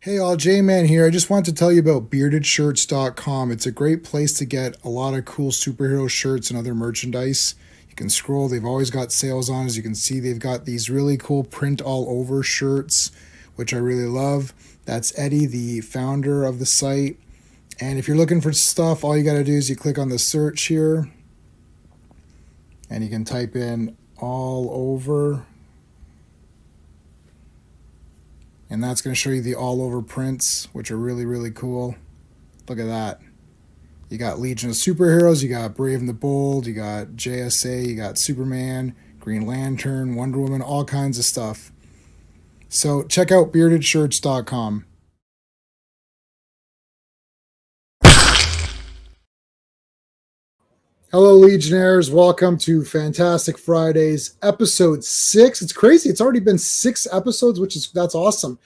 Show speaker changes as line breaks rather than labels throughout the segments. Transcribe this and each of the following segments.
Hey all, J-Man here. I just want to tell you about beardedshirts.com. It's a great place to get a lot of cool superhero shirts and other merchandise. You can scroll, they've always got sales on. As you can see, they've got these really cool print all over shirts, which I really love. That's Eddie, the founder of the site. And if you're looking for stuff, all you got to do is you click on the search here and you can type in all over. And that's going to show you the all over prints, which are really, really cool. Look at that. You got Legion of Superheroes, you got Brave and the Bold, you got JSA, you got Superman, Green Lantern, Wonder Woman, all kinds of stuff. So check out beardedshirts.com. Hello, Legionnaires. Welcome to Fantastic Fridays, episode 6. It's crazy. It's already been 6 episodes, that's awesome.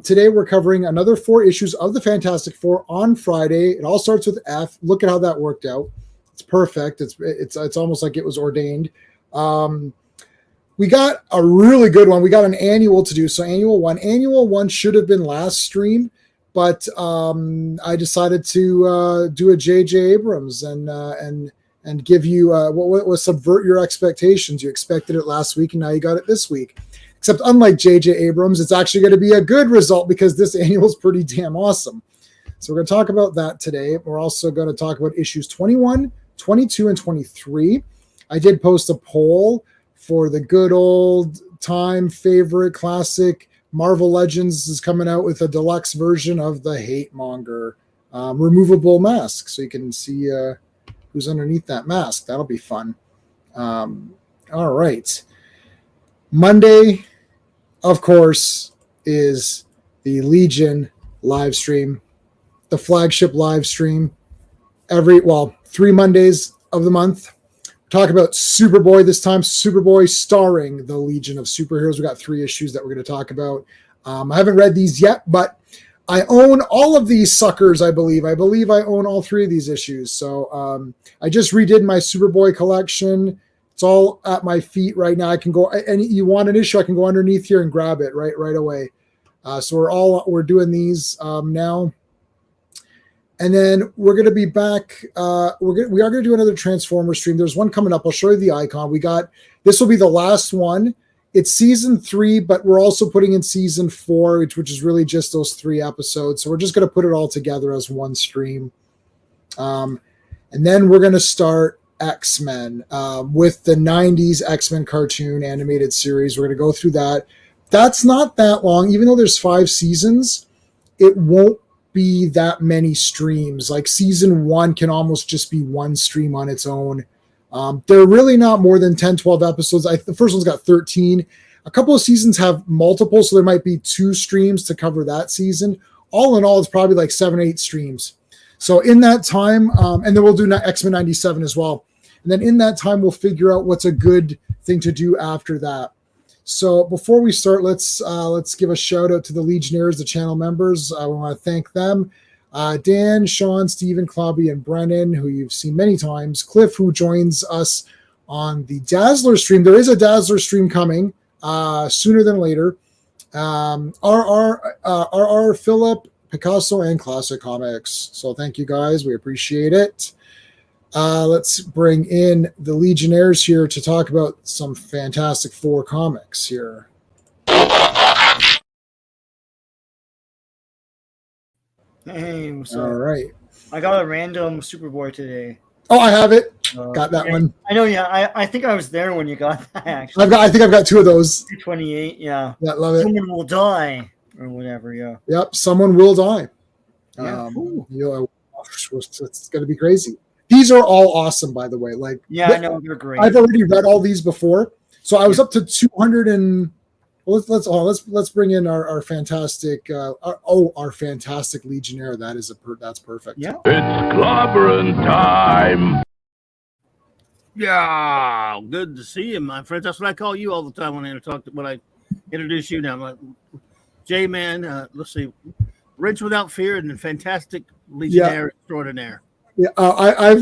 Today, we're covering another 4 issues of the Fantastic Four on Friday. It all starts with F. Look at how that worked out. It's perfect. It's almost like it was ordained. We got a really good one. We got an annual to do. So annual one should have been last stream, but I decided to do a J.J. Abrams and give you what was subvert your expectations. You expected it last week, and now you got it this week. Except unlike J.J. Abrams, it's actually going to be a good result because this annual is pretty damn awesome. So we're going to talk about that today. We're also going to talk about issues 21, 22, and 23. I did post a poll for the good old time favorite classic Marvel Legends is coming out with a deluxe version of the Hate-Monger removable mask. So you can see who's underneath that mask. That'll be fun. All right. Monday, of course, is the Legion live stream, the flagship live stream. 3 Mondays of the month. Talk about Superboy this time. Superboy starring the Legion of Superheroes. We got 3 issues that we're going to talk about. I haven't read these yet, but I own all of these suckers, I believe. I believe I own all 3 of these issues. So I just redid my Superboy collection. It's all at my feet right now. I can go, and you want an issue, I can go underneath here and grab it right away. So we're doing these now. And then we're going to be back. We are going to do another Transformer stream. There's one coming up. I'll show you the icon. This will be the last one. It's season 3, but we're also putting in season 4, which is really just those 3 episodes. So we're just going to put it all together as one stream. And then we're going to start X-Men with the 90s X-Men cartoon animated series. We're going to go through that. That's not that long. Even though there's 5 seasons, it won't be that many streams. Like season 1 can almost just be one stream on its own. They're really not more than 10, 12 episodes. The first one's got 13. A couple of seasons have multiple, so there might be 2 streams to cover that season. All in all, it's probably like 7, 8 streams. So in that time, and then we'll do X-Men 97 as well. And then in that time, we'll figure out what's a good thing to do after that. So before we start, let's give a shout out to the Legionnaires, the channel members. I want to thank them. Dan, Sean, Stephen, Clobberin, and Brennan, who you've seen many times. Cliff, who joins us on the Dazzler stream. There is a Dazzler stream coming sooner than later. RR, Philip, Picasso, and Classic Comics. So thank you guys. We appreciate it. Let's bring in the Legionnaires here to talk about some Fantastic Four comics here.
Hey, what's up?
All right.
I got a random Superboy today.
Oh, I have it. Got that one.
I know, yeah. I think I was there when you got that, actually.
I think I've got 2 of those.
228, yeah.
Yeah, love it.
Someone will die, or whatever, yeah.
Yep, someone will die.
Yeah.
It's going to be crazy. These are all awesome, by the way.
I know they're great.
I've already read all these before, so I was up to 200 and let's bring in our fantastic our fantastic Legionnaire. That's perfect.
Yeah,
it's Clobberin time.
Yeah, good to see you, my friends. That's what I call you all the time when I introduce you now. I'm like, J-Man, let's see, Rich Without Fear and Fantastic Legionnaire Extraordinaire.
Yeah, I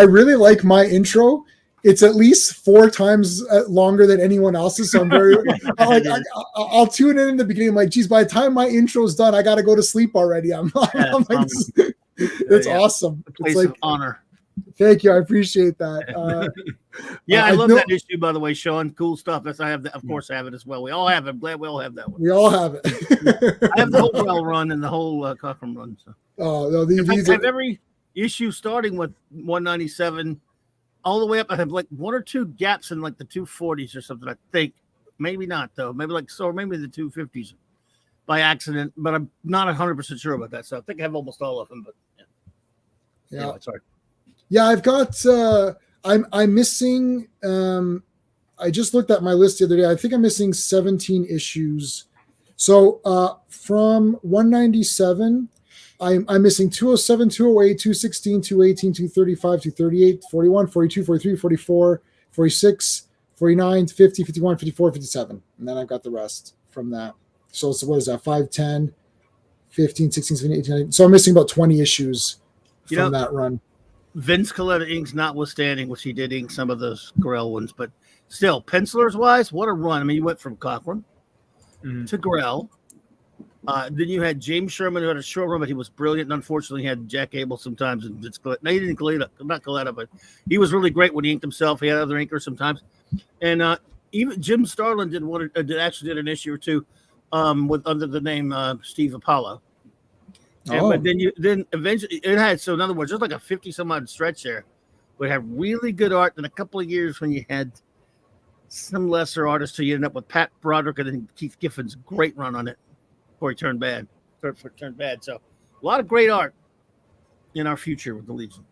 really like my intro. it's at least 4 times longer than anyone else's. So I'm very, I'll tune in the beginning. I'm like, geez, by the time my intro's done, I got to go to sleep already. I'm like, it's awesome.
Place
it's like,
of honor.
Thank you. I appreciate that.
I love that issue, by the way, Sean. Cool stuff. I have that. Of course, I have it as well. We all have it. I'm glad we all have that one.
We all have it.
I have the whole Grell run and the whole Cochrane run. So.
Oh, no,
I have every issue starting with 197 all the way up. I have like 1 or 2 gaps in like the 240s or something. I think maybe not though. Maybe maybe the 250s by accident, but I'm not 100% sure about that. So I think I have almost all of them. But yeah, anyway, sorry.
Yeah, I've got. I'm missing. I just looked at my list the other day. I think I'm missing 17 issues. So from 197, I'm missing 207, 208, 216, 218, 235, 238, 41, 42, 43, 44, 46, 49, 50, 51, 54, 57. And then I've got the rest from that. So what is that? 5, 10, 15, 16, 17, 18, 19. So I'm missing about 20 issues from that run.
Vince Coletta inks notwithstanding, which he did ink some of those Grell ones, but still, pencilers wise, what a run. I mean, you went from Cochrane to Grell. Then you had James Sherman, who had a short run, but he was brilliant. And unfortunately, he had Jack Abel sometimes. And Vince Coletta. No, he didn't Coletta, not Coletta, but he was really great when he inked himself. He had other inkers sometimes. And even Jim Starlin did an issue or two with under the name Steve Apollo. But then eventually it had, so in other words, just like a 50 some odd stretch there, would have really good art. Then a couple of years when you had some lesser artists, so you end up with Pat Broderick and then Keith Giffin's great run on it before he turned bad. So a lot of great art in our future with the Legion.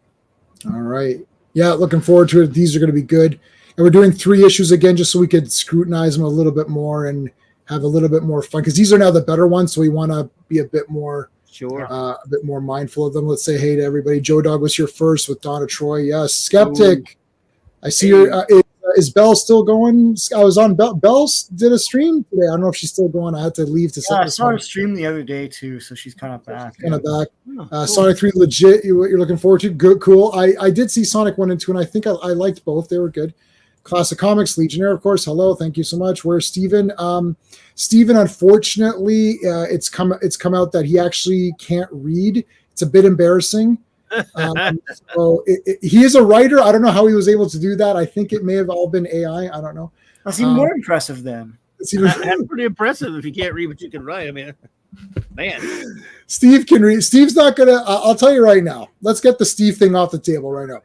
All right. Yeah, looking forward to it. These are going to be good. And we're doing 3 issues again just so we could scrutinize them a little bit more and have a little bit more fun, because these are now the better ones, so we want to be a bit more a bit more mindful of them. Let's say hey to everybody. Joe Dog was here first with Donna Troy. Yes, Skeptic. Ooh. I see her. Is Belle still going? I was on Belle. Belle did a stream today. I don't know if she's still going. I had to leave to set
I saw her stream the other day too, so she's kind of back.
Cool. Sonic 3 legit. You're looking forward to? Good, cool. I did see Sonic 1 and 2, and I think I liked both. They were good. Classic Comics Legionnaire, of course. Hello, thank you so much. Where's Steven? Steven, unfortunately, it's come out that he actually can't read. It's a bit embarrassing. So he is a writer. I don't know how he was able to do that. I think it may have all been AI. I don't know.
That's even more impressive then.
That's pretty impressive if you can't read what you can write. I mean, man.
Steve can read. Steve's not going to, I'll tell you right now. Let's get the Steve thing off the table right now.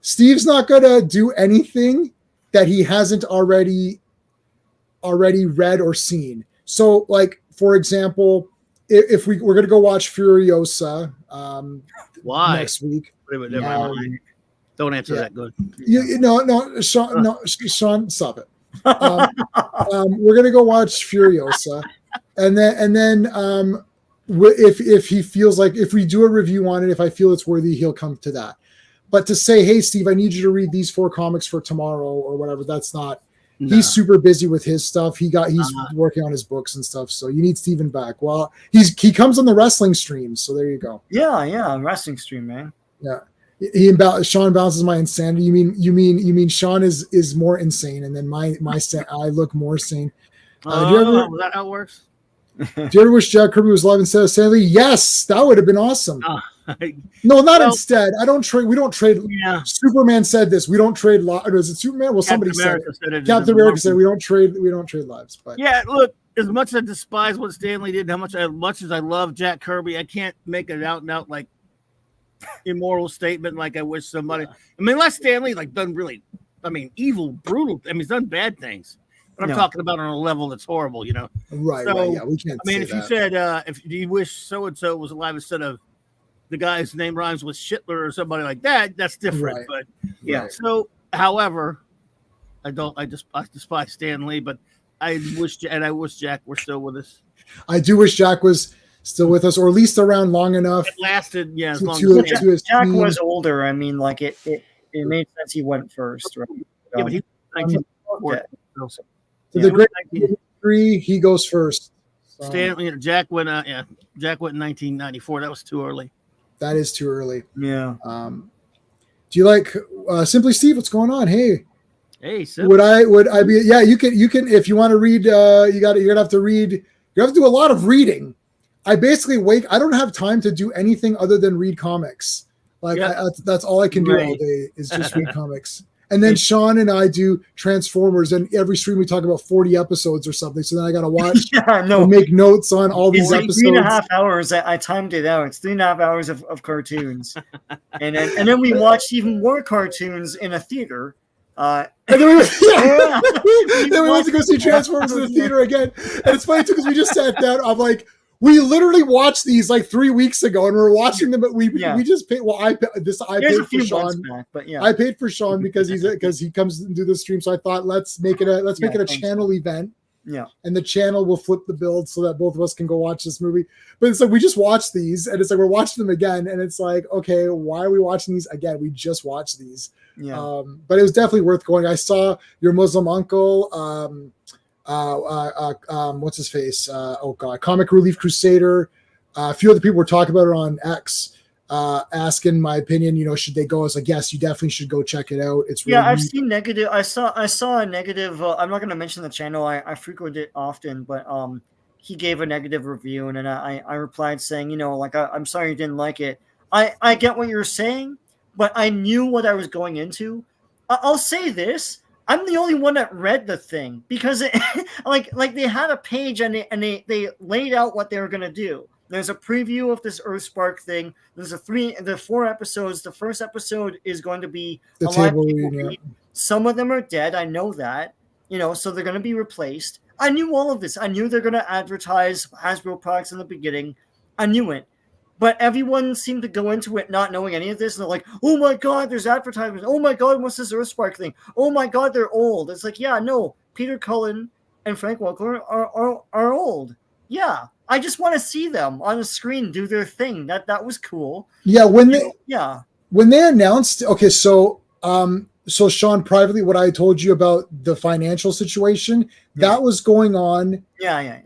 Steve's not going to do anything that he hasn't already read or seen. So, like, for example, if we're going to go watch Furiosa next week.
Don't answer that good.
No, Sean, stop it. We're going to go watch Furiosa. And then if he feels like, if we do a review on it, if I feel it's worthy, he'll come to that. But to say, hey, Steve, I need you to read these 4 comics for tomorrow or whatever, that's not. No. He's super busy with his stuff. He's working on his books and stuff. So you need Steven back. Well, he comes on the wrestling streams. So there you go.
Yeah, wrestling stream, man.
Yeah, Sean balances my insanity. You mean Sean is more insane, and then my I look more sane.
Is that how it works?
Do you ever wish Jack Kirby was alive instead of Stanley? Yes, that would have been awesome. No, not instead. I don't trade. We don't trade. Yeah. Superman said this. We don't trade lives. Is it Superman? Well, somebody said it. Captain America said we don't trade lives. But
yeah, look. As much as I despise what Stanley did, how much as I love Jack Kirby, I can't make an out and out like immoral statement like I wish somebody. I mean, unless Stanley done really, evil, brutal. He's done bad things. But I'm talking about on a level that's horrible,
Right.
So,
right. Yeah, we can't.
If you said, if you wish so and so was alive instead of the guy's name rhymes with Schittler or somebody like that, that's different.
Right.
But yeah. So, however, I despise Stan Lee, but I wish Jack were still with us.
I do wish Jack was still with us, or at least around long enough.
It lasted, as long
as Jack was older. It made sense he went first, right?
Yeah, but he was 19.
So the great 3, he goes first. So.
Jack went in 1994. That was too early.
That is too early.
Yeah.
Do you like Simply Steve? What's going on? Hey.
Hey,
would I be? Yeah, you can if you want to read. You're gonna have to read. You have to do a lot of reading. I basically I don't have time to do anything other than read comics. Like that's all I can do all day is just read comics. And then Sean and I do Transformers, and every stream we talk about 40 episodes or something. So then I got to watch and make notes on all these episodes.
3.5 hours. I timed it out. It's 3.5 hours of cartoons, and then we watched even more cartoons in a theater.
And then we went to go see Transformers in the theater again. And it's funny too because we just sat down. I'm like, we literally watched these like 3 weeks ago, and we're watching them. But we just paid. Well, I paid for Sean. Back, but I paid for Sean because he comes and do the stream. So I thought let's make it a channel event.
Yeah,
and the channel will flip the build so that both of us can go watch this movie. But it's like we just watched these, and it's like we're watching them again, and it's like, okay, why are we watching these again? We just watched these.
Yeah.
But it was definitely worth going. I saw your Muslim uncle. What's his face? Comic Relief Crusader. A few other people were talking about it on X. Asking my opinion, should they go? I was like, yes, you definitely should go check it out. It's really
I've seen negative. I saw a negative. I'm not going to mention the channel. I frequent it often, but he gave a negative review, and then I replied saying, I'm sorry you didn't like it. I get what you're saying, but I knew what I was going into. I'll say this: I'm the only one that read the thing because it, like they had a page and they laid out what they were going to do. There's a preview of this Earthspark thing. There's the 4 episodes. The first episode is going to be
the table read.
Some of them are dead. I know that, so they're going to be replaced. I knew all of this. I knew they're going to advertise Hasbro products in the beginning. I knew it. But everyone seemed to go into it not knowing any of this. And they're like, oh my God, there's advertisements. Oh my God, what's this Earthspark thing? Oh my God, they're old. It's like, yeah, no, Peter Cullen and Frank Welker are old. Yeah. I just want to see them on the screen do their thing. That was cool.
Yeah, when they announced, okay, so Sean, privately, what I told you about the financial situation, that was going on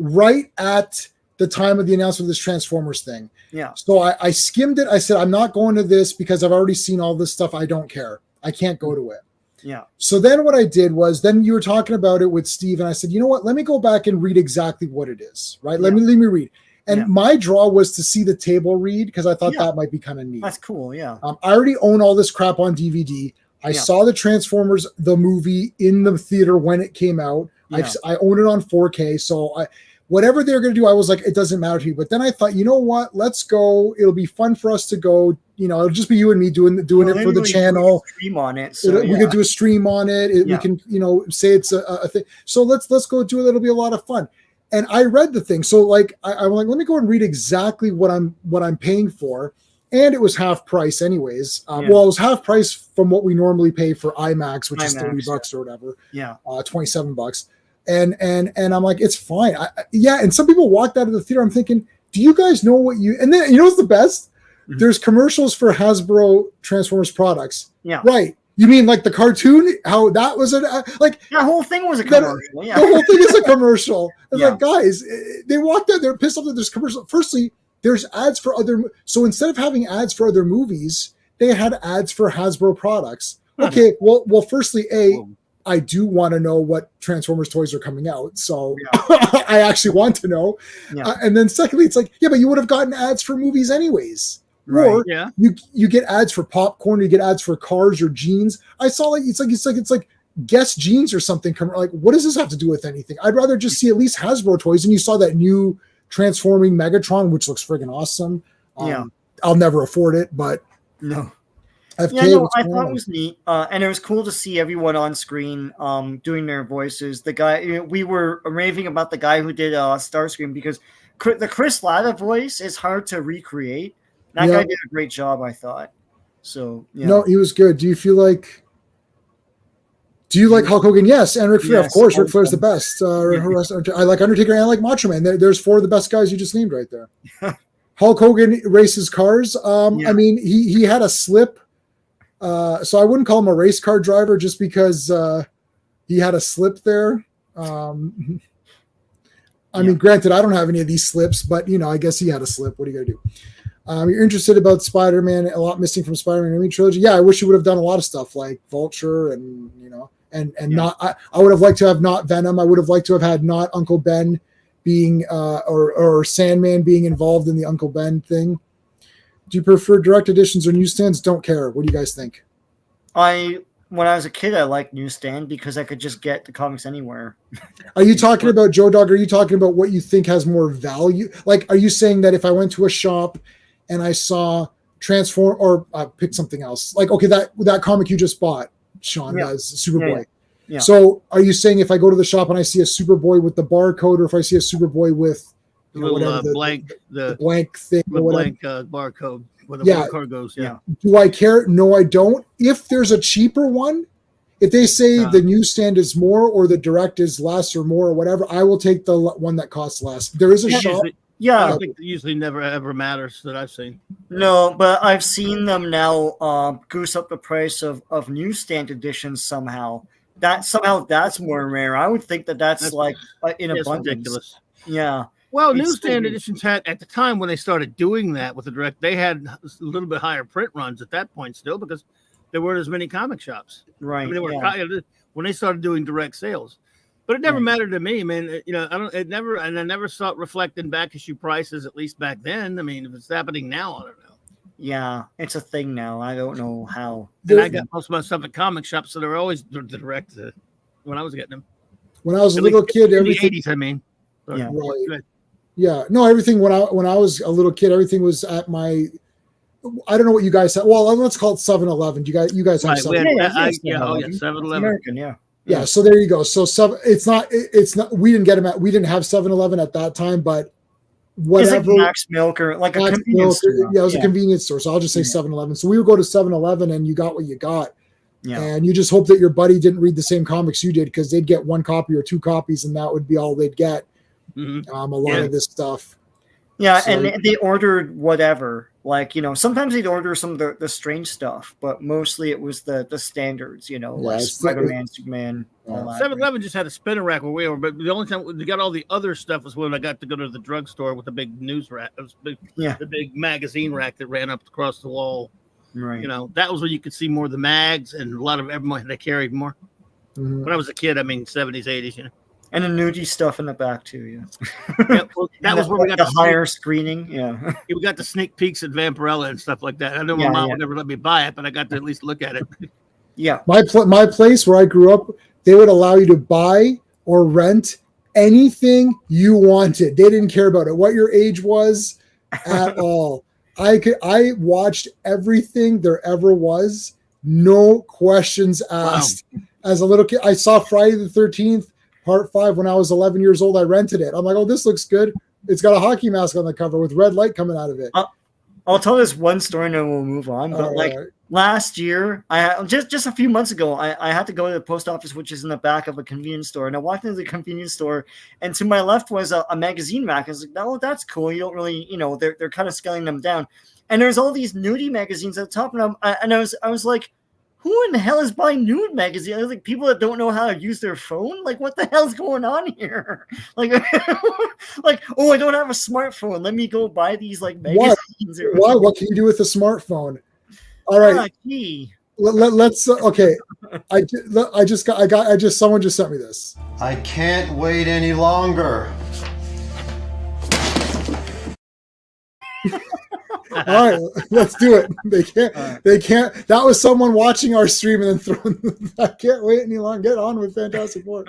right at the time of the announcement of this Transformers thing.
Yeah.
So I skimmed it. I said, I'm not going to this because I've already seen all this stuff. I don't care. I can't go to it.
Yeah.
So then what I did was, then you were talking about it with Steve, and I said, you know what? Let me go back and read exactly what it is, right? Let me read. And my draw was to see the table read because I thought that might be kind of neat.
That's cool, yeah.
I already own all this crap on DVD. I saw the Transformers, the movie, in the theater when it came out. I own it on 4K, so whatever they're going to do, I was like, it doesn't matter to me. But then I thought, you know what? Let's go. It'll be fun for us to go. It'll just be you and me doing it for the channel.
Stream on it. So,
we could do a stream on it. We can, say it's a thing. So let's go do it. It'll be a lot of fun. And I read the thing. So like, I'm like, let me go and read exactly what I'm paying for. And it was half price anyways. Well, it was half price from what we normally pay for IMAX, which is $30 or whatever.
Yeah.
$27. And I'm like, it's fine. And some people walked out of the theater. I'm thinking, do you guys know what you, and then, what's the best? Mm-hmm. There's commercials for Hasbro Transformers products.
Yeah.
Right. You mean like the cartoon? How that was like
the whole thing was a commercial.
The whole thing is a commercial. It's like, guys, they walked out. They're pissed off that there's commercial. Firstly, there's ads for other. So instead of having ads for other movies, they had ads for Hasbro products. Okay. Well. Firstly, I do want to know what Transformers toys are coming out. So I actually want to know. Yeah. And then secondly, it's like, but you would have gotten ads for movies anyways. Right. Or you get ads for popcorn, you get ads for cars or jeans. I saw like it's like Guess jeans or something. Like, what does this have to do with anything? I'd rather just see at least Hasbro toys. And you saw that new transforming Megatron, which looks friggin' awesome. I'll never afford it, but
no.
I
thought it was neat, and it was cool to see everyone on screen doing their voices. The guy, we were raving about the guy who did Starscream because the Chris Latta voice is hard to recreate. That guy did a great job, I thought. So
no, he was good. Do you like Hulk Hogan? Yes, and Ric Flair, of course. Ric Flair's the best. I like Undertaker and I like Macho Man. There's 4 of the best guys you just named right there. Hulk Hogan races cars. I mean, he had a slip. So I wouldn't call him a race car driver just because he had a slip there. I mean, granted, I don't have any of these slips, but I guess he had a slip. What are you gonna do? You're interested about Spider-Man, a lot missing from Spider-Man Raimi trilogy. Yeah, I wish you would have done a lot of stuff like Vulture and not. I would have liked to have not Venom. I would have liked to have had not Uncle Ben being or Sandman being involved in the Uncle Ben thing. Do you prefer direct editions or newsstands? Don't care. What do you guys think?
When I was a kid, I liked newsstand because I could just get the comics anywhere.
Are you talking about, Joe Dog? Are you talking about what you think has more value? Like, are you saying that if I went to a shop and I saw Transform or pick something else, like, okay, that comic you just bought, Sean, that's Superboy. Yeah. So are you saying if I go to the shop and I see a Superboy with the barcode, or if I see a Superboy with
the blank
thing,
the blank barcode where the barcode goes? Yeah.
Do I care? No, I don't. If there's a cheaper one, if they say the newsstand is more or the direct is less or more or whatever, I will take the one that costs less. There is a shop.
I don't think it usually never ever matters that I've seen.
No, but I've seen them now goose up the price of newsstand editions somehow. That's more rare. I would think that's like in abundance.
Ridiculous.
Yeah.
Well, newsstand editions had, at the time when they started doing that with the direct, they had a little bit higher print runs at that point still because there weren't as many comic shops.
Right.
I mean, when they started doing direct sales. But it never mattered to me, man. I never saw it reflecting back issue prices, at least back then. I mean, if it's happening now, I don't know.
Yeah, it's a thing now. I don't know how.
And I got most of my stuff at comic shops, so they were always direct when I was getting them.
When I was a little kid, everything.
In the 80s, I mean.
Yeah.
Right. Yeah. No, everything when I was a little kid, everything was at my. I don't know what you guys have. Well, let's call it 7-Eleven. You guys have 7-Eleven.
7-Eleven.
American, yeah.
Yeah, so there you go. So it's not. We didn't get them we didn't have 7-Eleven at that time, but whatever.
It's like Max Milk or like a convenience store.
Yeah, it was a convenience store. So I'll just say 7-Eleven. So we would go to 7-Eleven and you got what you got. Yeah. And you just hope that your buddy didn't read the same comics you did because they'd get one copy or two copies and that would be all they'd get. Mm-hmm. A lot of this stuff.
Yeah, so, and they ordered whatever. Like, sometimes they'd order some of the strange stuff, but mostly it was the standards, like Spider-Man, Superman, all that.
7-Eleven just had a spinner rack where we were, but the only time we got all the other stuff was when I got to go to the drugstore with the big news rack. It was the big magazine rack that ran up across the wall.
Right.
That was where you could see more of the mags, and a lot of everyone they carried more. Mm-hmm. When I was a kid, 70s, 80s,
And the nudie stuff in the back too,
well, that was where we got
the higher screening. Yeah,
we got the sneak peeks at Vampirella and stuff like that. I know my mom would never let me buy it, but I got to at least look at it.
Yeah,
my place where I grew up, they would allow you to buy or rent anything you wanted. They didn't care about it, what your age was at all. I watched everything there ever was, no questions asked. Wow. As a little kid, I saw Friday the 13th. Part 5 when I was 11 years old. I rented it. I'm like, oh, this looks good. It's got a hockey mask on the cover with red light coming out of it.
I'll tell this one story and then we'll move on. But last year, I just a few months ago, I had to go to the post office, which is in the back of a convenience store. And I walked into the convenience store, and to my left was a magazine rack. I was like, oh, that's cool. You don't really, they're kind of scaling them down. And there's all these nudie magazines at the top, and I was like, who in the hell is buying nude magazines? I was like, people that don't know how to use their phone? Like, what the hell's going on here? Like, oh, I don't have a smartphone. Let me go buy these magazines.
What can you do with a smartphone? All right. Let's okay. Someone just sent me this.
I can't wait any longer.
All right, let's do it. They can't. That was someone watching our stream and then throwing. I can't wait any longer. Get on with Fantastic Four.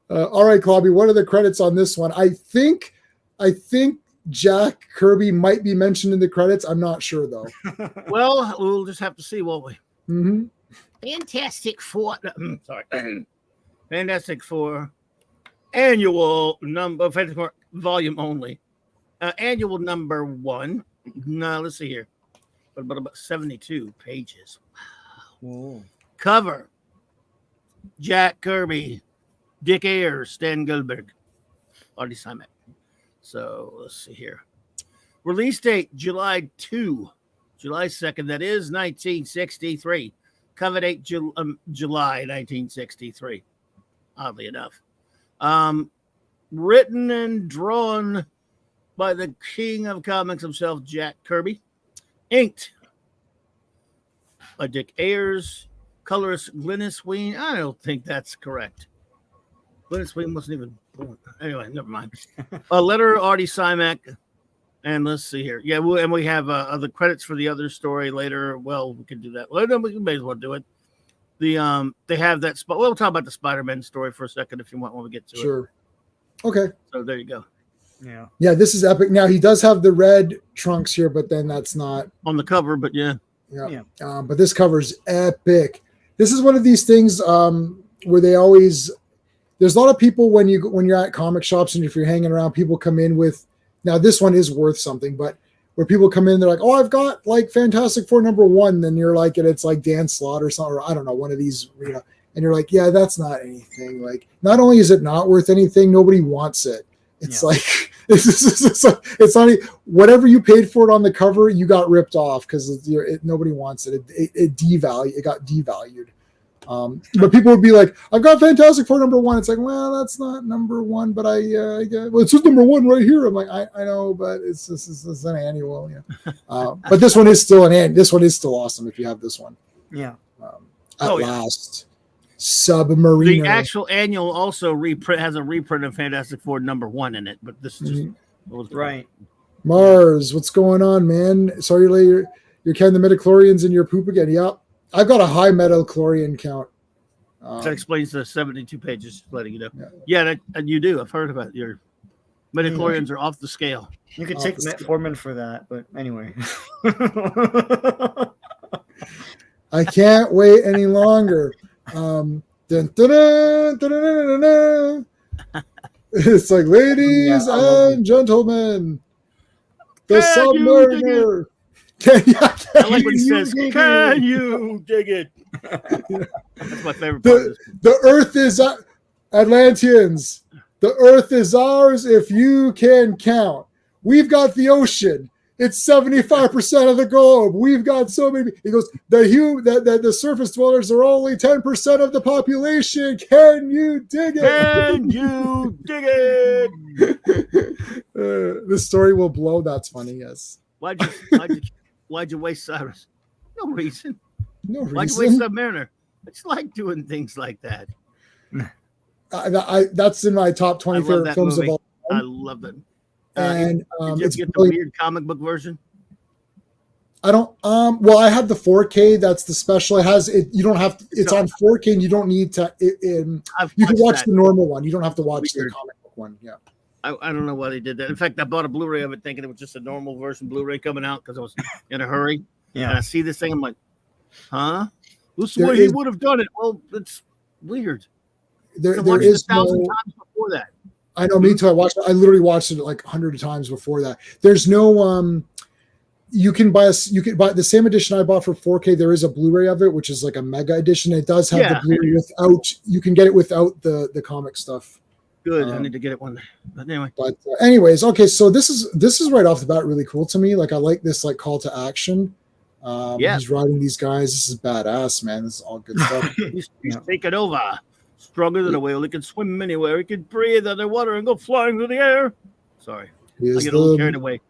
All right, Clobby, what are the credits on this one? I think Jack Kirby might be mentioned in the credits. I'm not sure though.
Well, we'll just have to see, won't we?
Mm-hmm.
Fantastic Four. Sorry, Fantastic Four annual number. Fantastic Four volume only. Annual number 1. No, let's see here. But about 72 pages. Wow. Cover. Jack Kirby, Dick Ayers, Stan Goldberg. Already signed it. So let's see here. Release date July 2nd. That is 1963. Cover date July 1963. Oddly enough. Written and drawn by the king of comics himself, Jack Kirby. Inked by Dick Ayers. Colorist Glynis Wein. I don't think that's correct. Glynis Wein wasn't even born. Anyway, never mind. A letter, Artie Simak. And let's see here. Yeah, and we have the credits for the other story later. Well, we can do that. Well, no, we may as well do it. They have that spot. We'll talk about the Spider-Man story for a second if you want when we get to it.
Sure. Okay.
So there you go.
Yeah.
Yeah, this is epic. Now he does have the red trunks here, but then that's not
On the cover, but yeah.
Yeah. But this cover's epic. This is one of these things where they always. There's a lot of people when you're at comic shops and if you're hanging around, people come in with. Now this one is worth something, but where people come in, they're like, "Oh, I've got like Fantastic Four #1." Then you're like, and it's like Dan Slott or something, or I don't know, one of these, and you're like, "Yeah, that's not anything." Like, not only is it not worth anything, nobody wants it. It's like it's not whatever you paid for it on the cover, you got ripped off because nobody wants it. It got devalued. But people would be like, "I've got Fantastic Four #1." It's like, well, that's not #1, but I get, well, it's just #1 right here. I'm like, I know, but it's an annual, yeah. But this one is still awesome if you have this one.
Yeah.
At last, Submariner.
The actual annual also has a reprint of Fantastic Four #1 in it, but this is just
right.
Mars, what's going on, man? Sorry, you're counting the midichlorians in your poop again. Yep. I've got a high midichlorian count.
That explains the 72 pages, letting you know. Yeah, you do. I've heard about it. Your midichlorians are off the scale.
You could take metformin for that, but anyway.
I can't wait any longer. Dun, dun, dun, dun, dun, dun, dun. It's like, ladies and gentlemen, the Submariner.
I like when he says, "Can you dig it?" That's my favorite part.
The Earth is Atlanteans. The Earth is ours if you can count. We've got the ocean. It's 75% of the globe. We've got so many. He goes, the surface dwellers are only 10% of the population. Can you dig it?
Can you dig it?
This story will blow. That's funny. Yes.
Why'd you waste Cyrus? No reason.
No reason.
Why'd you waste Submariner? It's like doing things like that.
That's in my top 20 favorite films of all time.
I love it.
And
did you get the weird comic book version?
I don't. Well, I have the 4K. That's the special. It has it. You don't have. It's on 4K, and you don't need to. You can watch the normal one. You don't have to watch the comic book one. Yeah.
I don't know why they did that. In fact, I bought a Blu-ray of it thinking it was just a normal version Blu-ray coming out because I was in a hurry.
Yeah.
And I see this thing, I'm like, huh? This is the way he would have done it. Well, it's weird.
There is
1,000 times before that.
I know, me too. I literally watched it like 100 times before that. There's no you can buy the same edition I bought for 4K. There is a Blu-ray of it, which is like a mega edition. It does have the Blu-ray without. You can get it without the comic stuff.
Good. I need to get it one day. But anyway.
Anyways, okay. So this is right off the bat really cool to me. Like, I like this like call to action. He's riding these guys. This is badass, man. This is all good stuff.
He's taking over. Stronger than a whale. He can swim anywhere. He can breathe underwater and go flying through the air. Sorry. I get a little carried away.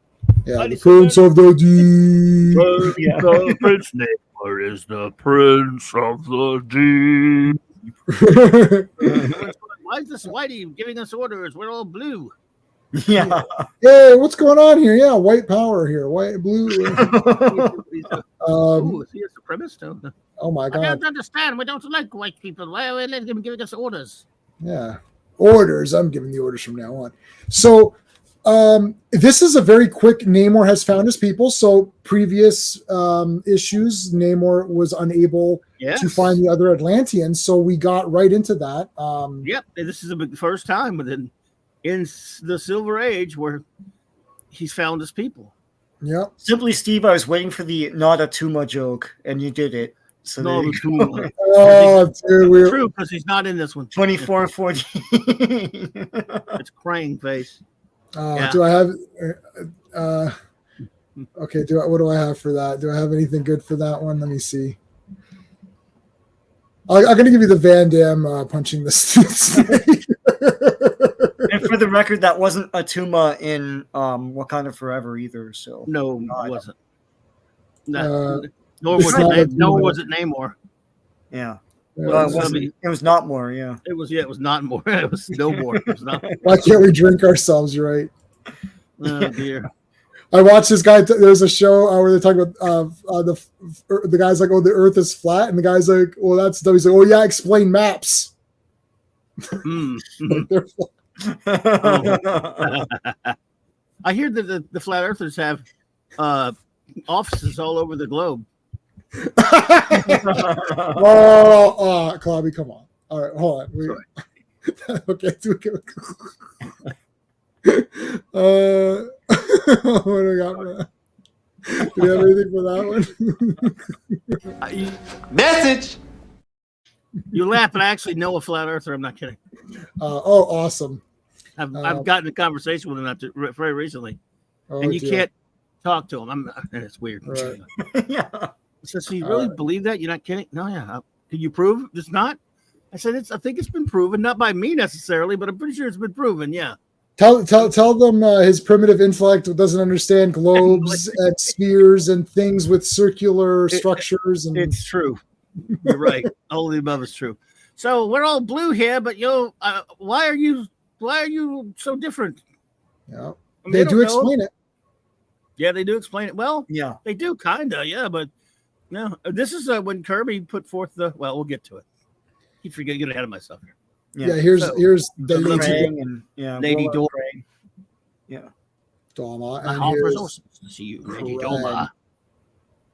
Yeah, the Prince of the Deep.
The Prince Namor is the Prince of the Deep.
Why is this Whitey giving us orders? We're all blue.
Yeah.
Hey, what's going on here? Yeah, white power here. White, blue.
Is he a supremacist?
Oh my God.
I don't understand. We don't like white people. Why are we letting him giving us orders?
Yeah. Orders. I'm giving the orders from now on. So this is a very quick Namor has found his people. So previous issues, Namor was unable to find the other Atlanteans. So we got right into that.
Yep. This is the first time within in the Silver Age where he's found his people.
Yep.
Simply, Steve, I was waiting for the not a Tuma joke, and you did it. So
no,
dude,
true, because he's not in this one.
24 and 14.
It's Crane face.
Do I have okay, what do I have for that? Do I have anything good for that one? Let me see. I'm gonna give you the Van Damme punching the snake.
And for the record, that wasn't Atuma in Wakanda Forever either. So
No, it wasn't. No, nor
it's
was
not
it. Nor
Atuma.
was it Namor.
yeah.
Yeah,
It wasn't. It was not more. Yeah.
It was. Yeah, it was not more. It was no more. It was not.
why can't we drink ourselves? You're right.
Oh dear.
I watched this guy. There's a show where they talk about the guy's like, "Oh, the Earth is flat," and the guy's like, "Well, that's dumb." He's like, "Oh yeah, explain maps."
Mm.
They're
I hear that the flat earthers have offices all over the globe.
Clobby, come on. All right, hold on. Okay. What do we got for that? Do you have anything for that one?
Message.
You laugh, but I actually know a flat earther. I'm not kidding.
Awesome.
I've gotten a conversation with him very recently, and you
dear.
can't talk to him. And it's weird.
Right.
yeah.
So you really believe that? You're not kidding? No, yeah. Can you prove it's not? I said I think it's been proven, not by me necessarily, but I'm pretty sure it's been proven. Yeah.
Tell them his primitive intellect doesn't understand globes and spheres and things with circular structures. And
It's true. You're right. All of the above is true. So we're all blue here, but why are you so different?
yeah,
I mean,
they
don't
do
know.
explain it.
Yeah, they do explain it. Well,
Yeah.
they do kinda, yeah, but no. This is when Kirby put forth we'll get to it. Keep forgetting, get ahead of myself here.
Yeah, here's
So-
the
Krang and
Lady
Willow
Dor-
Krang. Yeah.
Doma,
I
and
offer
here's
resources to see you, Lady
Krang.
Doma.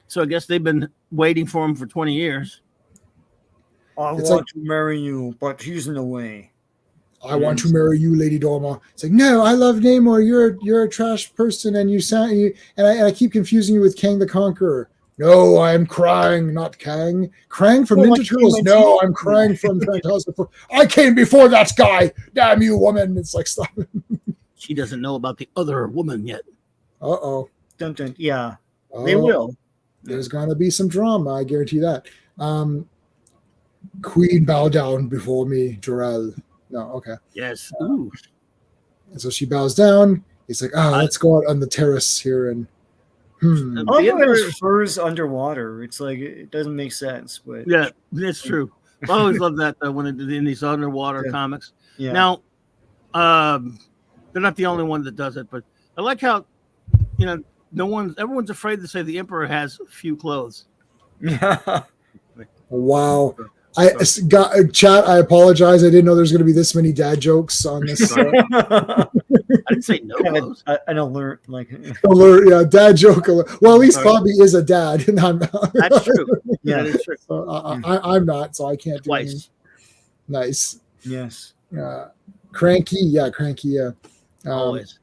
So I guess they've been waiting for him for 20 years.
I
It's
want to marry you, but he's in the way.
I want to marry you, Lady Doma. It's like, no, I love Namor. You're a trash person, and I keep confusing you with Kang the Conqueror. No, I'm Krang, not Kang. Krang from
Well,
Ninja
like
Turtles.
Human
No,
Torch.
I'm Krang from Fantastic Four. I came before that guy. Damn you, woman! It's like, stop.
She doesn't know about the other woman yet.
Uh-oh.
Dun, dun, yeah. They
Oh,
will.
There's gonna be some drama. I guarantee that. Queen, bow down before me, Jarell. No, okay.
Yes. Ooh.
And so she bows down. He's like, let's go out on the terrace here and
I like how
The
there's furs underwater. It's like it doesn't make sense, but
Yeah, it's true. I always love that when in these underwater comics.
yeah.
Now, they're not the only one that does it, but I like how everyone's afraid to say the emperor has few clothes.
Yeah.
wow. I got chat. I apologize. I didn't know there's going to be this many dad jokes on this.
I didn't say no clothes.
an alert, like
Alert, yeah, dad joke alert. Well, at least Bobby is a dad, and I'm not.
That's true.
Yeah.
That is true.
So, I'm not, so I can't do anything.
Twice.
Nice.
yes.
Cranky, yeah, cranky, yeah.
Always.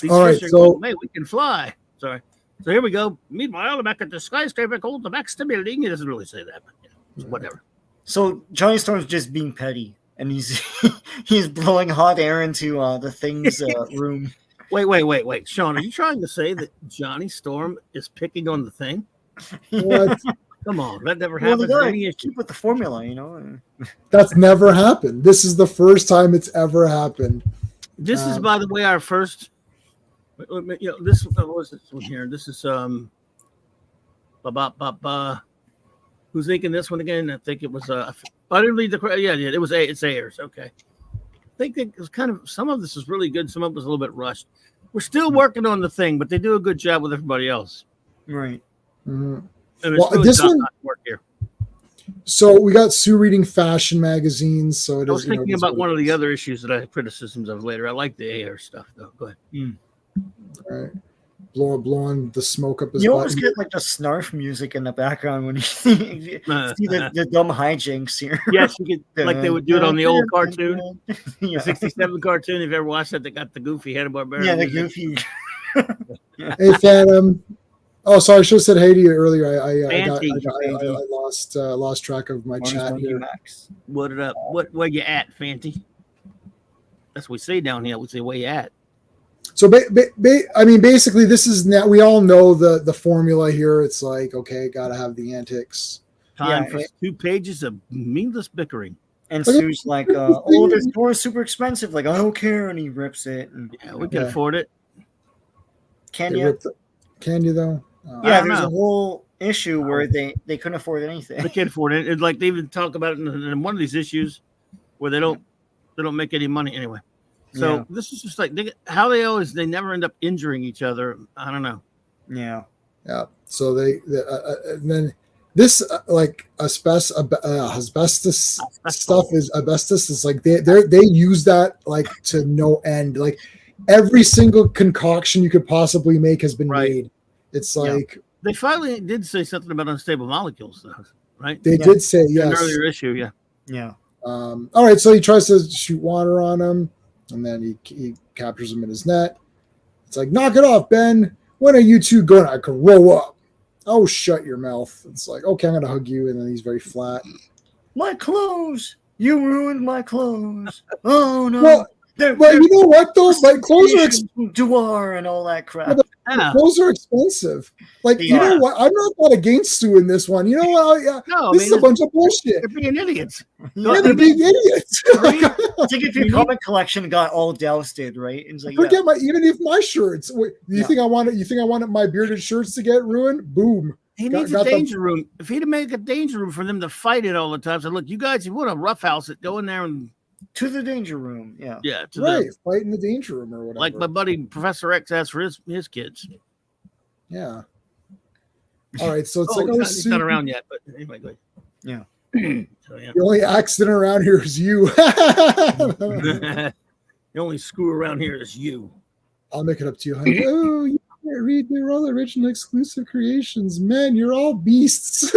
These
all right,
fish are
so-
going, "Hey, we can fly." Sorry. So here we go. Meanwhile, back at the skyscraper called the Max building. It doesn't really say that, but whatever.
So Johnny Storm's just being petty, and he's blowing hot air into the thing's room.
Wait. Sean, are you trying to say that Johnny Storm is picking on the thing?
What?
Come on, that never
Well, they
happens.
gotta
Any issue.
keep with the formula, you know.
That's never happened. This is the first time it's ever happened.
This is, by the way, our first. This what was this one here? This is who's making this one again? I think it was I didn't read the it was it's Ayers. Okay, I think it was kind of some of this is really good. Some of it was a little bit rushed. We're still working on the thing, but they do a good job with everybody else.
Right.
Mhm.
And it's
Well,
really
this
top
one-
notch work here.
So we got Sue reading fashion magazines. So it
I was
is.
thinking about one of the other issues that I have criticisms of later. I like the Ayers stuff though. Go ahead.
Right. Blowing the smoke up his
You
butt.
always get like the snarf music in the background when you see the dumb hijinks here.
Yes, you could, like they would do it on the old cartoon.
Yeah.
The 67 cartoon, if you ever watched that, they got the goofy Hanna-Barbera.
Yeah, the
music.
goofy.
Hey, Phantom. Oh, sorry. I should have said hey to you earlier. I
Fanty.
lost track of my chat here.
Max.
What it up? Where you at, Fanty? That's what we say down here. We say where you at.
So, basically, this is now. We all know the formula here. It's like, okay, got to have the antics.
Time
Yeah,
for 2 pages of meaningless bickering.
And Sue's like, "Oh, this door is super expensive. Like, I don't care," and he rips it. And,
Yeah, we can afford it.
Can
They
you?
ripped it. Can you though?
Yeah, there's a whole issue where they couldn't afford anything.
They can't afford it. It's like they even talk about it in one of these issues where they don't make any money anyway. So this is just like they never end up injuring each other. I don't know.
Yeah.
Yeah. So and then this like asbestos stuff is like they use that like to no end. Like every single concoction you could possibly make has been made. It's like
they finally did say something about unstable molecules, though, right?
They did say yes.
An earlier issue,
yeah.
All right, so he tries to shoot water on him, and then he captures him in his net. It's like, knock it off, Ben. When are you two gonna grow up? Oh, shut your mouth. It's like, okay, I'm gonna hug you, and then he's very flat.
My clothes. You ruined my clothes. Oh no.
Well, you know what though? My clothes are
Duar and all that crap.
Clothes are expensive. Like, you know what? I'm not against Sue in this one. You know what? This is a bunch of bullshit.
They're being idiots.
They're being idiots.
It's like if your comic collection got all dousted, right? It's like,
forget even if my shirts. You think I wanted my bearded shirts to get ruined? Boom.
He needs a danger room. If he'd make a danger room for them to fight it all the time, so look, you guys, you want to roughhouse it, go in there and
to the danger room. Yeah.
Fight in the danger room or whatever.
Like my buddy Professor X has for his kids.
Yeah. All right, so it's
he's not around yet, but anyway, go ahead.
Yeah.
So, yeah.
The only accident around here is you.
The only screw around here is you.
I'll make it up to you, honey. Oh, you can't read. They're all original exclusive creations. Man, you're all beasts.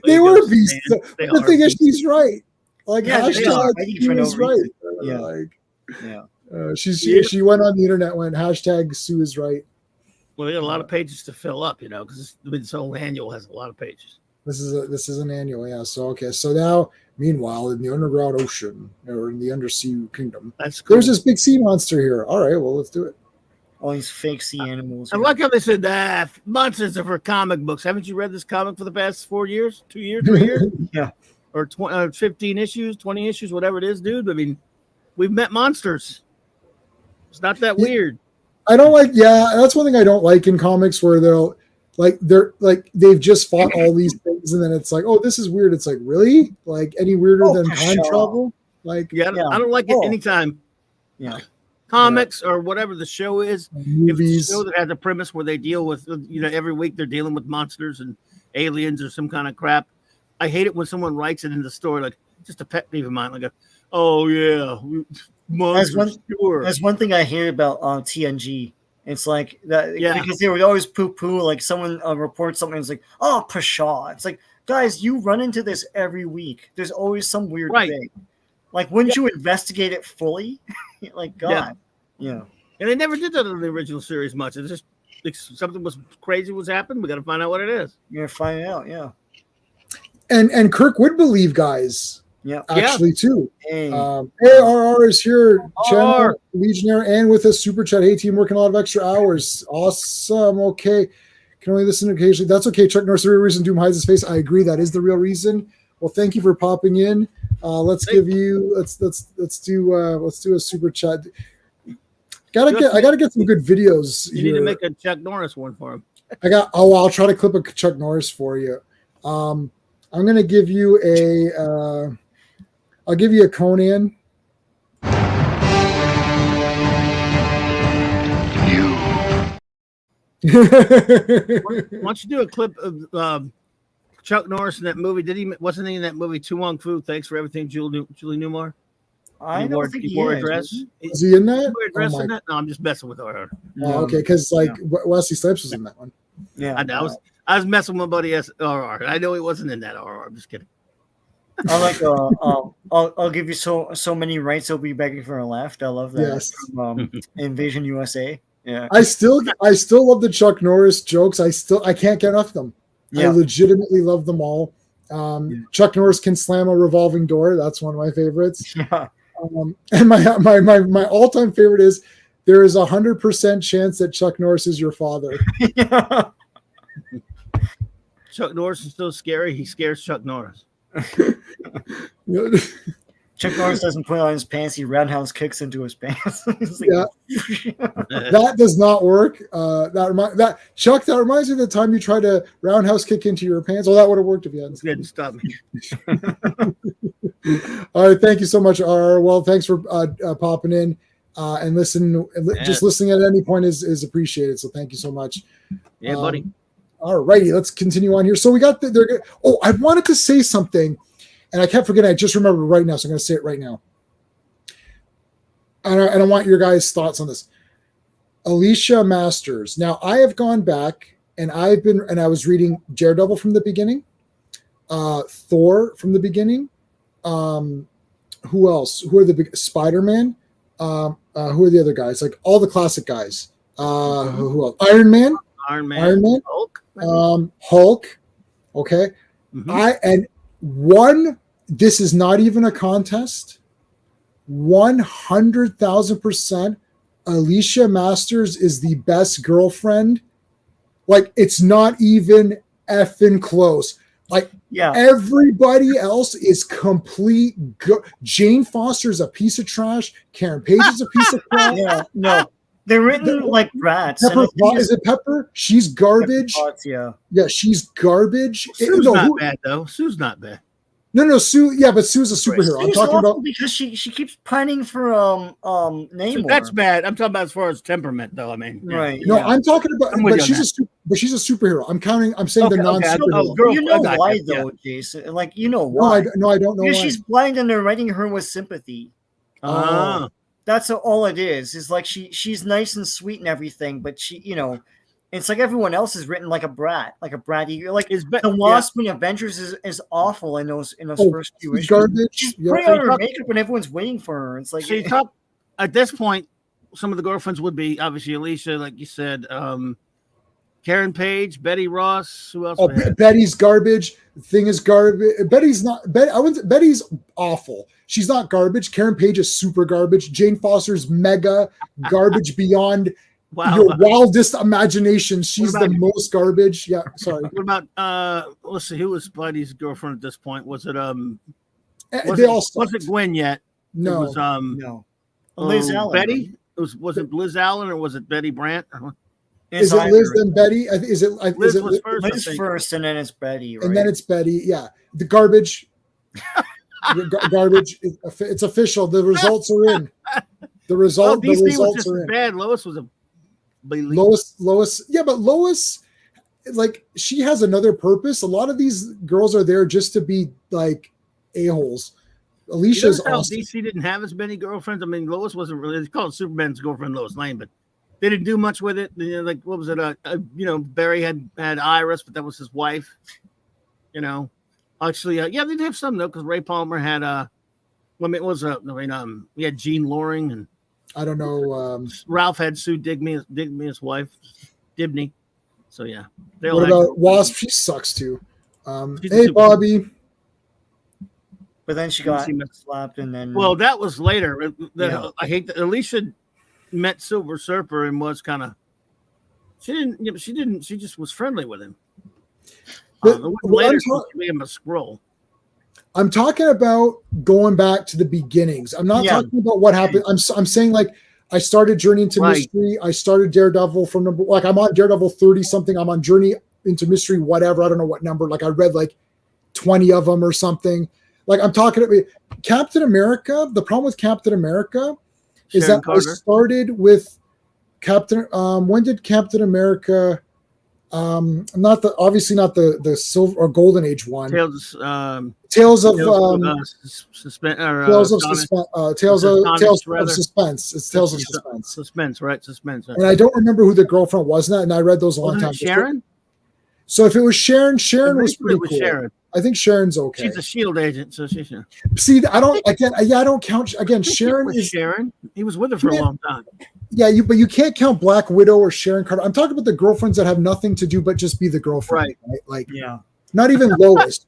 They were beasts. The thing is, she's right. Like, hashtag Sue is right. She went on the internet, went hashtag Sue is right.
Well, they got a lot of pages to fill up, because this whole annual has a lot of pages.
This is an annual, yeah. So okay, so now, meanwhile, in the underground ocean or in the undersea kingdom,
that's cool.
There's this big sea monster here. All right, well, let's do it.
All these fake sea animals.
I like how they said that monsters are for comic books. Haven't you read this comic for the past 4 years, 2 years, 3 years?
Yeah,
or 15 issues, 20 issues, whatever it is, dude. I mean, we've met monsters. It's not that weird.
I don't like. Yeah, that's one thing I don't like in comics where they've just fought all these things and then it's like, oh, this is weird. It's like, really? Like any weirder than time travel? Like,
I don't like it anytime.
Yeah.
Comics or whatever the show is,
movies.
If it's a show that has a premise where they deal with, every week they're dealing with monsters and aliens or some kind of crap. I hate it when someone writes it in the story, like just a pet peeve of mine. Like, oh yeah, monsters.
That's one thing I hear about TNG. It's like that because they would always poo-poo. Like someone reports something, it's like, oh, pshaw. It's like, guys, you run into this every week. There's always some weird thing. Like, wouldn't you investigate it fully? Like, God. Yeah.
And they never did that in the original series much. It's just something crazy was happening. We got to find out what it is.
You're gonna find out, yeah.
And Kirk would believe guys.
Yeah.
Actually, too.
Hey.
ARR is here, channel Legionnaire, and with a super chat. Hey, team, working a lot of extra hours. Awesome. Okay. Can only listen occasionally. That's okay. Chuck Norris, the real reason Doom hides his face. I agree. That is the real reason. Well, thank you for popping in. Let's do a super chat. I gotta get some good videos.
You need to make a Chuck Norris one for him.
I'll try to clip a Chuck Norris for you. I'm gonna give you I'll give you a Conan.
Why don't you do a clip of Chuck Norris in that movie? Wasn't he in that movie Tu Wong Fu? Thanks for everything, Julie Newmar.
I don't think he
wore
is.
a dress.
Is he in that?
In that? No, I'm just messing with her.
Oh, okay, because Wesley Snipes was in that one.
Yeah,
I was messing with my buddy SRR. I know he wasn't in that RR. I'm just kidding.
I like I'll give you so many rights. He'll be begging for a left. I love that.
Yes.
Invasion USA. Yeah.
I still love the Chuck Norris jokes. I can't get enough of them. Yeah. I legitimately love them all. Chuck Norris can slam a revolving door. That's one of my favorites.
Yeah.
And my all-time favorite is there is 100% chance that Chuck Norris is your father.
Yeah.
Chuck Norris is so scary. He scares Chuck Norris.
Chuck Norris doesn't put on his pants. He roundhouse kicks into his pants.
Yeah. That does not work. That reminds me of the time you tried to roundhouse kick into your pants. Well, that would have worked if you hadn't.
Didn't stop me.
All right, thank you so much, R. Well, thanks for popping in and listen. Just listening at any point is appreciated. So thank you so much.
Yeah, buddy.
All righty, let's continue on here. So we got I wanted to say something, and I kept forgetting. I just remembered right now, so I'm going to say it right now. And I want your guys' thoughts on this. Alicia Masters. Now, I have gone back and I was reading Daredevil from the beginning, Thor from the beginning. Who else? Who are the big Spider-Man? Who are the other guys? Like all the classic guys. Who else? Iron Man. Hulk. Okay.
Mm-hmm.
This is not even a contest. 100,000%. Alicia Masters is the best girlfriend. Like, it's not even effing close. Like, everybody else is complete. Jane Foster's a piece of trash. Karen Page is a piece of crap.
Yeah, no. They're written like rats.
Pepper, is it Pepper? She's garbage.
Potts, yeah,
she's garbage.
Sue's not bad, though. Sue's not bad.
No, Sue. Yeah, but Sue's a superhero. I'm talking about
because she keeps pining for Namor.
So that's bad. I'm talking about as far as temperament, though. I mean,
right?
No, yeah. I'm talking about. But she's a superhero. I'm saying they're non-superhero.
You know why though, Jason? Like you know why?
No, I don't know
because
why.
She's blind and they're writing her with sympathy. That's all it is. Is like she's nice and sweet and everything, but it's like everyone else is written like a brat, like the Wasp in Avengers is awful in those first few issues.
Garbage.
She's putting on her makeup and everyone's waiting for her. It's like
at this point, some of the girlfriends would be obviously Alicia, like you said, Karen Page, Betty Ross. Who else?
Betty's garbage. The thing is garbage. Betty's not. Betty's awful. She's not garbage. Karen Page is super garbage. Jane Foster's mega garbage beyond your wildest imagination. She's the most garbage. Yeah, sorry.
What about let's see, who was Spidey's girlfriend at this point? Was it wasn't Gwen yet?
No.
It was
no. Liz Allen.
Betty? Was it Liz Allen or was it Betty Brandt?
Is it Liz then Betty?
Liz was first,
Liz first, and then it's Betty, right?
And then it's Betty. Yeah, the garbage. Garbage. It's official. The results are in. The results are in.
Bad. Lois was a.
Lois. Yeah, but Lois, like, she has another purpose. A lot of these girls are there just to be like a-holes. Alicia's awesome.
DC didn't have as many girlfriends. I mean, Lois wasn't really. It's called Superman's girlfriend, Lois Lane, but they didn't do much with it. Like, what was it? Barry had Iris, but that was his wife. Actually, they did have some though, because Ray Palmer had he had Jean Loring, and
I don't know.
Ralph had Sue Digby, his wife, Dibney. So yeah.
What about Wasp? She sucks too. Hey, Bobby.
But then she got slapped, and then
that was later. I hate that Alicia met Silver Surfer and was kind of. She just was friendly with him. Later, she made him a scroll.
I'm talking about going back to the beginnings. I'm not talking about what happened. I'm saying, like, I started Journey into Mystery. I started Daredevil from I'm on Daredevil 30 something. I'm on Journey into Mystery, whatever. I don't know what number. Like, I read like 20 of them or something. Like, I'm talking about Captain America. The problem with Captain America is that I started with Captain. When did Captain America? Obviously not the silver or golden age one.
Tales
of
suspense.
It's Tales of Suspense.
Suspense, right? Suspense.
And I don't remember who the girlfriend was in that, and I read those a long time.
Sharon.
So if it was Sharon was pretty cool.
Sharon.
I think Sharon's okay.
She's a SHIELD agent, so she's.
See, I don't count again. Sharon is
Sharon. He was with her for a long time.
Yeah, but you can't count Black Widow or Sharon Carter. I'm talking about the girlfriends that have nothing to do but just be the girlfriend, right? Like, not even Lois.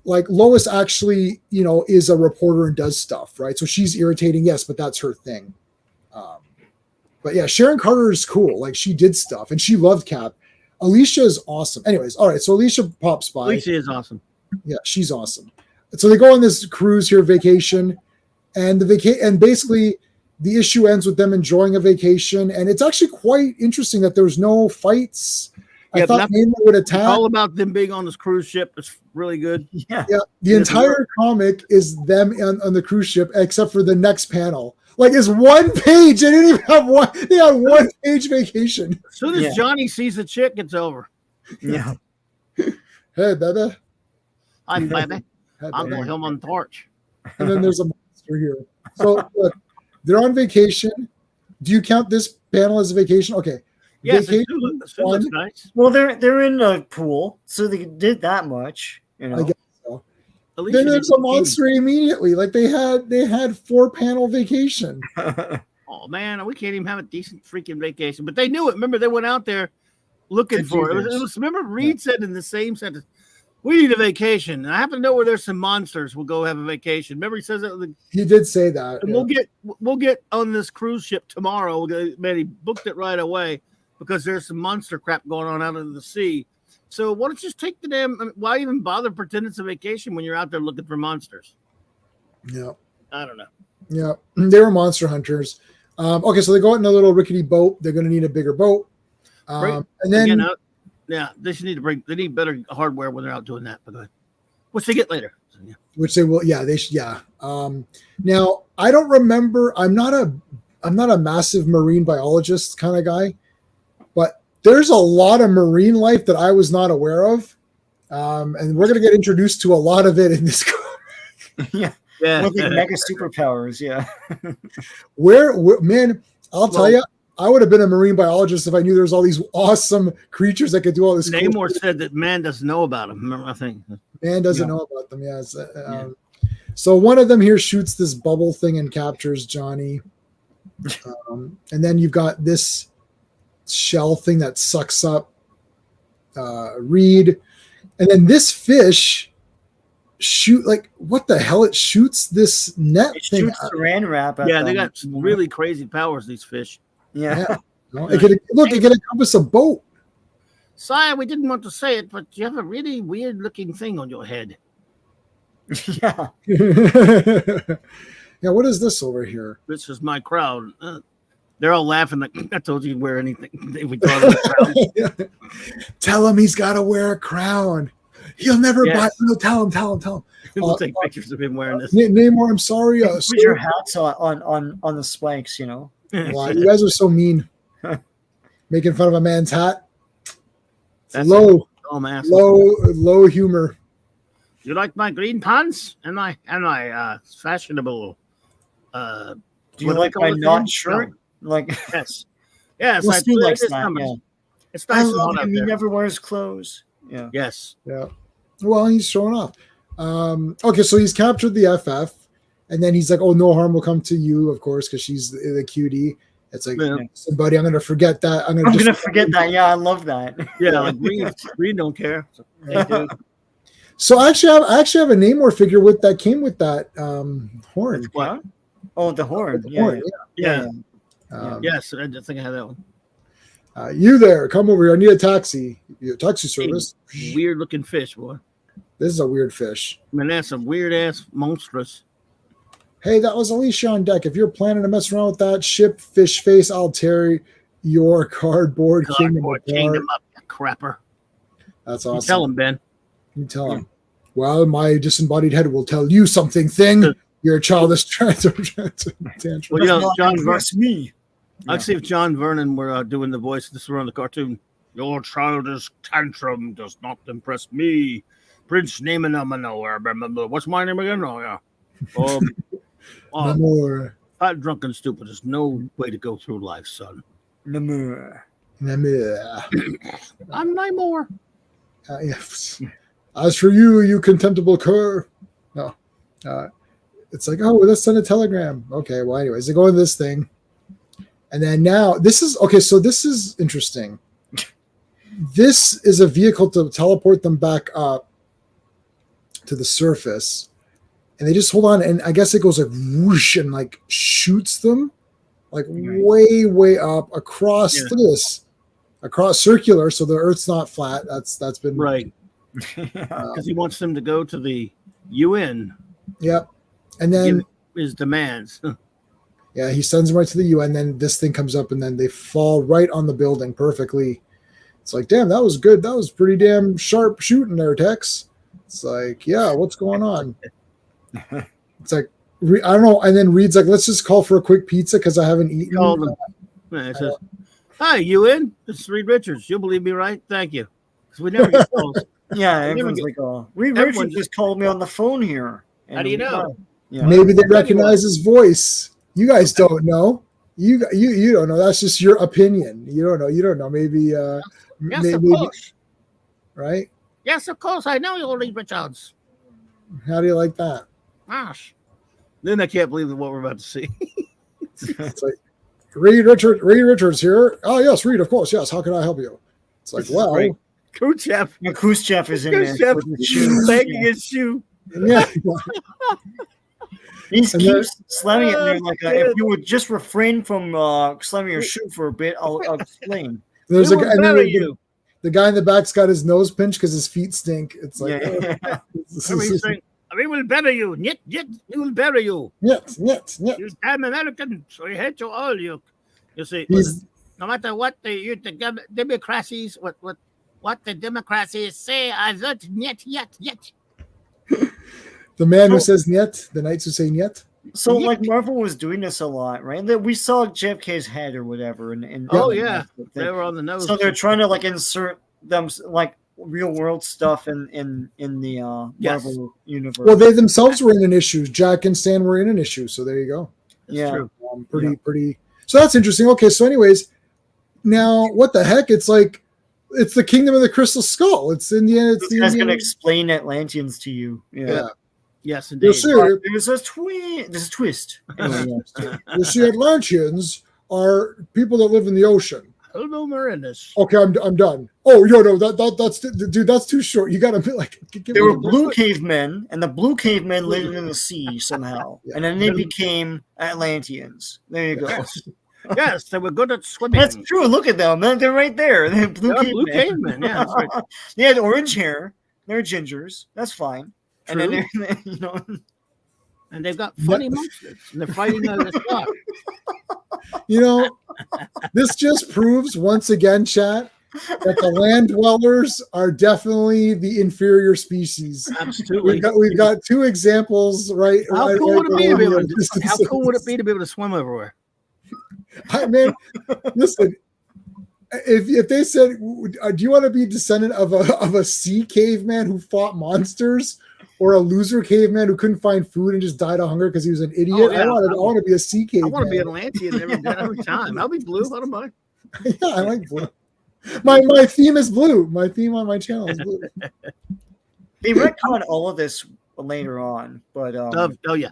Like, Lois actually, is a reporter and does stuff, right? So she's irritating, yes, but that's her thing. But yeah, Sharon Carter is cool. Like, she did stuff and she loved Cap. Alicia is awesome. Anyways, all right. So Alicia pops by.
Alicia is awesome.
Yeah, she's awesome. So they go on this cruise here, vacation, and and basically the issue ends with them enjoying a vacation. And it's actually quite interesting that there's no fights.
Yeah,
I thought Namor would attack.
All about them being on this cruise ship. It's really good.
Yeah.
The entire comic is them on the cruise ship, except for the next panel. Like, it's one page. They didn't even have one. They had one page vacation.
As soon as Johnny sees the chick, it's over.
Yeah.
Hey, baby.
Hi, baby.
Hey,
I'm
baby.
going home on the torch.
And then there's a monster here. So look, they're on vacation. Do you count this panel as a vacation? Okay.
Yes,
Vacation
it looks nice.
Well, they're in a pool, so they did that much. You know.
I guess so.
Alicia
Then there's
did
a monster immediately. Like they had 4-panel vacation.
Oh man, we can't even have a decent freaking vacation. But they knew it. Remember, they went out there looking for it. It was, remember, Reed said in the same sentence, "We need a vacation." And I happen to know where there's some monsters. We'll go have a vacation. Remember, he says that.
He did say that.
And we'll get on this cruise ship tomorrow. Man, he booked it right away because there's some monster crap going on out in the sea. So why don't you just take the damn? Why even bother pretending it's a vacation when you're out there looking for monsters?
Yeah.
I don't know.
Yeah. They were monster hunters. Okay, so they go out in a little rickety boat. They're going to need a bigger boat. And then,
again, they should need to bring. They need better hardware when they're out doing that. But go ahead. Which they get later. So, yeah.
Which they will. Yeah, they should. Yeah. Now I don't remember. I'm not a massive marine biologist kind of guy, but there's a lot of marine life that I was not aware of, and we're going to get introduced to a lot of it in this.
Yeah.
Yeah.
With the mega superpowers. Yeah.
Where man, I'll tell you. I would have been a marine biologist if I knew there was all these awesome creatures that could do all this.
Namor said that man doesn't know about them. Remember, I think
man doesn't know about them. Yes. So one of them here shoots this bubble thing and captures Johnny, and then you've got this shell thing that sucks up Reed, and then this fish what the hell? It shoots this net
It
thing.
shoots saran wrap. At
they
them.
got some really crazy powers. These fish.
Yeah.
It could encompass a boat.
Sire, we didn't want to say it, but you have a really weird-looking thing on your head.
Yeah.
Yeah, what is this over here?
This is my crowd. They're all laughing like, I told you to wear anything. If we thought of the crowd.
Tell him he's got to wear a crown. He'll never buy. No, tell him.
We'll take pictures of him wearing this.
Namor, I'm sorry.
Put your hats on the spikes, you know.
Wow, you guys are so mean. Making fun of a man's hat.
That's
Low humor.
You like my green pants and my fashionable
Do you like my not shirt? Like
yes.
We'll
I
do like
this
that.
number.
Yeah.
It's
I
nice
love
and hot
him.
out
He
there.
never wears clothes. Yeah.
Yes.
Yeah. Well, he's showing off. Okay, so he's captured the FF, and then he's like, "Oh, no harm will come to you, of course, because she's the cutie." It's like, buddy, I'm gonna forget that. I'm gonna
forget that. Yeah, I love that.
Yeah, like Reed don't care. So, they do.
So I actually have a Namor figure that came with that horn.
What? Oh, the horn.
Horn,
Yeah.
yeah.
Yes, I just think I had that one.
You there? Come over here. I need a taxi. Taxi service.
Weird looking fish, boy.
This is a weird fish.
I mean, that's some weird ass monstrous.
Hey, that was Alicia on deck. If you're planning to mess around with that ship, fish face, I'll tear your cardboard kingdom apart.
Kingdom up, you crapper.
That's awesome.
You tell him, Ben.
You tell him. Well, my disembodied head will tell you something, thing. You're a childish tantrum.
Well, you know, John
Versus me.
I'd see if John Vernon were doing the voice. This were on the cartoon. Your childish tantrum does not impress me. Prince Namor. What's my name again? Oh, yeah.
Namor.
Fat, drunk, and stupid is no way to go through life, son.
Namor.
I'm Namor.
Yes. As for you, you contemptible cur. No. It's like, oh, let's send a telegram. Okay, well, anyways, they go into this thing. And then now, this is interesting. This is a vehicle to teleport them back up to the surface. And they just hold on, and I guess it goes like whoosh and like shoots them like way, way up across this. across circular, so the Earth's not flat. That's been
Right. Because he wants them to go to the UN.
Yep. And
Give
then
his demands.
yeah, he sends them right to the UN. Then this thing comes up, and then they fall right on the building perfectly. It's like, damn, that was good. That was pretty damn sharp shooting there, Tex. It's like, yeah, what's going on? It's like, I don't know. And then Reed's like, let's just call for a quick pizza because I haven't eaten.
Called him. It says, "Hi, UN. This is Reed Richards. You'll believe me, right? Thank you." Because we never get calls.
Yeah, everyone's like, "Oh, Reed Richards just called me on the phone here."
How do you know?
Yeah.
Maybe they recognize his voice. You guys don't know. You don't know. That's just your opinion. You don't know. You don't know. Maybe
Yes,
maybe,
of course.
right?
Yes, of course. I know you're Reed Richards.
How do you like that?
Gosh. Then I can't believe what we're about to see.
It's like Reed Richards here. Oh yes, Reed, of course, yes. How can I help you? It's like, well,
great. Khrushchev.
Yeah, Khrushchev is in there.
Khrushchev
with his shoes.
banging his shoe.
yeah.
He keeps
And
slamming it in there
Oh,
like,
shit.
if you would just refrain from slamming your shoe for a bit, I'll explain.
There's
We
a
will
guy, and
bury
then
you.
the guy in the back's got his nose pinched because his feet stink. It's like,
Yeah.
Remember he's saying, "We will bury you. Yet, we will bury you.
Нет.
You damn Americans. We hate you all. You see,
He's
no matter what the democracies, what the democracies say, I vote yet.
the man who says niet, the knights who say niet.
So, like, Marvel was doing this a lot, right? That we saw JFK's head or whatever, and
Oh yeah, they were on the nose.
so they're trying to like insert them like real world stuff in the
Yes.
Marvel universe.
Well, they themselves were in an issue. Jack and Stan were in an issue, so there you go.
yeah.
true.
Pretty. So that's interesting. Okay, so anyways, now what the heck? It's like it's the Kingdom of the Crystal Skull. It's in the end. It's
This
the
guy's
Indian-
gonna explain Atlanteans to you.
yeah.
Yes,
You
indeed.
see,
There's a twist. Anyway,
you see, Atlanteans are people that live in the ocean.
Hello, Marinus.
Okay, I'm done. Oh, no, that's dude. That's too short. You gotta be like. Give
there
me
were
a-
blue cavemen, and the blue cavemen lived in the sea somehow,
Yeah.
and then they became Atlanteans. There you go.
Yes, they were good at swimming.
That's true. Look at them. They're right there. They're blue
They're
cavemen.
blue cavemen. Yeah, that's right.
They had orange hair. They're gingers. That's fine. And then
True.
they're, you know,
And they've got funny monsters. And they're fighting on the spot.
You know, this just proves once again, chat, that the land dwellers are definitely the inferior species.
Absolutely.
We've got two examples, right?
How cool would it be to be able to? How cool would it
be?
be to be able to swim everywhere?
Man, listen. If they said, "Do you want to be descendant of a sea caveman who fought monsters, or a loser caveman who couldn't find food and just died of hunger because he was an idiot?"
Oh, yeah.
I want to be a sea
I
caveman.
want to be an Atlantean every time. I'll be blue. I don't mind.
Yeah, I like blue. My theme is blue. My theme on my channel is blue.
they retcon all of this later on, but
Oh yeah.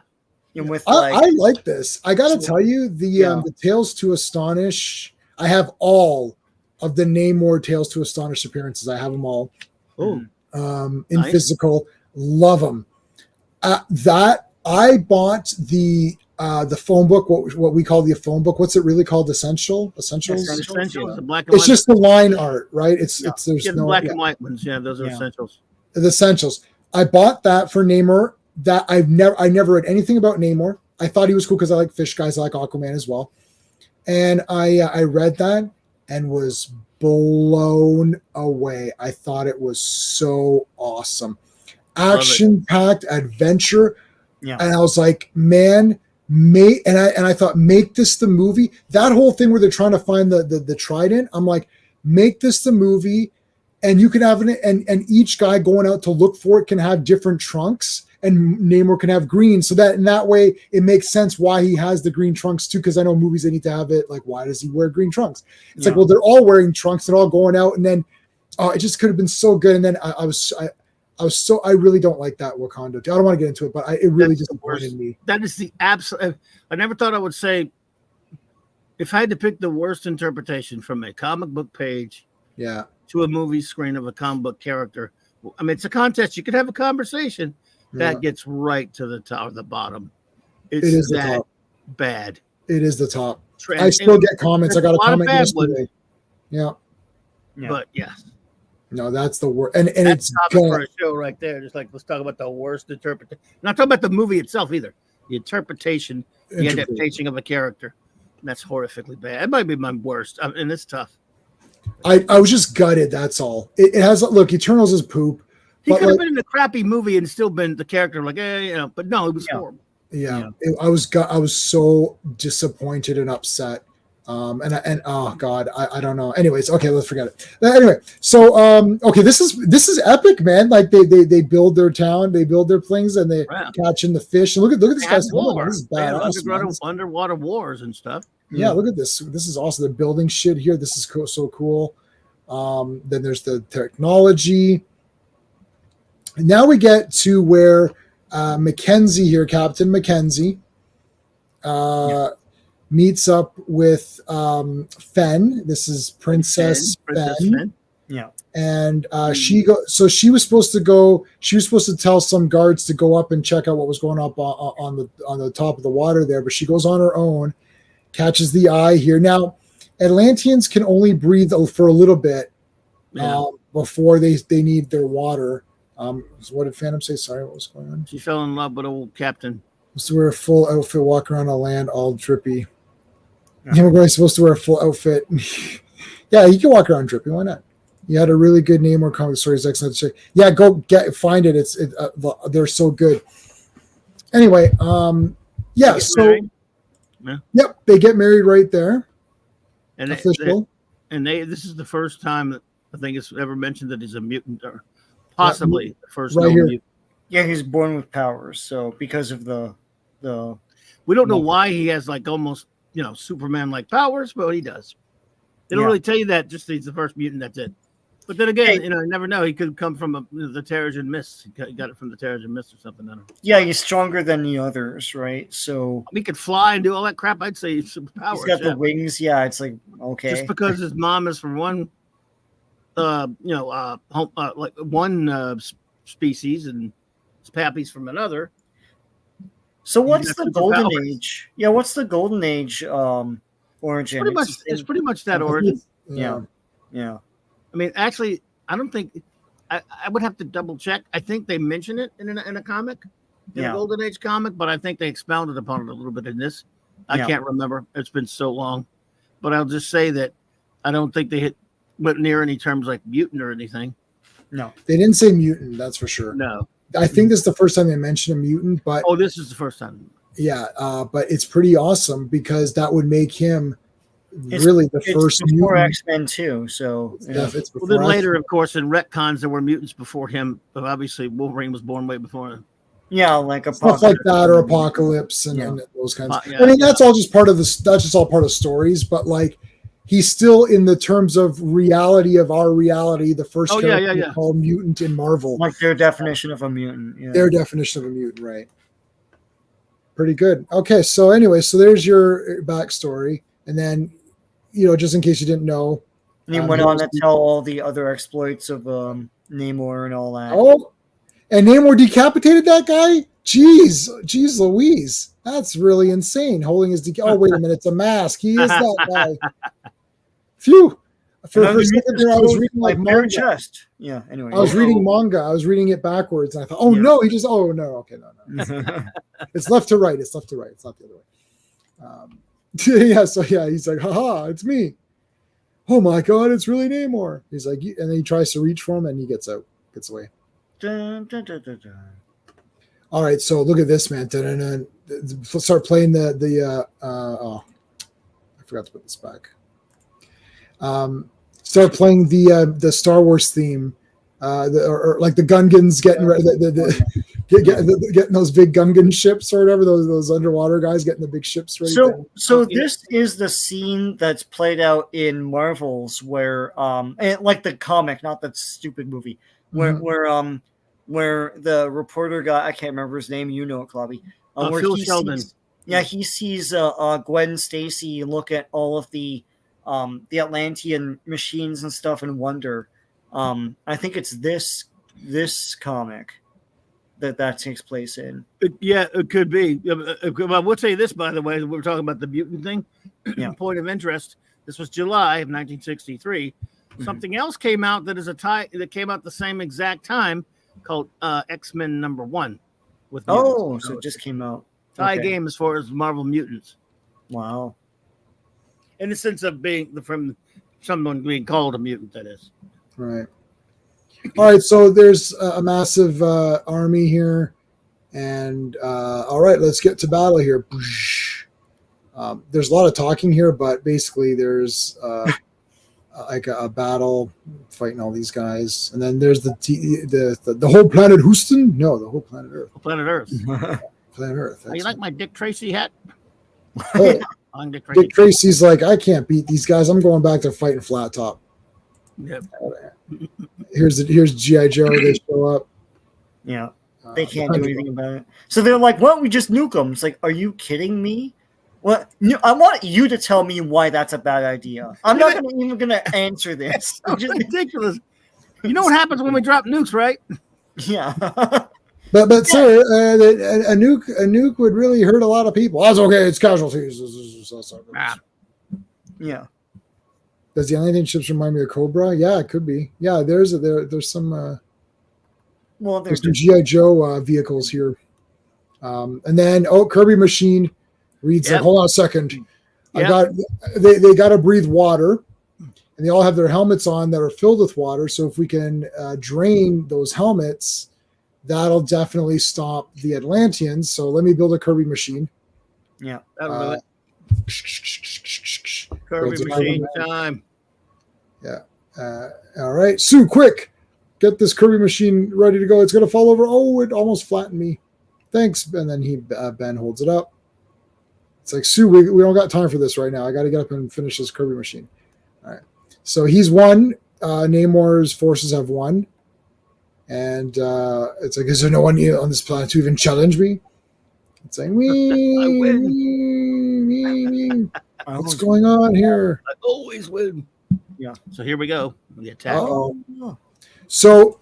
and with like
I like this. I got to tell you,
Yeah.
the Tales to Astonish. I have all of the Namor Tales to Astonish appearances. I have them all
Oh,
in
Nice.
physical. Love them. That I bought the phone book. What we call the phone book. What's it really called? Essentials.
essentials. The black and
It's
white.
just the line art, right? It's there's
Yeah, the
no
black
yeah.
and white ones. Yeah, those are
Yeah.
essentials.
The essentials. I bought that for Namor. That I never read anything about Namor. I thought he was cool because I like fish guys. I like Aquaman as well. And I read that and was blown away. I thought it was so awesome. Action-packed adventure.
Yeah.
And I was like, man, I thought, make this the movie. That whole thing where they're trying to find the trident. I'm like, make this the movie. And you can have it, and each guy going out to look for it can have different trunks, and Namor can have green. So that in that way, it makes sense why he has the green trunks too. Because I know movies they need to have it. Like, why does he wear green trunks? It's like, well, they're all wearing trunks. They're all going out, and then it just could have been so good. And then I really don't like that Wakanda. I don't want to get into it, but it really
That's the worst.
disappointed me.
That is the absolute. I never thought I would say. If I had to pick the worst interpretation from a comic book page
Yeah,
to a movie screen of a comic book character, I mean, it's a contest. You could have a conversation.
yeah.
That gets right to the top or the bottom.
It
It's
is the
that
top.
bad.
It is the top.
Trend.
I still
And
get comments. I
there's
got a
lot of
comment
bad
yesterday.
ones.
Yeah.
Yeah.
But yes,
No, that's the worst. And
that's
it's
topic for a show right there. Just like let's talk about the worst interpretation. Not talking about the movie itself either. The interpretation, the adaptation of a character. That's horrifically bad. It might be my worst, and it's tough.
I was just gutted. That's all. It has look. Eternals is poop.
He
But
could have
like,
been in a crappy movie and still been the character, like, but no, it was horrible.
yeah, I was so disappointed and upset. And oh god, I don't know. Anyways, okay, let's forget it. Anyway, so okay, this is epic, man. Like they build their town, they build their things, and they catching the fish. And look at this guy's
war.
This is badass.
Underwater wars and stuff.
Yeah, look at this. This is awesome. They're building shit here. This is cool, so cool. Then there's the technology. And now we get to where Mackenzie here, Captain Mackenzie, meets up with Fen. This is Princess Fen.
Yeah.
And she was supposed to tell some guards to go up and check out what was going up on the top of the water there, but she goes on her own, catches the eye here. Now, Atlanteans can only breathe for a little bit before they need their water. So what did Phantom say? Sorry, what was going on?
She fell in love with old Captain.
Supposed to wear a full outfit, walk around on land all drippy. Yeah, we're really supposed to wear a full outfit. Yeah, you can walk around drippy. Why not? You had a really good Namor comic stories. Excellent. Yeah, go find it. They're so good. Anyway, yeah. So, yep, they get married right there.
And
official.
This is the first time that I think it's ever mentioned that he's a mutant, or possibly the first
right here.
mutant.
Yeah, he's born with powers. So because of the
we don't know why he has like almost Superman like powers, but he does. They don't really tell you that. Just he's the first mutant. That's it. But then again, you never know. He could come from the Terrigen Mist. He got it from the Terrigen Mist or something. I don't know.
Yeah, he's stronger than the others, right? So
he could fly and do all that crap. I'd say he's superpowers.
He's got the wings. Yeah, it's like okay.
Just because his mom is from one, like one species and his pappy's from another.
So what's the golden age? Yeah, what's the golden age origin?
It's pretty much that origin.
Yeah.
I mean, actually, I don't think I would have to double check. I think they mention it in a comic, a Golden Age comic, but I think they expounded upon it a little bit in this. I can't remember. It's been so long, but I'll just say that I don't think they went near any terms like mutant or anything.
No,
they didn't say mutant. That's for sure.
No.
I think this is the first time they mentioned a mutant, but
this is the first time.
Yeah, but it's pretty awesome because that would make him really the first
before
mutant.
X-Men too. So
It's
well, then later, of course, in retcons there were mutants before him, but obviously Wolverine was born way before him.
Yeah, like
stuff like that, or Apocalypse and those kinds. I mean, that's all just part of this. That's just all part of stories, but like. He's still in the terms of reality of our reality. The first character called mutant in Marvel,
like their definition of a mutant. Yeah.
Their definition of a mutant, right? Pretty good. Okay, so anyway, so there's your backstory, and then just in case you didn't know,
and he went on to tell all the other exploits of Namor and all that.
Oh, and Namor decapitated that guy. Jeez Louise, that's really insane. Holding his oh wait a minute, it's a mask. He is that guy. Phew. For a second there, I was reading like manga.
Chest. Yeah, anyway.
I was reading manga. I was reading it backwards, and I thought, no, he just, no. Okay, no. It's left to right. It's left to right. It's not the other way. He's like, haha, it's me. Oh my God, it's really Namor. He's like, and then he tries to reach for him, and he gets away.
Dun, dun, dun, dun, dun.
All right, so look at this, man. Let's start playing I forgot to put this back. Start playing the Star Wars theme, or like the Gungans getting ready, getting those big Gungan ships or whatever, those underwater guys getting the big ships ready.
So this is the scene that's played out in Marvels, where like the comic, not that stupid movie, where the reporter guy, I can't remember his name, it, Clobby.
Where Phil Sheldon.
He sees Gwen Stacy look at all of the Atlantean machines and stuff and wonder. I think it's this comic that takes place in.
It could be. I would say this, by the way, we're talking about the mutant thing. Point of interest. This was July of 1963. Something else came out that is a tie that came out the same exact time called X-Men #1 with mutants.
Oh, so it just came out.
Tie
Okay.
game as far as Marvel Mutants.
Wow.
In the sense of being from someone being called a mutant, that is.
Right. All right. So there's a massive army here, and all right, let's get to battle here. There's a lot of talking here, but basically there's like a battle fighting all these guys, and then there's the whole planet Houston. No, the whole planet Earth.
Planet Earth.
Planet Earth.
You like my Dick Tracy hat?
Oh,
I'm Dick Tracy.
Dick Tracy's like, I can't beat these guys. I'm going back to fighting Flat Top.
Yep.
Here's G.I. Joe. They show up.
Yeah. They can't do anything about it. So they're like, "Well, we just nuke them." It's like, are you kidding me? What? No, I want you to tell me why that's a bad idea. I'm not even gonna answer this.
It's ridiculous. You know what happens when we drop nukes, right?
Yeah.
But sir, a nuke would really hurt a lot of people. That's okay. It's casualties.
Yeah.
Does the Atlantean ships remind me of Cobra? Yeah, it could be. Yeah, there's some
Well,
there's some GI Joe vehicles here, and then Kirby Machine reads like, hold on a second, they got to breathe water, and they all have their helmets on that are filled with water. So if we can drain those helmets, that'll definitely stop the Atlanteans. So let me build a Kirby Machine.
Yeah,
that'll do it. Kirby Machine time.
Yeah. All right, Sue, quick, get this Kirby Machine ready to go. It's gonna fall over. Oh, it almost flattened me. Thanks. And then Ben holds it up. It's like, Sue, we don't got time for this right now. I got to get up and finish this Kirby Machine. All right. So he's won. Namor's forces have won. And it's like, is there no one on this planet to even challenge me? It's like,
I win.
What's going on here?
I always win.
Yeah.
So here we go. We attack.
Uh-oh. So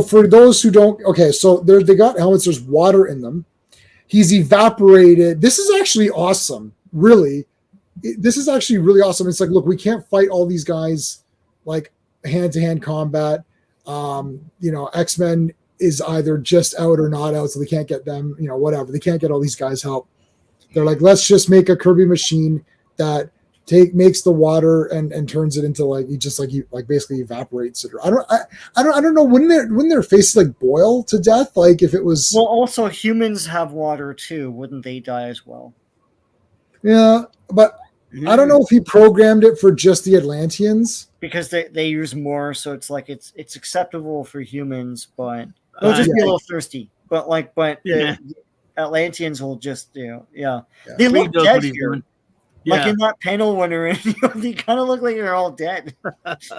for those who don't, okay, so they got helmets. There's water in them. He's evaporated. This is actually awesome. Really, this is actually really awesome. It's like, look, we can't fight all these guys like hand-to-hand combat. X-Men is either just out or not out, so they can't get them. Whatever. They can't get all these guys help. They're like, let's just make a Kirby Machine that makes the water and turns it into basically evaporates it. I don't know. Wouldn't their faces like boil to death? Like if it was.
Well, also humans have water too. Wouldn't they die as well?
Yeah, but I don't know if he programmed it for just the Atlanteans
because they use more, so it's like it's acceptable for humans, but they'll just be a little thirsty. But the Atlanteans will just They look dead here. Like in that panel when they're in, they kind of look like they're all dead.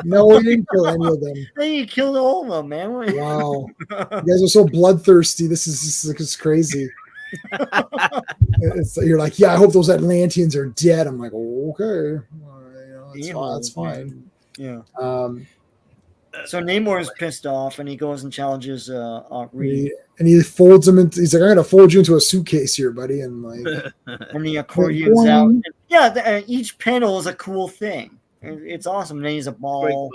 No, he didn't kill any of them.
He killed all of them, man.
Wow, you guys are so bloodthirsty. This is crazy. You're like, yeah, I hope those Atlanteans are dead. I'm like, okay, that's fine.
Yeah. So Namor is pissed off, and he goes and challenges Reed.
And he folds him into. He's like, I'm gonna fold you into a suitcase here, buddy. And like,
and the accordion's out. Yeah, each panel is a cool thing. It's awesome. And then he's a ball.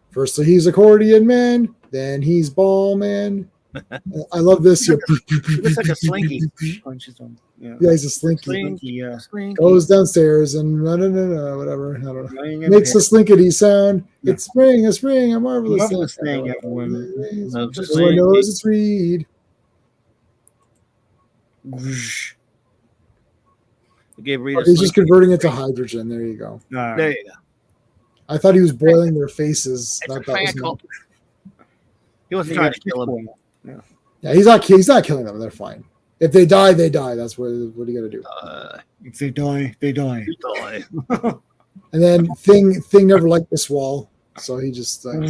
First, he's accordion man. Then he's ball man. I love this.
It's like a slinky.
Yeah, he's a slinky.
Slinky.
Goes downstairs and whatever. I don't know. Makes a slinkety sound. Yeah. It's spring, a marvelous thing. Everyone knows it's Reed. He's just converting it to hydrogen. There you go.
There you go.
I thought he was boiling their faces.
He wasn't trying to kill them.
Yeah, he's not killing them. They're fine. If they die, they die. That's what you got to do.
If they die, they die.
And then Thing never liked this wall, so he just. And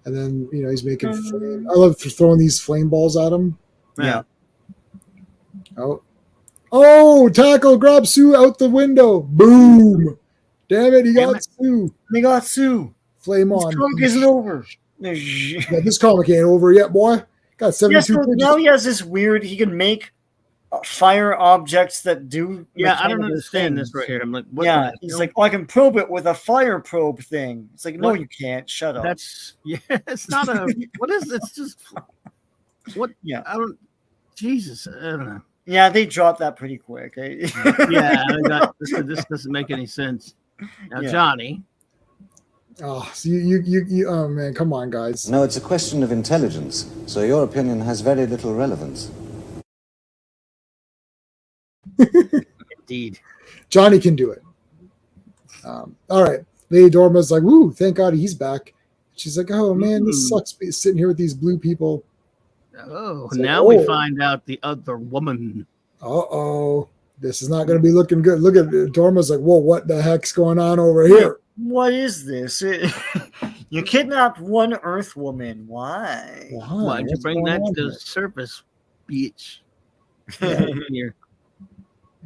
then he's making. I love throwing these flame balls at him.
Yeah.
Oh! Tackle! Grab Sue out the window! Boom! Damn it! He got Sue.
They got Sue.
Flame on.
This comic isn't over.
Yeah, this comic ain't over yet, boy. Got 72.
Now he has this weird. He can make fire objects that do.
Yeah, I don't
mechanical
understand this
things.
right here. I'm like, what?
Yeah, he's like, I can probe it with a fire probe thing. It's like, no,
What?
you can't. Shut up.
That's it's not a. What is? It's just what?
Yeah.
I don't. Jesus, I don't know.
Yeah, they dropped that pretty quick. Eh?
Yeah, this doesn't make any sense. Now,
Yeah.
Johnny.
Oh, so you oh man, come on, guys.
No, it's a question of intelligence, so your opinion has very little relevance.
Indeed.
Johnny can do it. All right. Lady Dorma's like, woo, thank God he's back. She's like, oh man, this sucks sitting here with these blue people.
Oh,
It's like,
now we
oh.
find out the other woman.
Uh-oh. This is not going to be looking good. Look at Dorma's like, whoa, what the heck's going on over here?
What is this? You kidnapped one Earth woman. Why?
Why'd you
What's
bring
going
that
on
to the
here?
surface, bitch?
Yeah.
Here.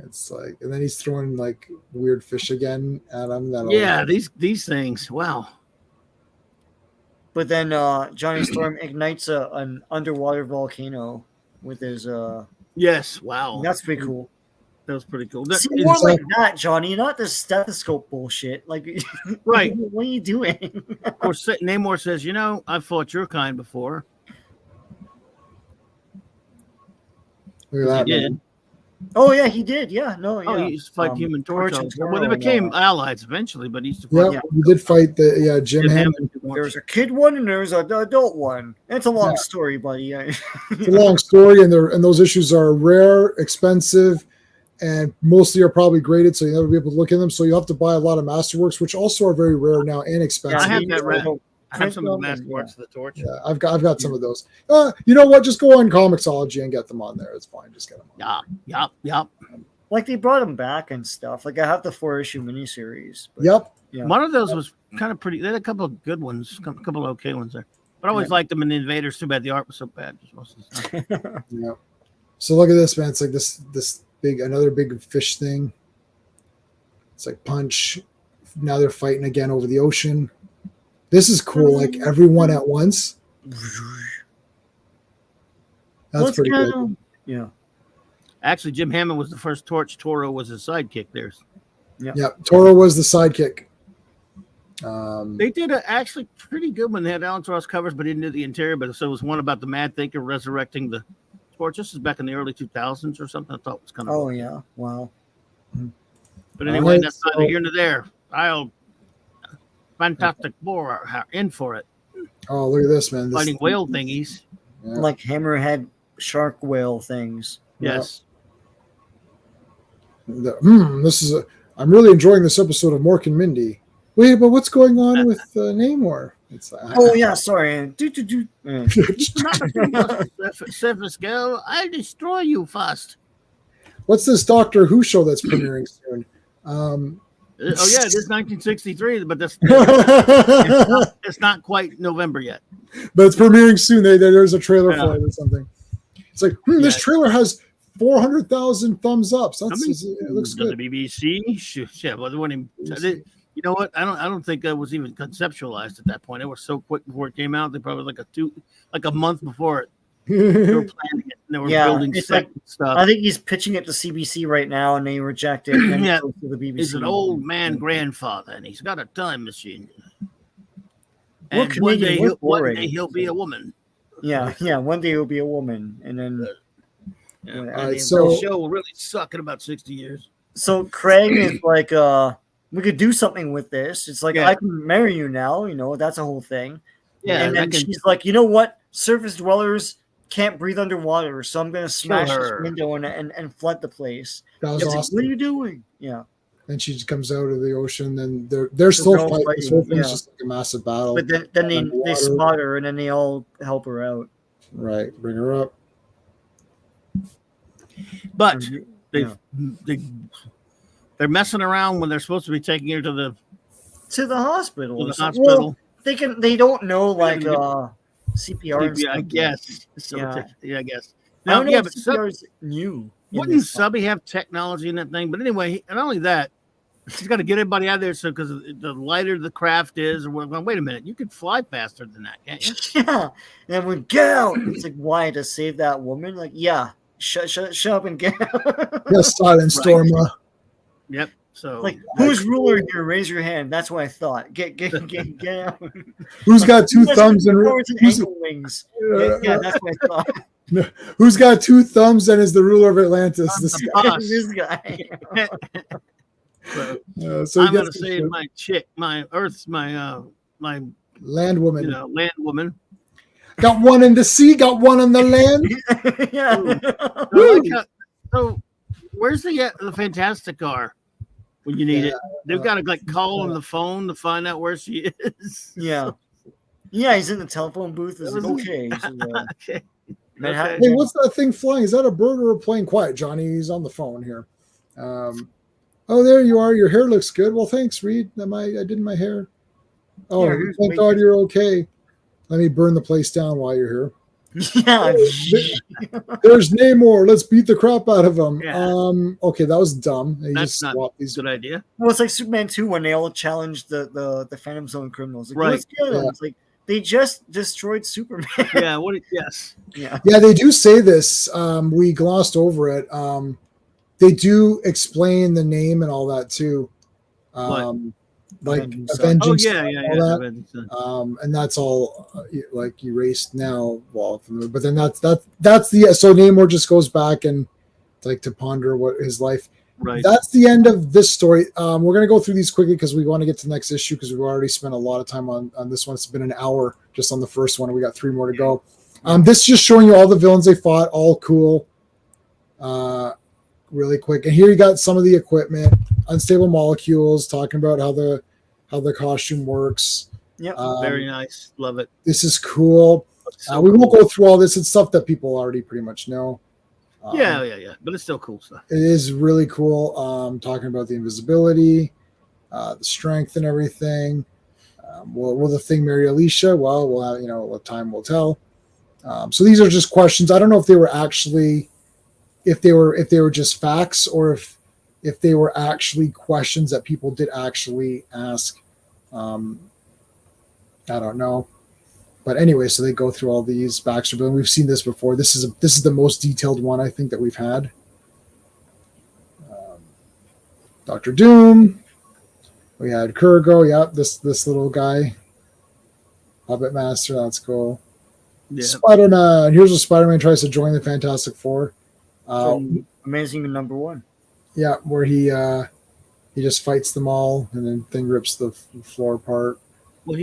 It's like, and then he's throwing like weird fish again at him.
Yeah, these things. Wow.
But then Johnny Storm ignites an underwater volcano with his.
Yes. Wow.
That's pretty cool.
That was pretty cool.
See, more like that, Johnny, not this stethoscope bullshit. Like,
Right.
What are you doing?
Of course, Namor says, I've fought your kind before.
Look at that,
He
man.
did.
Oh yeah, he did. Yeah, no, yeah.
Oh, he used to fight Human Torch.
Torch and
Well, they
Toro,
became allies eventually, but he used to fight.
Yeah, we did fight the Jim Hammond.
There's a kid one and there's an adult one. It's a long story, buddy.
It's a long story, and those issues are rare, expensive, and mostly are probably graded, so you'll never be able to look in them. So you have to buy a lot of Masterworks, which also are very rare now and expensive.
I have that
right.
I have some of the Masterworks of the Torch.
Yeah, I've got some of those. You know what? Just go on Comixology and get them on there. It's fine. Just get them on.
Yep.
Like they brought him back and stuff. Like I have the 4-issue miniseries. But,
Yep.
Yeah.
One of those was kind of pretty. They had a couple of good ones, a couple of okay ones there. But I always liked them in the Invaders. Too bad the art was so bad. Most of the time.
Yeah. So look at this, man. It's like this another big fish thing. It's like Punch. Now they're fighting again over the ocean. This is cool. Like everyone at once. That's pretty good.
Yeah.
Actually, Jim Hammond was the first Torch. Toro was his sidekick.
Yeah. Toro was the sidekick.
They did actually pretty good when they had Alan Ross covers, but didn't do the interior. But so it was one about the Mad Thinker resurrecting the Torch. This is back in the early 2000s or something. I thought it was kind of.
Oh yeah! Wow.
But anyway, that's neither here nor there. Fantastic Four are in for it.
Oh, look at this, man!
Fighting whale thingies.
Yeah.
Like hammerhead shark whale things.
Yes.
This is. I'm really enjoying this episode of Mork and Mindy. Wait, but what's going on with Namor? It's,
Oh yeah, sorry.
Surface girl, I'll destroy you fast.
What's this Doctor Who show that's premiering soon?
Oh yeah, it is 1963, but it's not quite November yet.
But it's premiering soon. There's a trailer for it or something. It's like this trailer has 400,000 thumbs ups. It looks good.
The BBC, yeah. Well, you know what? I don't think that was even conceptualized at that point. It was so quick before it came out. They probably like a month before it. They were planning it. And they were building set stuff.
I think he's pitching it to CBC right now, and they reject it. And then
Yeah,
it goes to the BBC.
He's an old man grandfather, and he's got a time machine.
We're
And one day,
Canadian, we're
one day
boring.
he'll be a woman.
Yeah. One day he'll be a woman, and then.
And
right,
the
so-
show will really suck in about 60 years.
So Craig is like, we could do something with this. It's like, I can marry you now. That's a whole thing.
Yeah,
and then she's like, you know what? Surface dwellers can't breathe underwater, so I'm going to smash this window and flood the place.
That was
It's like,
awesome.
what are you doing? Yeah.
And she comes out of the ocean, and they're still
all
fighting. This whole
fighting,
thing's
yeah.
just like a massive battle.
But then they
Underwater.
spot her, and then they all help her out.
Right, bring her up.
But
Yeah.
they're messing around when they're supposed to be taking her to the
hospital.
To the
It's like,
hospital.
well, they don't know like CPR and stuff.
I guess. So
Yeah.
I guess.
I don't know if
but
CPR is new. in
wouldn't
this.
Subby have technology in that thing? But anyway, and not only that, she's got to get everybody out of there. So because the lighter the craft is, or well, wait a minute, you could fly faster than that, can't you?
Yeah. And we get out. It's like, why? To save that woman? Like, yeah. shut up and get out.
Yes, Silent Stormer.
Yep. So
Like, who's ruler here? Raise your hand. That's what I thought. Get out.
Who's got two thumbs and
ankle wings? Yeah, that's what I thought.
who's got two thumbs and is the ruler of Atlantis? This guy.
This guy.
So I'm gonna say my Earth's my
land woman.
You know, land woman.
Got one in the sea, got one on the land.
Yeah.
So where's the Fantastic car when you need it? They've got to like call on the phone to find out where she is.
Yeah. Yeah, he's in the telephone booth. Is okay.
Okay.
Hey, what's that thing flying? Is that a bird or a plane? Quiet, Johnny. He's on the phone here. Oh, there you are. Your hair looks good. Well, thanks, Reed. I did my hair. Oh,
yeah,
thank God you're okay. Let me burn the place down while you're here.
Yeah.
There's Namor. Let's beat the crap out of him.
Yeah.
Okay, that was dumb.
That's not a good idea.
Well, it's like Superman 2 when they all challenged the Phantom Zone criminals. Like,
Right.
let's get them. It's like they just destroyed Superman.
Yeah. Yes.
Yeah.
Yeah, they do say this. We glossed over it. They do explain the name and all that too. Like Avenging
Sun.
And that's all like erased now. Well, but then that's the so Namor just goes back and like to ponder what his life.
Right.
That's the end of this story. We're gonna go through these quickly because we want to get to the next issue because we've already spent a lot of time on this one. It's been an hour just on the first one, and we got 3 more to go. This is just showing you all the villains they fought, all cool. Really quick, and here you got some of the equipment, unstable molecules, talking about how the costume works.
Yep.
Very nice. Love it.
This is cool. We won't go through all this. It's stuff that people already pretty much know.
Yeah. But it's still cool stuff.
It is really cool. Talking about the invisibility, the strength, and everything. Will the thing marry Alicia? Well, we'll have, what time will tell. So these are just questions. I don't know if they were actually, if they were just facts, or if they were actually questions that people did actually ask. I don't know. But anyway, so they go through all these Baxter Building. We've seen this before. This is the most detailed one I think that we've had. Dr. Doom. We had Kurgo. Yep, this little guy. Puppet Master. That's cool.
Yeah.
Spider-Man. Here's where Spider-Man tries to join the Fantastic Four.
Amazing #1.
Yeah, where he just fights them all, and then thing rips the floor apart.
Well,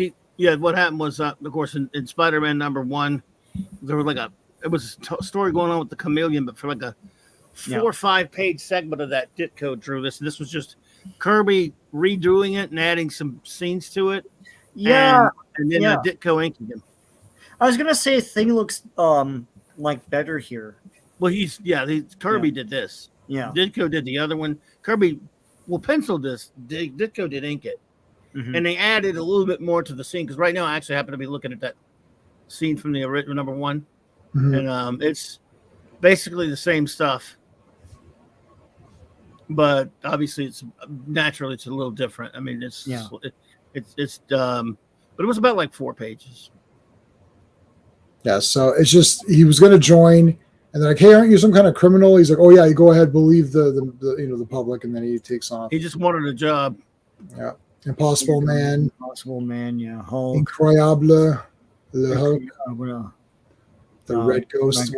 what happened was, of course, in Spider-Man #1, there was it was a story going on with the Chameleon, but for like a 4 or 5 page segment of that, Ditko drew this. And this was just Kirby redoing it and adding some scenes to it.
Yeah.
And then Ditko inking him.
I was gonna say Thing looks like better here.
Well, Kirby did this.
Yeah.
Ditko did the other one. Kirby penciled this. Ditko did ink it.
Mm-hmm.
And they added a little bit more to the scene because right now I actually happen to be looking at that scene from the original #1, and it's basically the same stuff, but obviously it's a little different. I mean, but it was about like 4 pages.
Yeah, so it's just he was going to join, and they're like, "Hey, aren't you some kind of criminal?" He's like, "Oh yeah, you go ahead, believe the public," and then he takes off.
He just wanted a job.
Yeah. Impossible Man,
yeah, Hulk,
Incroyable, the Hulk, the Red Ghost,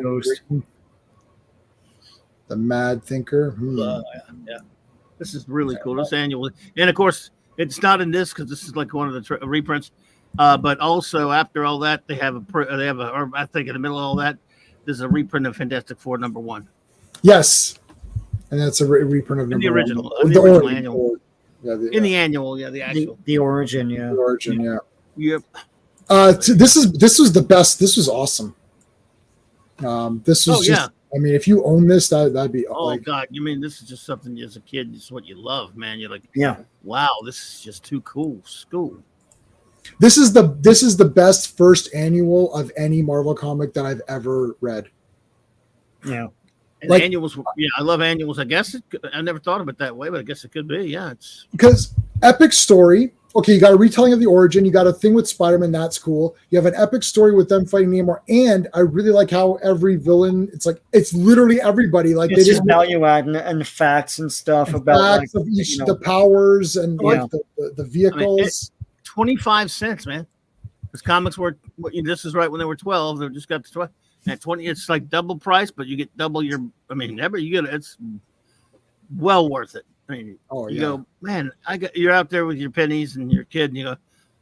the Mad Thinker.
Yeah, this is really cool. This annual, and of course, it's not in this because this is like one of the reprints. But also after all that, they have or I think in the middle of all that, there's a reprint of Fantastic Four #1.
Yes, and that's a reprint of
the original,
the
original annual.
Yeah,
the annual, the actual,
the origin, yeah,
the origin, yeah.
Yep.
This was the best. This was awesome. This was just. I mean, if you own this, that'd be.
Oh God, you mean this is just something as a kid? This is what you love, man. You're like,
yeah,
wow, this is just too cool. School.
This is the best first annual of any Marvel comic that I've ever read.
Yeah.
And annuals, I love annuals. I guess I never thought of it that way, but I guess it could be. Yeah, it's
because epic story, okay, you got a retelling of the origin. You got a thing with Spider-Man. That's cool. You have an epic story with them fighting Namor. And I really like how every villain, it's literally everybody. Like
It's
they
just
didn't
value add and facts and stuff about
facts
like
of each,
you know,
the powers and
Yeah.
like the vehicles.
25 cents, man. Because comics were, this is right when they were 12. They just got to 12. At 20, it's like double price, but you get double your, it's well worth it. I mean, you go, man, you're out there with your pennies and your kid, and you go,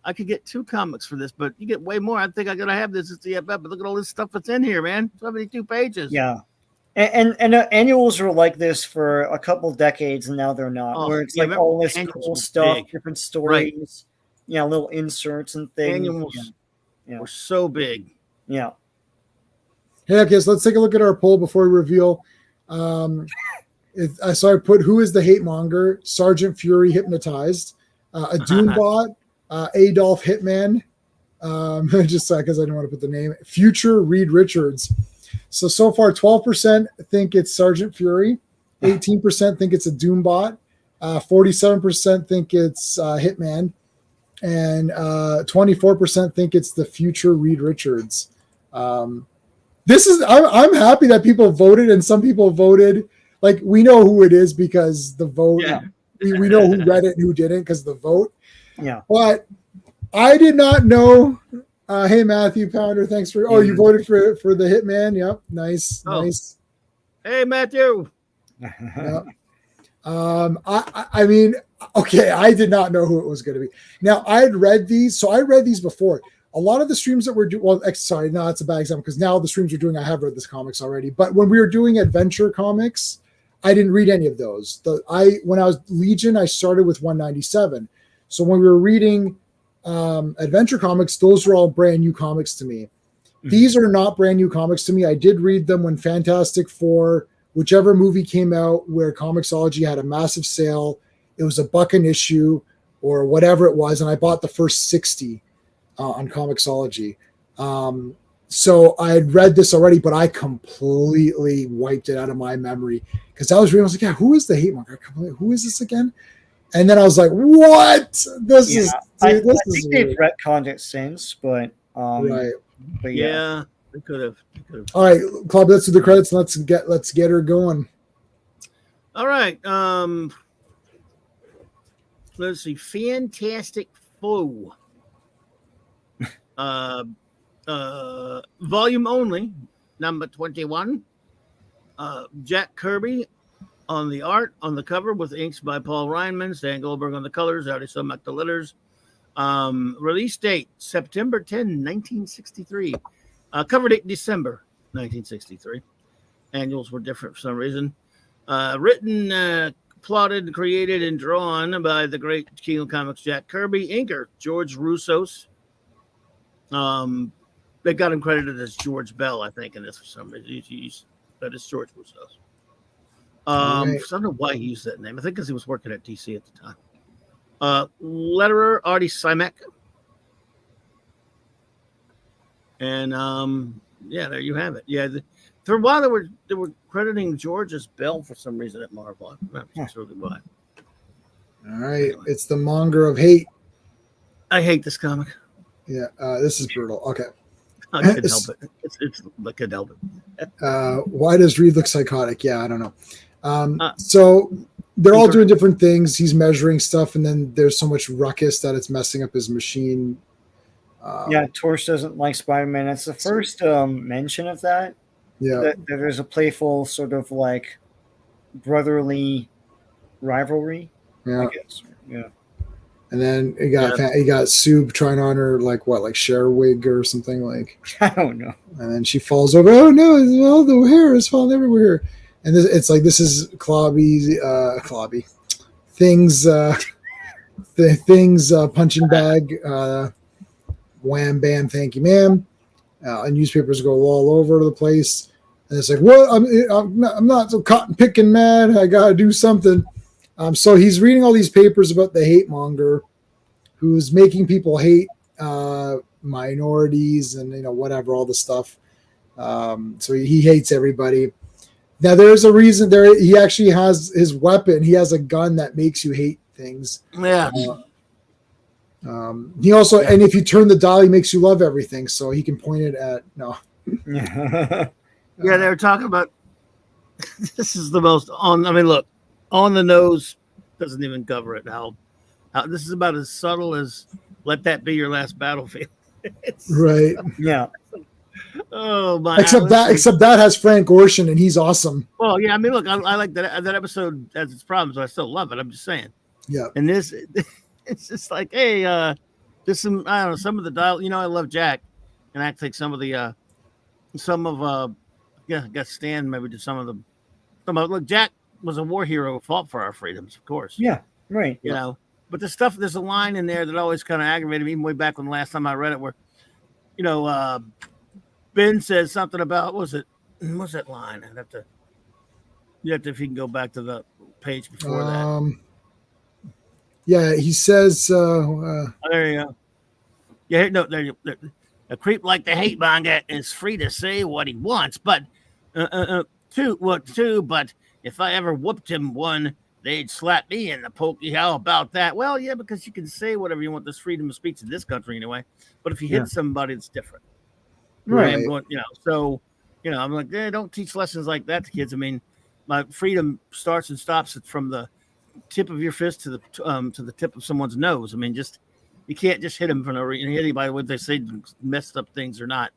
I could get 2 comics for this, but you get way more. I think I gotta have this at the FF, but look at all this stuff that's in here, man. 72 pages.
Yeah. And annuals were like this for a couple decades, and now they're not. Where it's like all this cool stuff, different stories, little inserts and things.
Annuals were so big.
Yeah.
Hey, okay, so let's take a look at our poll before we reveal. So I put, who is the Hate-Monger? Sergeant Fury hypnotized, a Doombot, Adolf Hitman, just because I didn't want to put the name. Future Reed Richards. So far, 12% think it's Sergeant Fury, 18% think it's a Doombot, 47% think it's Hitman, and 24% think it's the future Reed Richards. I'm happy that people voted, and some people voted. Like, we know who it is because the vote.
Yeah.
We know who read it and who didn't because the vote.
Yeah.
But I did not know. Hey, Matthew Pounder, thanks for. Oh, you voted for the Hitman. Yep, nice.
Hey, Matthew.
Yep. I mean, okay, I did not know who it was going to be. Now, I had read these, so I read these before. A lot of the streams that we're doing, it's a bad example because now the streams we're doing, I have read this comics already. But when we were doing adventure comics, I didn't read any of those. When I was Legion, I started with 197. So when we were reading adventure comics, those were all brand new comics to me. Mm-hmm. These are not brand new comics to me. I did read them when Fantastic Four, whichever movie came out where Comixology had a massive sale. It was $1 an issue or whatever it was, and I bought the first 60 on Comixology. So I had read this already, but I completely wiped it out of my memory because I was reading. I was like, "Yeah, who is the Hate-Monger? Who is this again?" And then I was like, "What?
I think they've retconned it since, but
right.
But
yeah, they could have.
All right, Club. Let's do the credits. Let's get her going.
All right. Let's see. Fantastic Four. Volume only, number 21. Jack Kirby on the art, on the cover with inks by Paul Reinman, Stan Goldberg on the colors, Artie Somak the letters. Release date September 10, 1963. Cover date December 1963. Annuals were different for some reason. Written, plotted, created, and drawn by the great King of Comics Jack Kirby. Inker George Roussos. They got him credited as George Bell, I think, in this for some reason. That is George Roussos. Right. I don't know why he used that name. I think because he was working at DC at the time. Letterer Artie Simek. And there you have it. Yeah, for a while they were crediting George as Bell for some reason at Marvel. I'm not sure why.
All right, anyway. It's the Monger of Hate.
I hate this comic.
Yeah, this is brutal. Okay.
I couldn't help it. I couldn't help it.
Why does Reed look psychotic? Yeah, I don't know. So they're all doing different things. He's measuring stuff, and then there's so much ruckus that it's messing up his machine.
Torch doesn't like Spider-Man. It's the first mention of that.
Yeah.
That there's a playful sort of like brotherly rivalry.
Yeah.
I guess. Yeah.
And then he got Sue trying on her like Cher wig or something like.
I don't know.
And then she falls over. Oh no! All the hair is falling everywhere. And this is Clobby things. The things punching bag. Wham bam, thank you, ma'am. And newspapers go all over the place. And it's like, what? I'm not so cotton picking mad. I gotta do something. So he's reading all these papers about the Hate-Monger, who's making people hate minorities and whatever, all the stuff. So he hates everybody. Now there's a reason there. He actually has his weapon. He has a gun that makes you hate things.
Yeah.
He also, and if you turn the dial, he makes you love everything, so he can point it at
Yeah.
Yeah, they were talking about this is the most on. I mean, look, on the nose doesn't even cover it. How this is about as subtle as "Let that be your last battlefield." It's,
right.
Yeah.
oh my!
Except that has Frank Gorshin, and he's awesome.
Well, yeah. I mean, look, I like that episode has its problems, but I still love it. I'm just saying.
Yeah.
And this, it's just like, hey, there's some I don't know some of the dial. You know, I love Jack, and I think some of I guess Stan maybe did some of them. Look, Jack was a war hero who fought for our freedoms, of course.
Yeah. Right.
You know, but there's a line in there that always kind of aggravated me, even way back when the last time I read it, where, you know, Ben says something about what's that line? You have to if you can go back to the page before that.
Yeah, he says.
Oh, there you go. Yeah, no, a creep like the Hate-Monger is free to say what he wants, but but if I ever whooped him one, they'd slap me in the pokey. How about that? Well, yeah, because you can say whatever you want. There's freedom of speech in this country anyway. But if you hit somebody, it's different.
Right.
I'm going, so, I'm like, don't teach lessons like that to kids. I mean, my freedom starts and stops from the tip of your fist to the tip of someone's nose. I mean, you can't just hit them for no reason. Hit anybody what they say messed up things or not.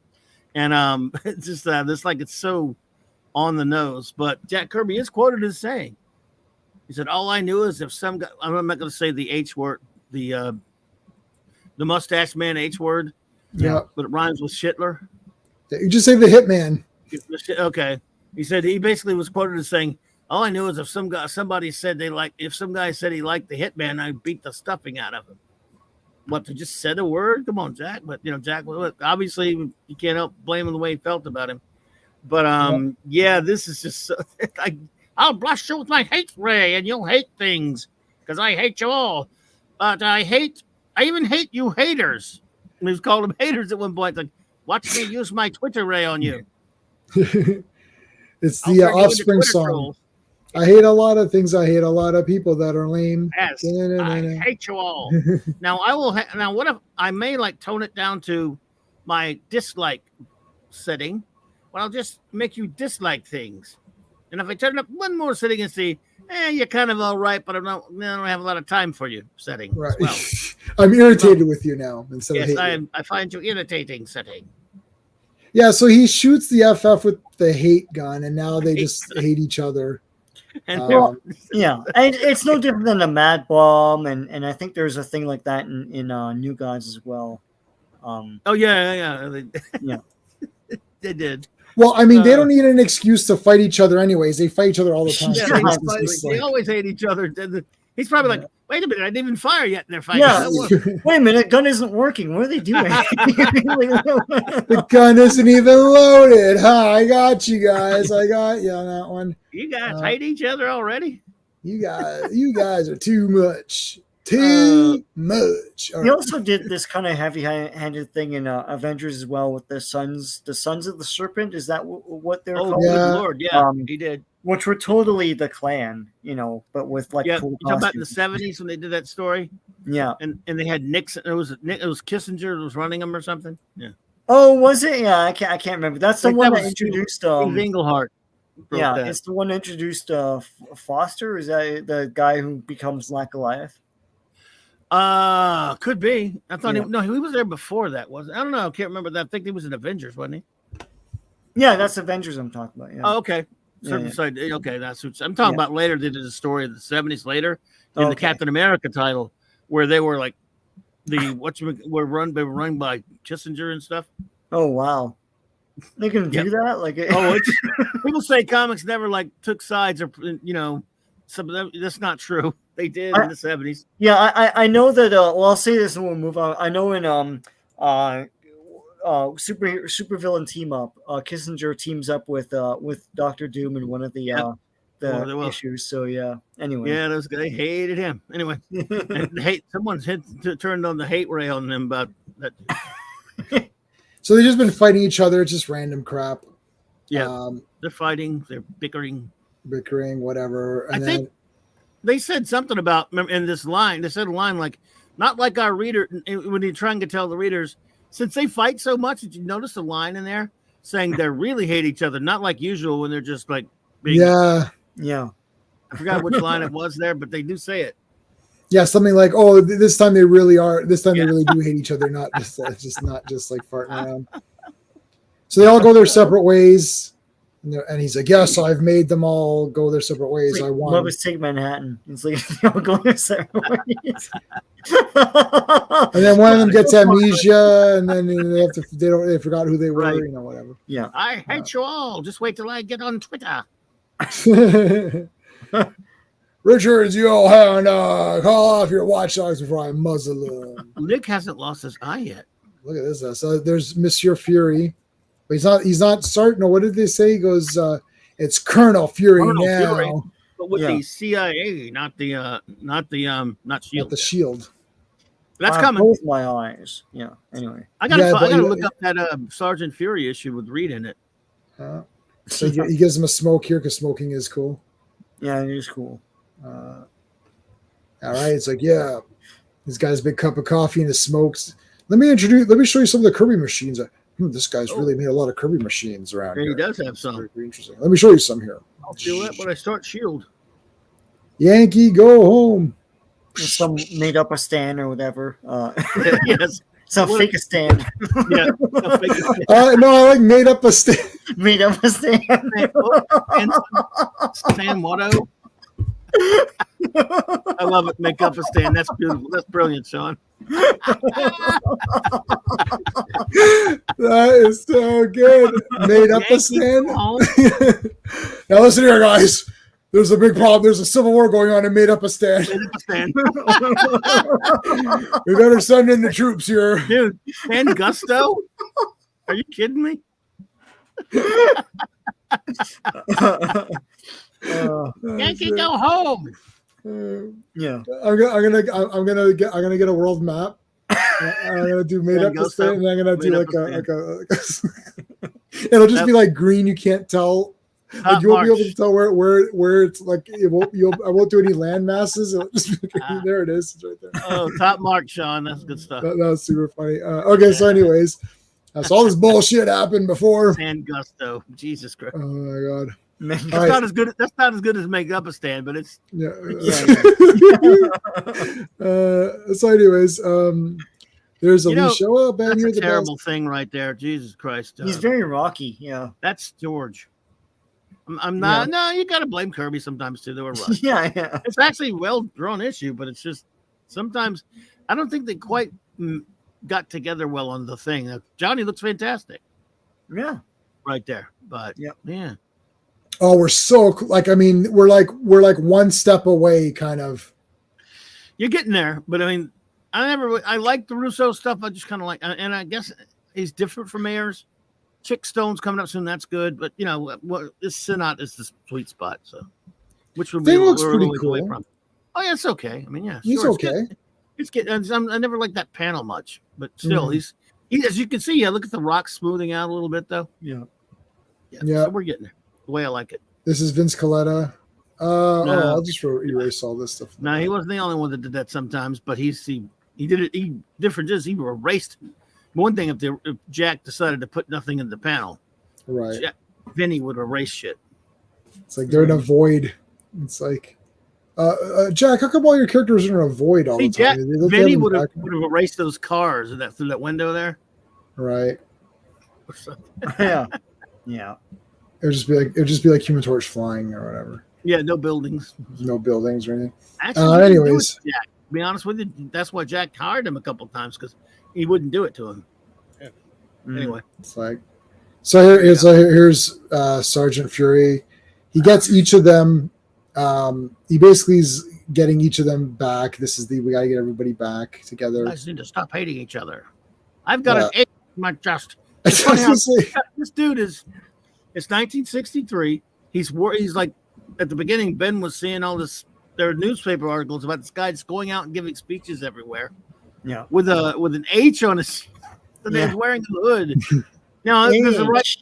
And it's just this like it's so on the nose. But Jack Kirby is quoted as saying, he said, "All I knew is if some guy," I'm not going to say the H word, the mustache man H word.
Yeah.
But it rhymes with Shitler.
You just say the Hitman.
Okay. He said he basically was quoted as saying, "All I knew is if somebody said if some guy said he liked the Hitman, I'd beat the stuffing out of him." What, they just said a word? Come on, Jack. But Jack, obviously you can't help blame him the way he felt about him. But this is just so, I'll blast you with my hate ray, and you'll hate things because I hate you all. But I even hate you haters. And he was calling them haters at one point. Like, watch me use my Twitter ray on you.
It's the Offspring song. Trolls. I hate a lot of things. I hate a lot of people that are lame.
Yes, I hate you all. Now I will. Now what if I may tone it down to my dislike setting? Well, I'll just make you dislike things. And if I turn up one more setting and see, you're kind of all right, but I don't have a lot of time for you setting.
Right.
Well,
I'm irritated with you now instead of
hating. I find you irritating setting.
Yeah, so he shoots the FF with the hate gun, and now they just hate each other.
And and it's no different than a Mad Bomb, and I think there's a thing like that in New Gods as well.
Yeah. They did.
Well, I mean, they don't need an excuse to fight each other anyways. They fight each other all the time.
Yeah, they always hate each other. He's probably like, wait a minute, I didn't even fire yet, and they're fighting.
Yeah. Wait a minute, gun isn't working. What are they doing?
The gun isn't even loaded. I got you guys. I got you on that one.
You guys hate each other already?
You guys are too much. Too much.
He also did this kind of heavy-handed thing in Avengers as well with the sons of the Serpent. Is that what they're called?
Good Lord, yeah, he did.
Which were totally the Klan, but with cool
you talking about in the 70s when they did that story?
Yeah,
and they had Nixon. It was Kissinger who was running them or something. Yeah.
Oh, was it? Yeah, I can't remember. That's the one that introduced
Englehart.
Yeah, it's the one that introduced Foster. Is that the guy who becomes Black Goliath?
Could be. I thought he was there before that, wasn't I don't know. I can't remember that. I think he was in Avengers, wasn't he?
Yeah, that's Avengers I'm talking about. Yeah.
Oh, okay. Okay, that's what I'm talking about later. They did a story of the 70s later in the Captain America title where they were like they were run by Kissinger and stuff.
Oh wow. They can do that?
People say comics never took sides or some of them. That's not true. They did in the 70s.
Yeah, I know that. I'll say this and we'll move on. I know in super villain team up, Kissinger teams up with Dr. Doom in one of the issues. So yeah. Anyway.
Yeah, those guys hated him. Anyway, someone's turned on the hate ray on them about that.
So they've just been fighting each other. It's just random crap.
Yeah, they're fighting. They're bickering,
whatever. And
I think they said something about in this line. They said a line like, Not like our reader when you're trying to tell the readers, since they fight so much. Did you notice a line in there saying they really hate each other? Not like usual when they're just like being.
Yeah.
I forgot which line it was there, but they do say it.
Yeah, something like, "Oh, this time they really are. This time they really do hate each other, not just not just like farting around." So they all go their separate ways, and he's like, "Yes, I've made them all go their separate ways.
Like,
I won."
Love is Take Manhattan. It's like they all go their separate ways.
And then one of them gets amnesia, and then they forgot who they were,
Right.
whatever.
Yeah.
I hate you all. Just wait till I get on Twitter.
Richards, you old hound dog, call off your watchdogs before I muzzle them.
Nick hasn't lost his eye yet.
Look at this. So there's Monsieur Fury, but he's not Sergeant. No, what did they say? He goes, it's Colonel Fury
Colonel
now.
Fury. But with
Yeah.
the CIA, not Shield.
Not the
yet.
shield.
That's
I
coming.
Both my eyes. Yeah. Anyway.
I gotta
Yeah, but
look up that Sergeant Fury issue with Reed in it.
So he gives him a smoke here because smoking is cool.
Yeah, it is cool.
All right, it's like, yeah, he's got his big cup of coffee and his smokes. Let me show you some of the Kirby machines. This guy's really made a lot of Kirby machines around
Yeah,
here.
he does have some.
Very interesting. Let me show you some here.
I'll do it when I start Shield.
Yankee, go home.
Some made up a stand or whatever.
Yes.
Some
What-
fake a stand.
Yeah.
No, I like made up a stand.
Made up a stand.
Stan Watto. I love it. Make up a stand. That's beautiful. That's brilliant, Sean.
That is so good. Made up a stand. Now listen here, guys. There's a big problem. There's a civil war going on and made up a stand.
Made up a stand.
We better send in the troops here.
Dude, Stan Gusto? Are you kidding me? Yankee, go home.
Yeah.
I'm gonna get a world map. I'm gonna do made up a stand, and I'm gonna do like a it'll just be like green. You can't tell. Like, you won't be able to tell where it's like I won't do any land masses. It'll just be like, there it is. It's right there.
Oh, top mark, Sean. That's good stuff.
That was super funny. Okay, so anyways, so all this bullshit happened before.
Stan Gusto. Jesus Christ.
Oh my god.
That's
All right.
not as good. That's not as good as make up a stand, but it's
Yeah.
Yeah.
So anyways, there's a Showa band
that's
here.
a
The
terrible thing right there. Jesus Christ.
He's very rocky. Yeah.
That's George. I'm not. No, you got to blame Kirby sometimes too. They were rough.
Yeah.
It's actually a well-drawn issue, but it's just sometimes I don't think they quite got together well on the thing. Johnny looks fantastic
Yeah.
right there, but yeah.
Oh, we're so like. I mean, we're like one step away, kind of.
You're getting there, but I mean, I like the Russo stuff. I just kind of like, and I guess he's different from Ayers. Chick Stone's coming up soon. That's good, but you know, this Synod is the sweet spot. So, which would be
looks pretty
away
cool.
from. Oh yeah, it's okay. I mean, yeah,
He's
sure,
okay.
It's getting. I never liked that panel much, but still, he's as you can see. Yeah, look at the rocks smoothing out a little bit though.
Yeah.
Yeah.
So we're getting there. The way I like it.
This is Vince Coletta.
No.
I'll just erase all this stuff.
No, he wasn't the only one that did that sometimes, but he did it. Different is he erased. One thing if Jack decided to put nothing in the panel,
Right.
Vinny would erase shit.
It's like they're in a void. It's like, Jack, how come all your characters are in a void all the
Jack,
time? They look
Vinny
at
would
them
have
back-
erased those cars through that window there.
Right.
Or something.
Yeah. Yeah.
It'd just be like Human Torch flying or whatever.
Yeah, no buildings.
No buildings or anything.
Actually, he didn't do it
anyways.
to Jack. To be honest with you, that's why Jack hired him a couple times because he wouldn't do it to him. Anyway,
It's like, here's Sergeant Fury. He gets each of them. He basically is getting each of them back. We got to get everybody back together.
I just need to stop hating each other. I've got an ache in my chest.
I was gonna say,
This dude is. It's 1963. He's like at the beginning. Ben was seeing all this. There are newspaper articles about this guy just going out and giving speeches everywhere.
Yeah.
With an H on his. And he's wearing a hood. Now there's a right.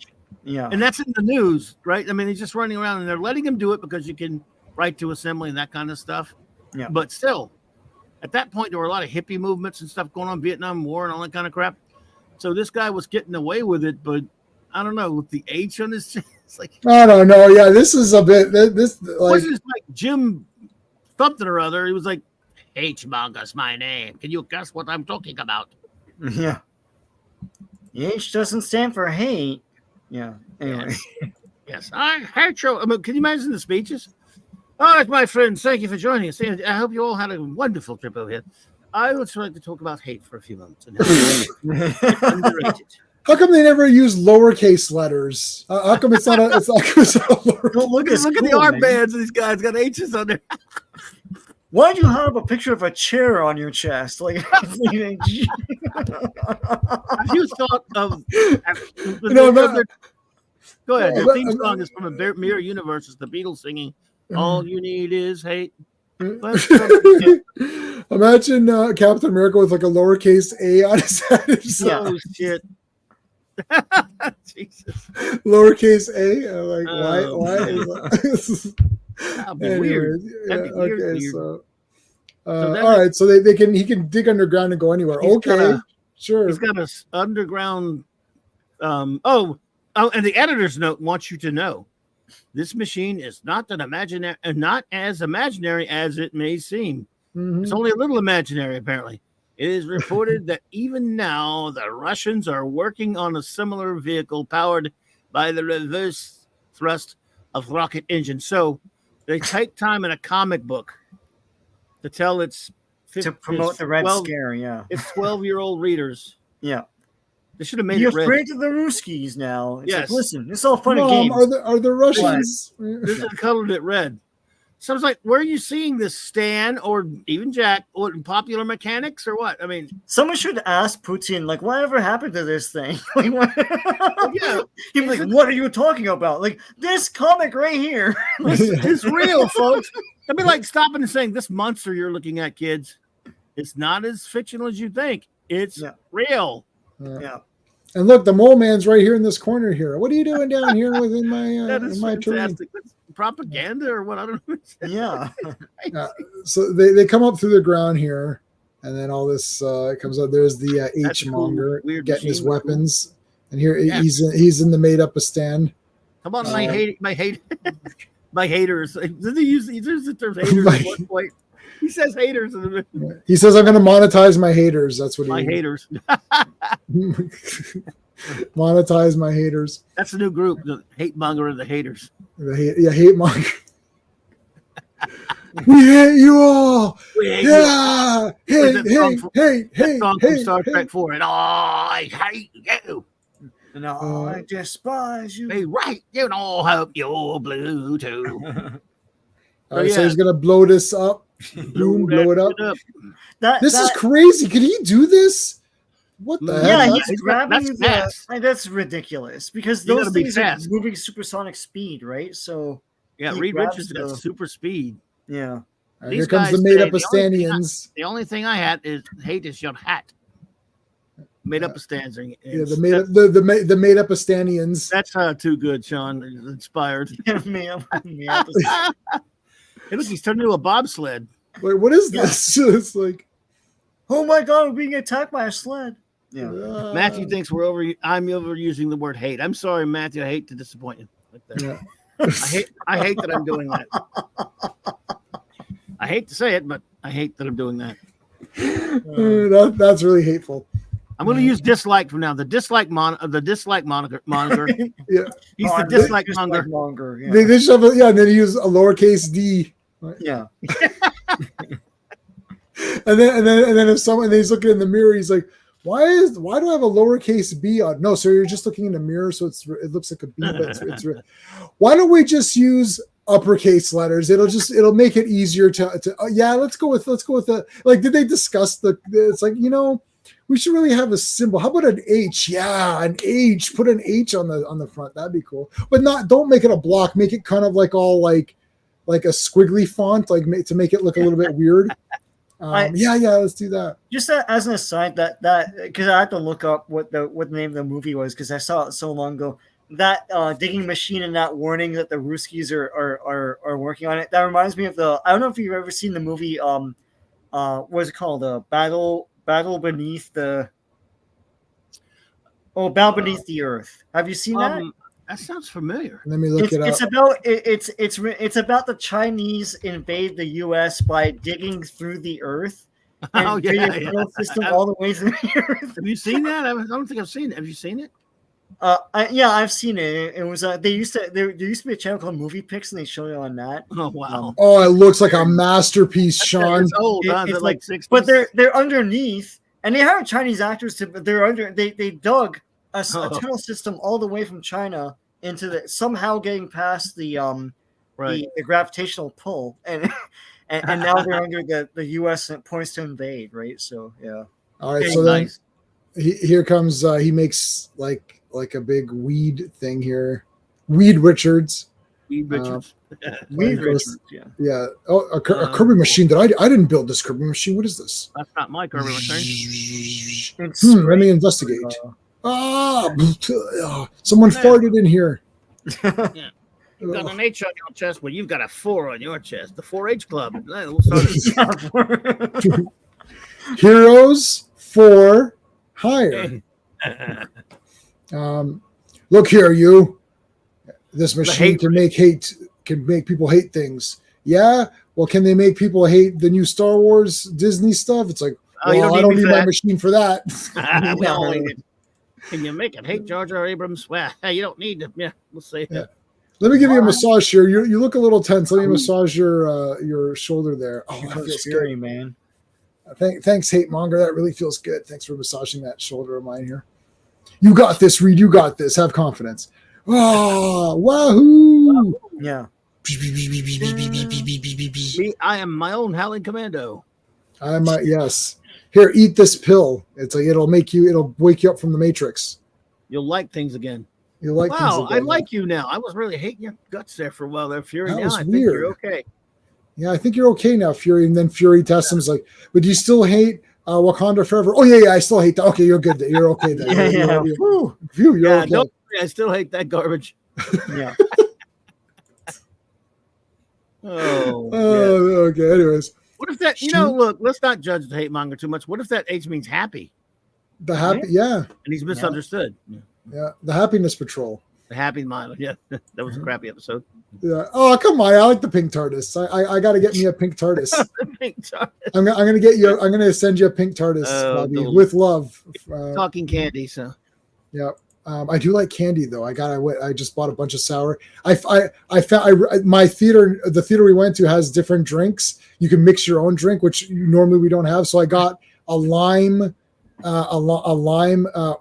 Yeah.
And that's in the news, right? I mean, he's just running around, and they're letting him do it because you can write to assembly and that kind of stuff.
Yeah.
But still, at that point there were a lot of hippie movements and stuff going on, Vietnam War and all that kind of crap. So this guy was getting away with it, but I don't know, with the H on his chest, it's like
I don't know. Yeah, this is a bit. This like
wasn't it like Jim something or other? He was like, Hate-Monger's my name. Can you guess what I'm talking about?
Yeah. H doesn't stand for hate. Yeah. Anyway.
Yes, I hate you. I mean, can you imagine the speeches? All right, my friends, thank you for joining us. I hope you all had a wonderful trip over here. I would like to talk about hate for a few moments. It's underrated.
how come they never use lowercase letters? How come it's not a? It's like it's a lowercase.
Look at the armbands of these guys got H's on there.
Why do you have a picture of a chair on your chest? Like,
Have you thought of? Go ahead. The theme song is from a mirror universe. It's the Beatles singing, "All you need is hate."
Imagine Captain America with like a lowercase a on his head.
Oh shit! Jesus.
Lowercase a. I'm like,
Oh,
why?
That'd be
Anyways,
weird.
yeah,
That'd be weird,
okay,
weird.
so.
So
All right, so he can dig underground and go anywhere.
He's
Okay,
got
sure.
He's got an underground. And the editor's note wants you to know this machine is not as imaginary as it may seem.
Mhm.
It's only a little imaginary, apparently. It is reported that even now the Russians are working on a similar vehicle powered by the reverse thrust of rocket engines. So they take time in a comic book to tell its
to promote the Red Scare, yeah.
It's 12-year-old readers.
Yeah.
They should have made
You're
it red.
afraid of the Ruskies now. It's
Yes.
like, listen, it's all fun and
Mom,
games.
are the Russians?
This is colored it red. So I was like, where are you seeing this, Stan or even Jack, or Popular Mechanics or what? I mean,
someone should ask Putin, like, whatever happened to this thing? Like, what?
Yeah.
He'd be like, what are you talking about? Like, this comic right here.
It's real, folks. I'd be like stopping and saying, this monster you're looking at, kids, it's not as fictional as you think. It's real.
Yeah.
And look, the Mole Man's right here in this corner here. What are you doing down here within my
That is
in my terrain?
fantastic. That's propaganda or what? I don't know.
Yeah.
So they come up through the ground here, and then all this comes up. There's the
That's a cool,
H-Monger
weird
getting his
machine.
weapons, and here
Yeah.
he's in the made up a stand.
Come on, my haters. Does he use the term haters
My-
at one point? He says haters in the
He says, "I'm going to monetize my haters." That's what
my
he
haters.
monetize my haters.
That's the new group, the Hate-Monger and the haters.
Hate-Monger. We hate you all.
We hate you.
Yeah,
Where's
hate,
that song
hate,
from-
hate,
That
hate,
song from
hate,
Star
hate.
Trek 4. And I hate you.
And I despise you.
Be right. You know, hope you're blue too.
All right, so he's gonna blow this up. Boom, blow it up. This is crazy. Can he do this? What the
Yeah,
heck?
he's grabbing
that's
the.
fast.
That's ridiculous because
You
those
gotta be
things are
fast.
moving supersonic speed, right? So
Yeah,
he
Reed
grabs
Richards got
the-
super speed.
yeah.
All right,
These
here comes the
guys
made up
today,
Atlanteans.
The only thing I had is hate is your hat. Made up a stanzing.
Yeah, the made up the made up Atlanteans.
That's too good, Sean. It's inspired.
Man,
Hey, look, he's turned into a bobsled.
Wait, what is this? It's like
oh my god, we're being attacked by a sled. Yeah.
Matthew thinks I'm overusing the word hate. I'm sorry, Matthew. I hate to disappoint you. Like that.
Yeah.
I hate that I'm doing that. I hate to say it, but I hate that I'm doing that.
That's really hateful.
I'm going to use dislike from now. The dislike moniker.
Yeah.
He's
Oh,
the dislike monger.
monger. Yeah.
They shove it, yeah, and then he use a lowercase d.
Yeah.
And then if someone he's looking in the mirror, he's like, why do I have a lowercase b on? No, sir, you're just looking in the mirror, so it looks like a b, but it's why don't we just use uppercase letters? It'll make it easier to yeah, let's go with the like. Did they discuss it's like, we should really have a symbol. How about an H? Yeah, an H. Put an H on the front. That'd be cool. But don't make it a block. Make it kind of like all like a squiggly font, like to make it look a little bit weird. Yeah, let's do that.
Just as an aside, that because I had to look up what the name of the movie was because I saw it so long ago. That digging machine and that warning that the Ruskies are working on it. That reminds me of I don't know if you've ever seen the movie what's it called? Battle beneath the. Oh, Battle Beneath the Earth. Have you seen that?
That sounds familiar.
Let me look it up.
It's about the Chinese invade the U.S. by digging through the earth and create a tunnel system all the way through the earth.
Have you seen that? I don't think I've seen it. Have you seen it?
I've seen it. It was there used to be a channel called Movie Picks, and they show it on that.
Oh wow!
Oh, it looks like a masterpiece, Sean.
It's old,
it's
like 60s.
But they're underneath, and they hired Chinese actors to. They're under. They dug a tunnel system all the way from China into the somehow getting past the gravitational pull, and now they're under the U.S. points to invade. Right. So yeah.
All right. So nice. Then here comes. He makes like a big weed thing here. Weed Richards.
Weed Richards.
Weed Richards. Yeah.
Yeah. Oh, a Kirby machine that I didn't build this Kirby machine. What is this?
That's not my Kirby machine.
Let me investigate. Someone farted in here.
Yeah. You've got an H on your chest, but you've got a 4 on your chest. The 4-H Club.
Heroes for hire. Look here, you. This machine can make people hate things. Yeah. Well, can they make people hate the new Star Wars Disney stuff? It's like, I don't need my machine for that.
Can you make it hate Jar Jar Abrams? Well, you don't need to. Yeah, we'll see.
Yeah. Let me give you a massage here. You look a little tense. Let me massage your shoulder there. Oh, that feels
scary,
good,
man.
Thanks, Hate-Monger. That really feels good. Thanks for massaging that shoulder of mine here. You got this, Reed. You got this. Have confidence. Oh, wahoo!
Yeah.
I am my own Howling Commando.
Yes. Here, eat this pill. It's like it'll wake you up from the Matrix.
You'll like things again.
You like things again.
I like you now. I was really hating your guts there for a while there, Fury.
That
now
was
I
weird.
think you're okay.
Yeah, I think you're okay now, Fury. And then Fury tests him. Is like, but do you still hate Wakanda Forever? Oh yeah, I still hate that. Okay, you're good. You're okay then.
Yeah.
You're okay.
Don't worry, I still hate that garbage.
Yeah.
Okay. Anyways,
what if that? Look, let's not judge the Hate-Monger too much. What if that H means happy?
The happy, yeah.
And he's misunderstood.
Yeah, the Happiness Patrol.
The Happy Milo. Yeah, that was a crappy episode.
Yeah. Oh, come on! I like the pink TARDIS. I got to get me a pink TARDIS.
Pink TARDIS.
I'm gonna get you. I'm gonna send you a pink TARDIS, Bobby, with love.
Talking candy. So.
Yeah. I do like candy though. I just bought a bunch of sour. I found the theater we went to has different drinks. You can mix your own drink, which normally we don't have. So I got a lime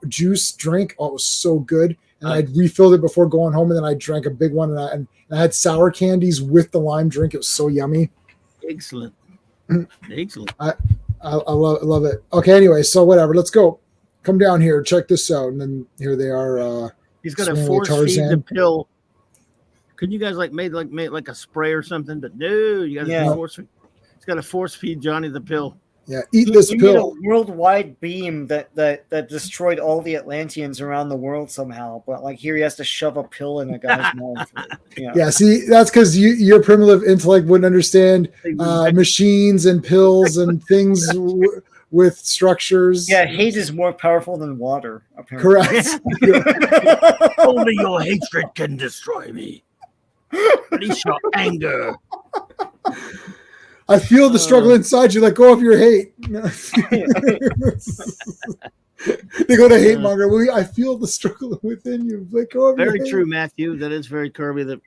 juice drink. Oh, it was so good. And I refilled it before going home, and then I drank a big one, and I had sour candies with the lime drink. It was so yummy.
Excellent. Excellent.
I love it. Okay, anyway, so whatever. Let's go. Come down here. Check this out. And then here they are.
He's got to force feed the pill. Could you guys make a spray or something? But no, you got to force. He's got to force feed Johnny the pill.
Yeah, eat this pill.
Made a worldwide beam that destroyed all the Atlanteans around the world somehow. But like here, he has to shove a pill in a guy's mouth.
Yeah, see, that's because your primitive intellect wouldn't understand machines and pills and things with structures.
Yeah, hate is more powerful than water. Apparently.
Correct.
Only your hatred can destroy me. Release your anger.
I feel the struggle inside you. Let go of your hate. They go to Hate-Monger. I feel the struggle within you. Let go of
very
your
true,
hate.
Matthew. That is very Kirby.
The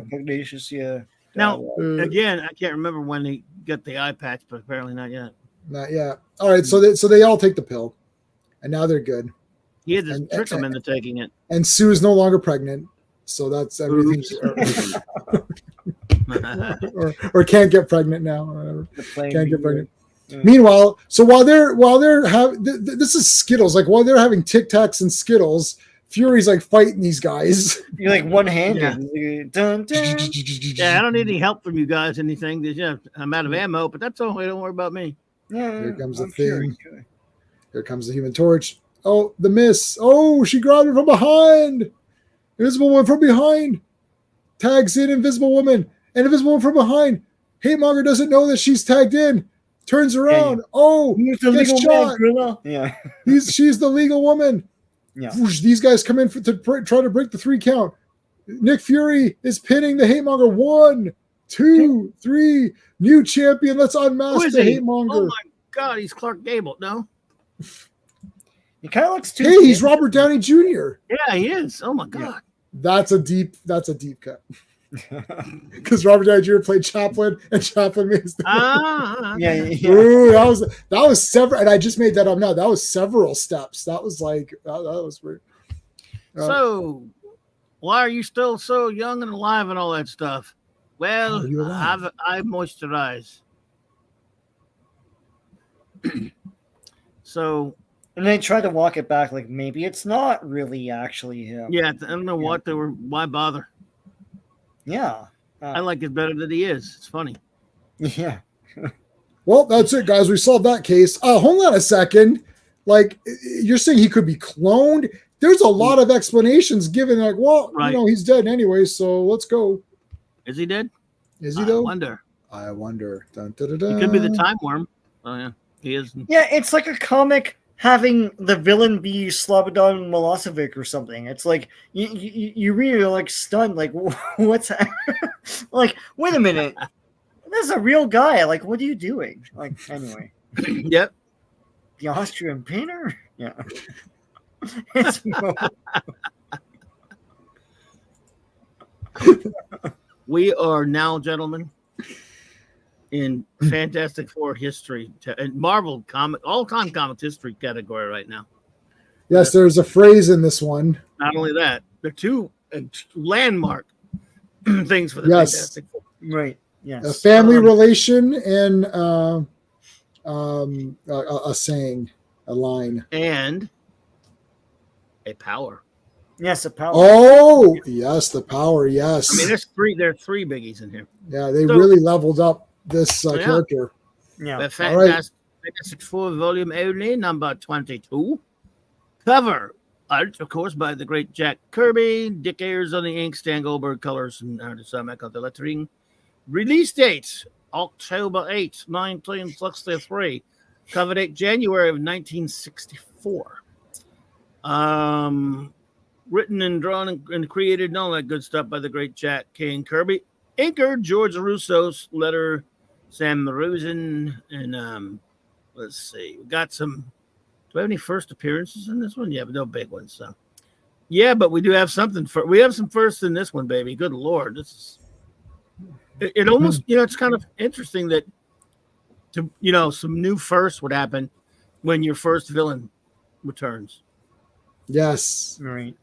pugnacious. Yeah.
Now, again, I can't remember when he got the eye patch, but apparently not yet.
Not yet. All right, so they all take the pill, and now they're good.
He had to trick them into taking it.
And Sue is no longer pregnant, so that's everything. or can't get pregnant now. Or whatever. Can't get pregnant. Yeah. Meanwhile, so while they're having this is Skittles. Like while they're having Tic Tacs and Skittles, Fury's like fighting these guys.
You're like one-handed.
Yeah. Dun, dun. Yeah, I don't need any help from you guys. Anything? I'm out of ammo, but that's all. Don't worry about me.
Yeah,
here comes the thing. Here comes the Human Torch. Oh, the miss. Oh, she grabbed her from behind. Invisible Woman from behind. Tags in Invisible Woman. And Invisible Woman from behind. Hate-Monger doesn't know that she's tagged in. turns around.
Who's the
gets
legal
shot.
man, Gorilla? Yeah.
She's the legal woman.
Yeah.
Whoosh, these guys come in to try to break the 3 count. Nick Fury is pinning the Hate-Monger. 1, 2, 3. New champion. Let's
Who
unmask
is
the
he?
Hate-Monger.
Oh my God, he's Clark Gable. No.
He kind of looks too.
Hey, he's Robert Downey Jr.
Yeah, he is. Oh my God.
That's a deep cut. Because Robert Downey Jr. played Chaplin, and Chaplin is the
Yeah.
Ooh, that was several, and I just made that up now. That was several steps. That was like that was weird.
So, why are you still so young and alive and all that stuff? Well, I moisturize. So,
And they try to walk it back, like maybe it's not really actually him.
yeah, I don't know what they were. Why bother?
Yeah.
I like it better than he is. It's funny.
Yeah.
Well, that's it, guys. We solved that case. Hold on a second. Like, you're saying he could be cloned? There's a lot of explanations given. Like, well,
Right.
he's dead anyway, so let's go.
Is he dead?
Is he though?
I
wonder. Dun, dun, dun,
He
dun.
could be the time worm. Oh yeah, he is.
Yeah, it's like a comic having the villain be Slobodan Milosevic or something. It's like you really are like stunned, like what's like? Wait a minute, this is a real guy. Like, what are you doing? Like, anyway,
Yep.
the Austrian painter. Yeah, it's
We are now, gentlemen, in Fantastic Four history and Marvel comic, all-time comics history category right now.
Yes, there's a phrase in this one.
Not only that, they're two landmark things for the
Yes.
Fantastic Four.
right. Yes,
A family relation and a saying, a line.
And a power.
yes, a power.
Oh, yes, the power. Yes.
I mean, there are three biggies in here.
Yeah, they
So-
really leveled up this
Yeah.
character.
Yeah,
The
All right.
Fantastic Four volume only, number 22. Cover art, of course, by the great Jack Kirby. Dick Ayers on the ink, Stan Goldberg colors, and artist Mac on the lettering. Release date October 8th, 1963. Cover date January of 1964. Written and drawn and created and all that good stuff by the great Jack Kane Kirby. Inker George Russo's letter Sam Rosen, and let's see, we got some. Do we have any first appearances in this one? Yeah, but no big ones. So, yeah, but we do have something. We have some firsts in this one, baby. Good Lord, this is. It almost, it's kind of interesting that, some new firsts would happen when your first villain returns.
Yes.
right.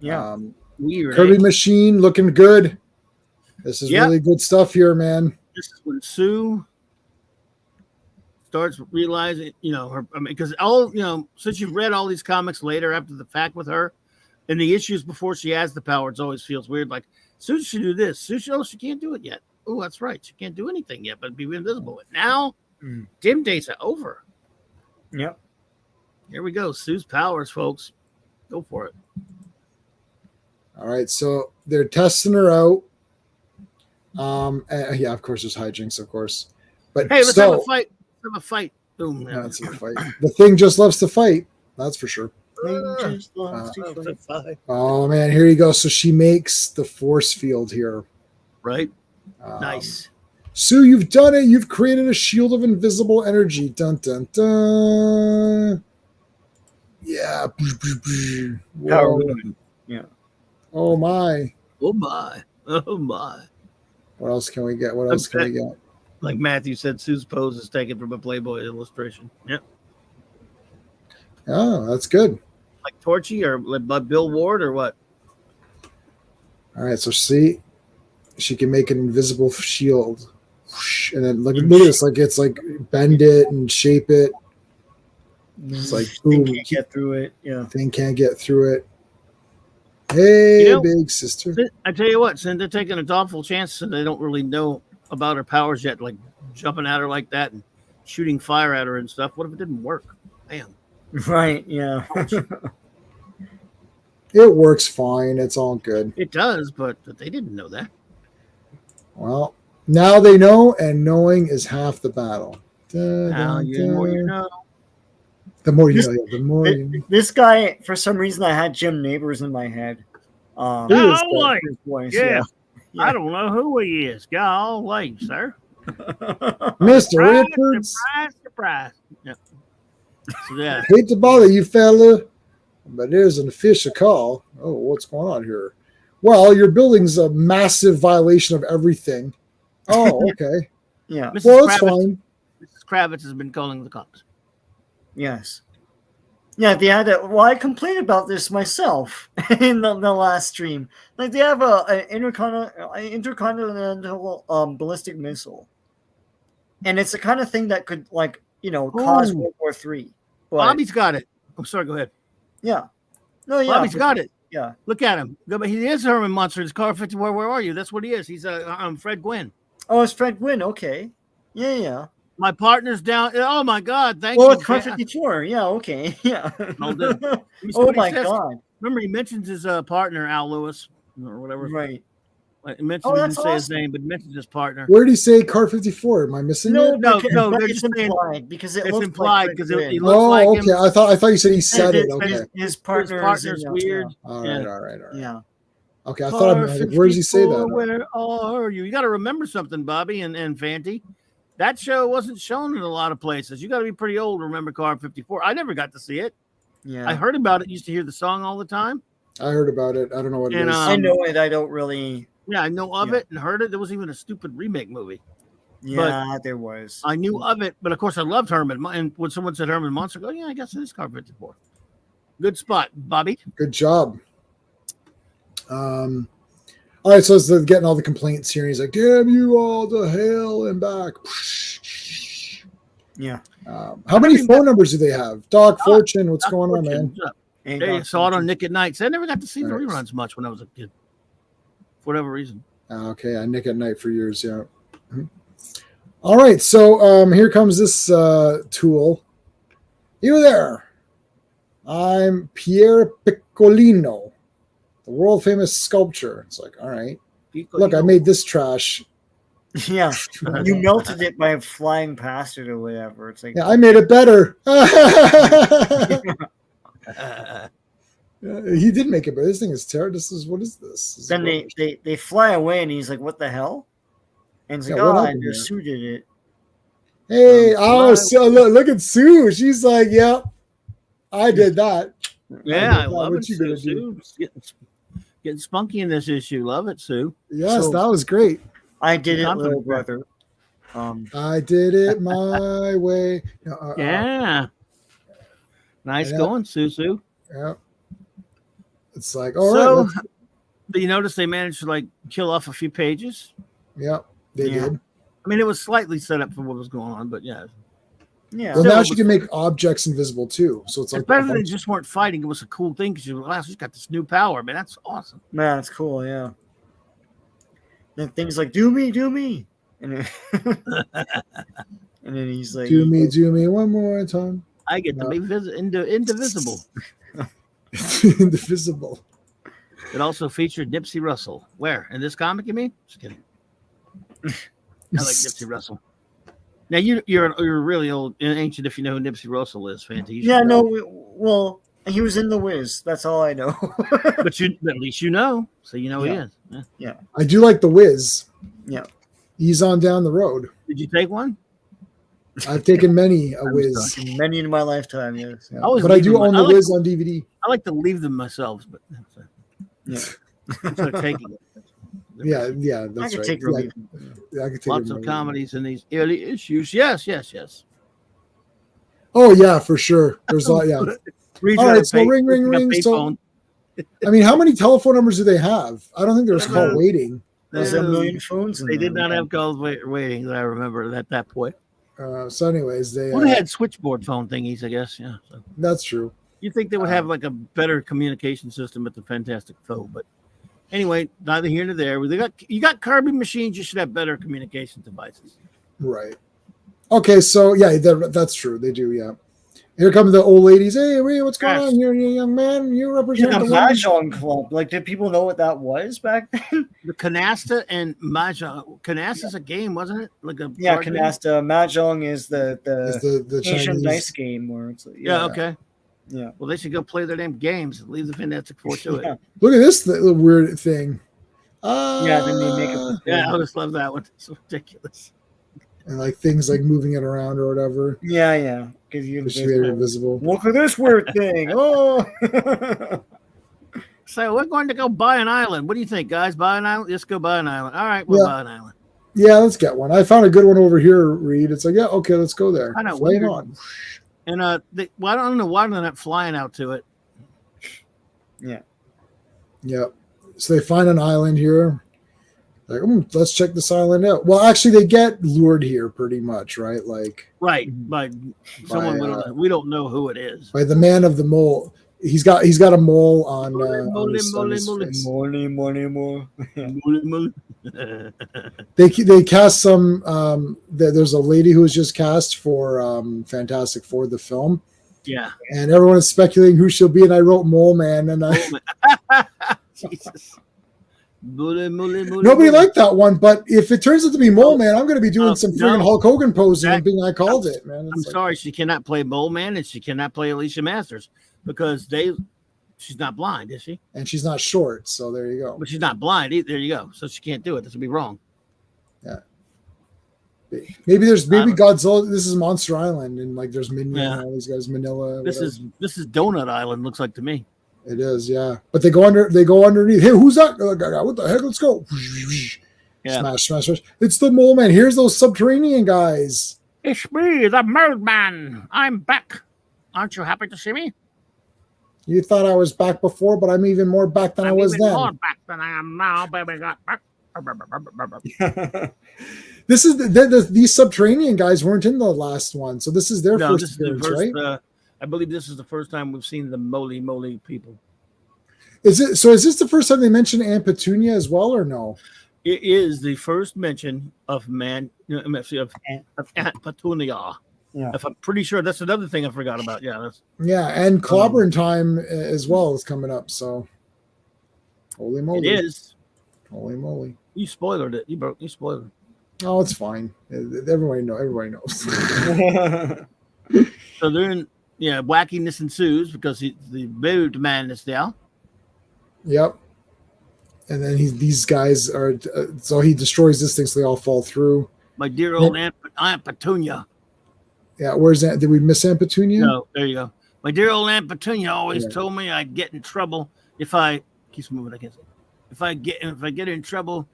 Yeah,
Weird.
Kirby
eh?
Machine looking good. This is
Yeah.
really good stuff here, man.
This is when Sue starts realizing, because since you've read all these comics later after the fact with her, and the issues before she has the power, it always feels weird. Like, Sue should do this. Sue she can't do it yet. Oh, that's right. She can't do anything yet, but be invisible. But now, dim days are over.
Yep.
Here we go. Sue's powers, folks. Go for it.
All right, so they're testing her out. And, yeah, of course, there's hijinks, of course. But
Hey, let's
still,
have a fight. Let's have a fight. Boom.
yeah, it's a fight. The Thing just loves to fight. That's for sure. Oh man, here you go. So she makes the force field here.
Right.
Um,
Nice.
Sue, you've done it. You've created a shield of invisible energy. Dun dun dun. Yeah.
Power
Whoa.
woman. Yeah.
Oh my.
Oh my. Oh my.
What else can we get? What else can we get?
Like Matthew said, Sue's pose is taken from a Playboy illustration. Yep.
Oh, that's good.
Like Torchy or like Bill Ward or what?
All right, so see, she can make an invisible shield, and then look at this. Like it's like bend it and shape it. It's like boom,
Can't get through it. Yeah.
thing can't get through it. Hey, big sister.
I tell you what, since they're taking an awful chance, so they don't really know about her powers yet, like jumping at her like that and shooting fire at her and stuff. What if it didn't work? Bam.
Right. Yeah.
It works fine. It's all good.
It does, but they didn't know that.
Well, now they know, and knowing is half the battle.
Now, the more you know.
The more you know. The more you know.
This guy, for some reason, I had Jim Neighbors in my head.
Oh,
His voice,
yeah.
yeah.
I don't know who he is. Got all lame, sir.
Mr. Richards.
Surprise.
Yep. So yeah,
Hate to bother you, fella, but there's an official call. Oh, what's going on here? Well, your building's a massive violation of everything. Oh, okay.
Yeah.
Mrs.
Well, it's
Kravitz,
fine.
Mrs. Kravitz has been calling the cops.
Yes. Yeah, they had well, I complained about this myself in the last stream. Like, they have an intercontinental ballistic missile. And it's the kind of thing that could, like, cause World War III. But,
Bobby's got it. I'm sorry, go ahead.
yeah. No, yeah.
Bobby's got it.
Yeah.
Look at him. He is Herman Munster. His car 54. Where are you? That's what he is. He's Fred Gwynn.
Oh, it's Fred Gwynn. Okay. Yeah.
My partner's down. Oh my God! Thank
Oh,
you.
it's Car 54. Yeah. Okay. Yeah.
Oh
my God.
Remember, he mentions his partner Al Lewis or whatever.
Right.
He mentioned,
that's
didn't say his
awesome.
name, but mentioned his partner.
Where did he say car 54? Am I missing
No,
it?
No,
but
they're
it's
just saying-
implied because it
It's
looks
implied
like
because
Fred
he
Gwynn.
looks like
Okay.
him.
I thought you said he said it. Okay.
His partner's
weird.
All right.
Yeah.
Okay. I thought I was like, where does he say that?
Where are you? You got to remember something, Bobby and Fanty. That show wasn't shown in a lot of places. You got to be pretty old to remember Car 54. I never got to see it.
Yeah.
I heard about it. Used to hear the song all the time.
I heard about it. I don't know what it
And,
is.
I know it. I don't really.
Yeah, I know of
Yeah.
it and heard it. There was even a stupid remake movie.
Yeah, there was.
I knew of it, but of course I loved Herman. And when someone said Herman Munster, I go, yeah, I guess it is Car 54. Good spot, Bobby.
Good job. All right, so it's getting all the complaints here. And he's like, "Damn you all to hell and back."
Yeah.
How many phone numbers do they have? Doc Fortune, what's going on, man?
What's up?
Ain't
They
got
saw it on
something.
Nick at Night. So I never got to see the
Nice.
reruns much when I was a kid, for whatever reason.
Okay, I Nick at Night for years, yeah. Mhm. All right, so here comes this tool. You there? I'm Pier Piccolino, the world famous sculptor. It's like, all right, look, I made this trash.
Yeah. You melted it by flying past it or whatever. It's like.
Yeah, I made it better. He did make it, but this thing is terrible. What is this? This is
Then
rubbish.
they fly away, and he's like, "What the hell?" And he's like,
Yeah, what
"Oh, I
happened
just
there?
suited it."
Hey, so look at Sue. She's like, "Yep, I did that."
Yeah, I
What
love it,
you
Sue.
gonna do?
Sue. Getting spunky in this issue. Love it, Sue.
Yes,
So-
that was great.
I did it,
Confident.
little brother.
I did it my way.
Yeah. Nice
Yeah.
going, Sue.
Yeah. It's like, all
So,
right.
do you notice they managed to like kill off a few pages?
Yeah, they
Yeah.
did.
I mean, it was slightly set up for what was going on, but yeah.
Yeah.
Well,
So
now
it
she
was-
can make objects invisible too. So it's
It's
like
better than they just weren't fighting. It was a cool thing because she's got this new power, man. That's awesome.
Man, it's cool. Yeah. And things like "Do me," and then, and then he's like,
do me one more time.
I get to be indivisible.
Indivisible.
It also featured Nipsey Russell. Where? In this comic, you mean? Just kidding. I like Nipsey Russell. Now you're really old and ancient if you know who Nipsey Russell is, Fanty. You should
"Yeah,
know.
no, well, he was in the Wiz. That's all I know."
But at least you know, so you know who he
Yeah.
is. Yeah.
I do like the Wiz.
Yeah.
He's on down the road.
Did you take one?
I've taken many a Wiz.
Many in my lifetime. Yes.
Yeah.
I always
But I
leave
do
them-
own
I
the
like-
Wiz on DVD.
I like to leave them myself, but
Yeah.
instead of taking it.
Yeah,
I
that's
could
right.
take
Yeah,
relief.
I could take
Lots
it
of
from-
comedies in these early issues. Yes.
Oh yeah, for sure. There's a lot. Yeah.
Read
All
you
right,
on
so
pay-
ring,
on
ring. So,
payphone.
I mean, how many telephone numbers do they have? I don't think there's call waiting.
There's a million phones in
They
there.
did not have calls waiting that I remember at that point.
So, anyways, they.
Well, they had switchboard phone thingies, I guess. Yeah. So
That's true.
you think they would have like a better communication system at the Fantastic Foe, but anyway, neither here nor there. You got Kirby machines. You should have better communication devices.
Right. Okay, so yeah, that's true. They do. Yeah. Here come the old ladies. Hey, what's going on? You're a young man. You represent
The
the women.
Mahjong Club. Like, did people know what that was back then?
The Canasta and Mahjong. Canasta's a game, wasn't it? Like a
Yeah,
card game?
Canasta. Mahjong is the
Is the
Asian
Chinese
dice game where it's
Yeah, okay.
yeah.
Well, they should go play their damn games. Leave the Fantastic Four to it.
Yeah.
Look at this weird thing.
Yeah, then they make it.
Yeah, I just love that one. It's ridiculous.
And like things like moving it around or whatever.
Yeah. Because you're
Just made it invisible.
Look at this weird thing. Oh.
So we're going to go buy an island. What do you think, guys? Buy an island? Let's go buy an island. All right, we'll buy an island.
Yeah, let's get one. I found a good one over here, Reed. It's like, yeah, okay, let's go there.
I know.
Flame on.
And I don't know why they're not flying out to it.
Yeah. So they find an island here. Like, let's check this island out. Well, actually, they get lured here pretty much, right? Like,
Right, by someone we don't know who it is.
by the man of the mole. He's got a mole on.
Mole,
his face.
More.
They cast some. There's a lady who was just cast for Fantastic Four, the film.
Yeah,
And everyone is speculating who she'll be, and I wrote Mole Man, and I
Jesus.
nobody liked that one. But if it turns out to be Mole Man, I'm going to be doing some freaking
no.
Hulk Hogan posing and being I called it, man.
I'm sorry, she cannot play Mole Man and she cannot play Alicia Masters because she's not blind, is she?
And she's not short, so there you go.
But she's not blind either. There you go. So she can't do it. This would be wrong.
Yeah. Maybe Godzilla. This is Monster Island, and like there's Minion and all these guys, Manila.
This is Donut Island. Looks like to me.
It is, yeah. But they go underneath. Hey, who's that? What the heck? Let's go.
Yeah.
Smash. It's the Mole Man. Here's those subterranean guys.
It's me, the Mold Man. I'm back. Aren't you happy to see me?
You thought I was back before, but I'm even more back than I was then.
More back than I am now, baby. Got back.
This is these subterranean guys weren't in the last one, so this is their first appearance, right?
I believe this is the first time we've seen the Moly people.
Is this the first time they mentioned Aunt Petunia as well, or no?
It is the first mention of Aunt Petunia.
Yeah.
If I'm pretty sure that's another thing I forgot about. Yeah,
and Clobberin time as well is coming up. So, holy moly!
It is.
Holy moly!
You spoiled it. You spoiled it.
Oh, it's fine. Everybody knows.
So they're in. Yeah, wackiness ensues because the Mold Man is there.
Yep. And then these guys are. So he destroys this thing, so they all fall through.
My dear old Aunt Petunia.
Yeah, where's that? Did we miss Aunt Petunia?
No, there you go. My dear old Aunt Petunia always told me I'd get in trouble if I keeps moving. I can't say. If I get in trouble,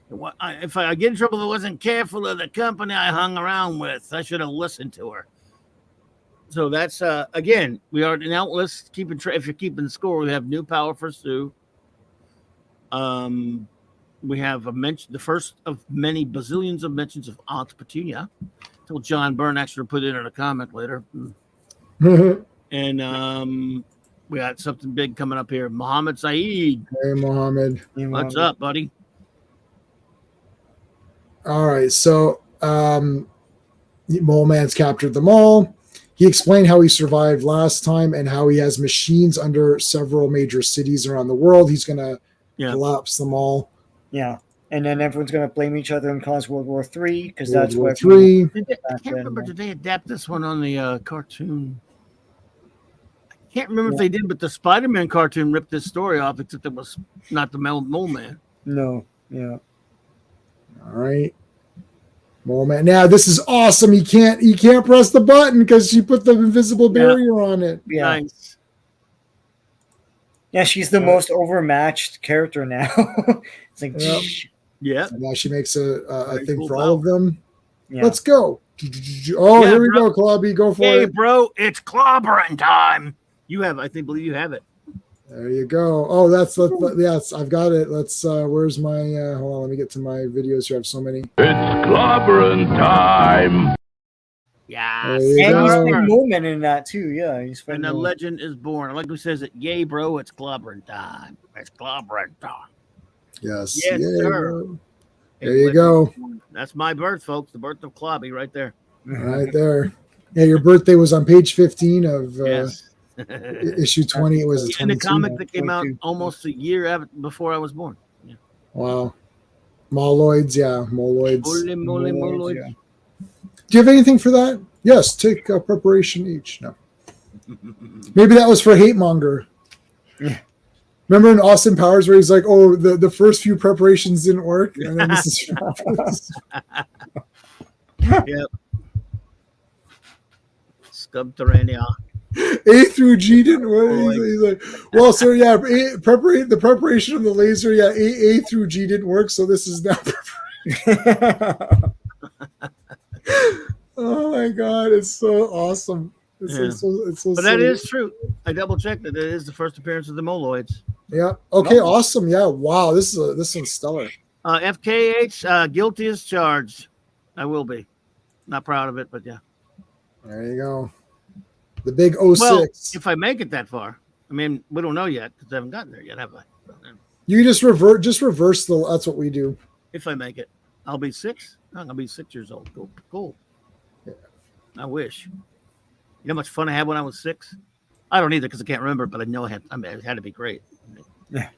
if I get in trouble, if I wasn't careful of the company I hung around with, I should have listened to her. So that's again, we are now. Let's keep it. If you're keeping score, we have new power for Sue. We have the first of many bazillions of mentions of Aunt Petunia. Until John Byrne actually put it in a comic later. And we got something big coming up here. Muhammad Saeed.
Hey, Muhammad.
What's up, buddy?
All right. So Mole Man's captured them all. He explained how he survived last time and how he has machines under several major cities around the world. He's going to collapse them all.
Yeah. And then everyone's going to blame each other and cause World War III because that's what.
III.
I can't remember. Did they adapt this one on the cartoon? I can't remember if they did, but the Spider-Man cartoon ripped this story off, except it was not the Mole Man.
No. Yeah.
All right. Mole Man. Now this is awesome. He can't press the button because she put the invisible barrier on it.
Yeah.
Nice.
Yeah, she's the most overmatched character now. It's like,
yeah.
And now she makes a thing
cool
for all of them.
Yeah.
Let's go. Oh, here we go, Clubby. Go for it.
Hey, bro, it's clobbering time. I believe you have it.
There you go. Oh, yes, I've got it. Let's where's my hold on, let me get to my videos here. I have so many.
It's clobbering time.
Yeah.
And he's the moment in that too. Yeah.
And the legend is born. Like we says it, yay, bro, it's clobbering time. It's clobbering time.
Yes.
Yes, sir.
Bro. There you go.
That's my birth, folks. The birth of Clobby right there.
Right there. Yeah, your birthday was on page 15 of
Yes.
issue 20. It was a
In the
22.
comic that came out
22.
almost a year before I was born. Yeah.
Wow. Moloids, yeah, Moloids.
Moloids.
Yeah.
Do you have anything for that? Yes, take a preparation each. No. Maybe that was for Hate-Monger.
Yeah.
Remember in Austin Powers where he's like, oh, the first few preparations didn't work? And then this is
Yep. Subterranea.
A through G didn't work. He's like, well, sir, yeah, the preparation of the laser, yeah, A through G didn't work, so this is now Oh my god, it's so awesome. It's so
But that is true. I double checked it. It is the first appearance of the Moloids.
Yeah. Okay, awesome. Yeah. Wow, this one's stellar.
FKH, guilty as charged. I will be. Not proud of it, but yeah.
There you go. The big 06.
Well, if I make it that far. I mean, we don't know yet because I haven't gotten there yet, have I?
You just reverse the. That's what we do.
If I make it, I'll be 6. I'm gonna be 6 years old. Cool.
Yeah.
I wish. You know how much fun I had when I was 6? I don't either because I can't remember, but I know it had to be great.
Yeah.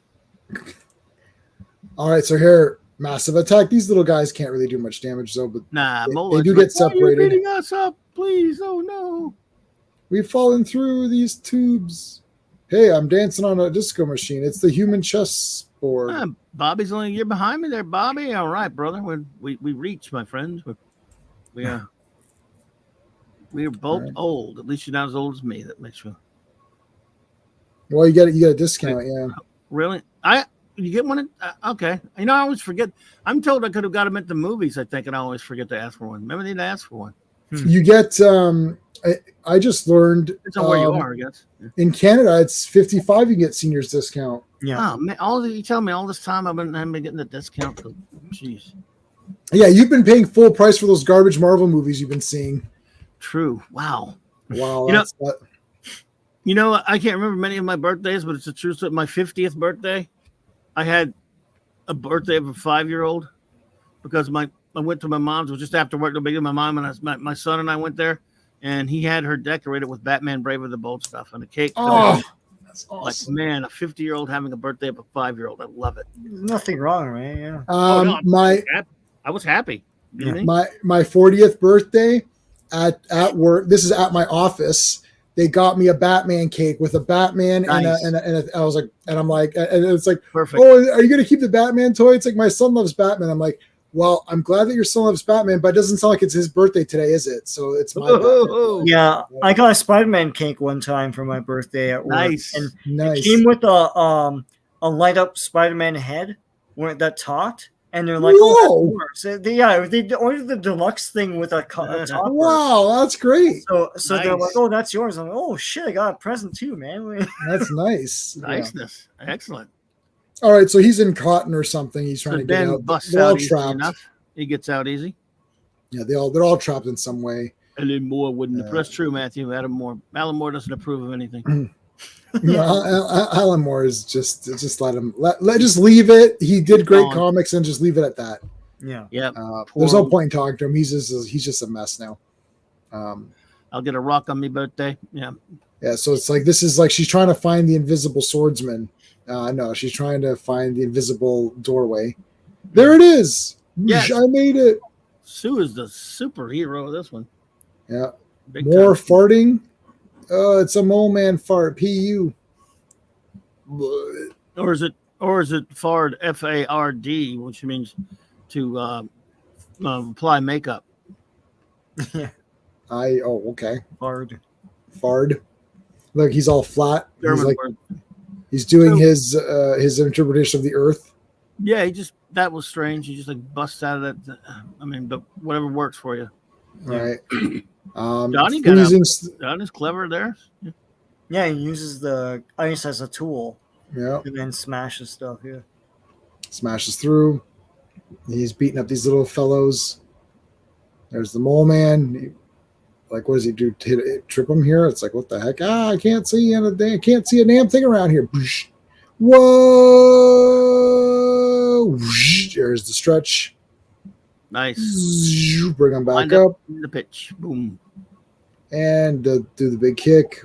All right, so here, massive attack. These little guys can't really do much damage though, but
Nah,
they do get separated.
Why are you beating us up, please? Oh no.
We've fallen through these tubes. Hey, I'm dancing on a disco machine. It's the human chessboard.
Bobby's only a year behind me there, Bobby. All right, brother. We reach, my friends. We are both old. At least you're not as old as me. That makes you.
Well, you get a discount, yeah.
Really? You get one? Okay. You know, I always forget. I'm told I could have got them at the movies, I think, and I always forget to ask for one. Remember, they didn't ask for one.
You get. I just learned.
Depends on where you are, I guess.
In Canada, it's 55. You get seniors discount.
Yeah.
Oh man! You tell me all this time I've been getting the discount. Jeez.
Yeah, you've been paying full price for those garbage Marvel movies you've been seeing.
True. Wow.
Wow.
You know, I can't remember many of my birthdays, but it's a true story. My 50th birthday, I had a birthday of a 5-year-old because I went to my mom's. It was just after work. No big deal. My mom and my son and I went there, and he had her decorated with Batman Brave of the Bold stuff and a cake.
Oh, that's awesome.
Like, man, a 50-year-old having a birthday of a 5-year-old. I love it.
There's nothing wrong, right? Yeah.
No, I was happy. You know what I mean?
My 40th birthday at work. This is at my office. They got me a Batman cake with a Batman
Nice.
and I was like, and I'm like, and it's like,
Perfect.
oh, are you gonna keep the Batman toy? It's like my son loves Batman. I'm like, well, I'm glad that your son loves Batman, but it doesn't sound like it's his birthday today, is it? So it's my Batman.
Yeah, I got a Spider-Man cake one time for my birthday at work.
Nice.
And
Nice.
it came with a light up Spider-Man head that talked. And they're like,
Whoa.
oh, that's yours. They ordered the deluxe thing with a topper.
Wow, that's great.
So they're
Nice.
like, oh, that's yours. I'm like, oh shit, I got a present too, man.
That's nice. Yeah.
Niceness. Excellent.
All right, so he's in cotton or something. He's trying
So
to get
Ben
out.
busts
They're all
out easy
trapped.
enough. He gets out easy.
Yeah, they're all trapped in some way.
Alan Moore wouldn't approve. That's true, Matthew. Alan Moore doesn't approve of anything.
No, Alan Moore is just let just leave it. He did great comics and just leave it at that.
Yeah.
Yeah.
There's no point in talking to him. He's just a mess now.
I'll get a rock on me birthday. Yeah.
Yeah. So it's like this is like she's trying to find the invisible swordsman. No, she's trying to find the invisible doorway. There it is.
Yes.
I made it.
Sue is the superhero of this one.
Yeah.
Big
More
time.
farting. Oh, it's a mole man fart. PU.
Or is it fard FARD, which means to apply makeup.
Okay.
Fard.
Look, he's all flat.
German word.
He's doing his interpretation of the earth.
Yeah, that was strange. He just like busts out of that. I mean, but whatever works for you.
Right.
Johnny's clever there.
Yeah, he uses the ice as a tool.
Yeah.
And then smashes stuff. Yeah.
Smashes through. He's beating up these little fellows. There's the mole man. Like, what does he do? Trip him here? It's like, what the heck? I can't see anything. I can't see a damn thing around here. Whoa! There's the stretch.
Nice.
Bring him back
Wind
up.
The pitch. Boom.
And do the big kick.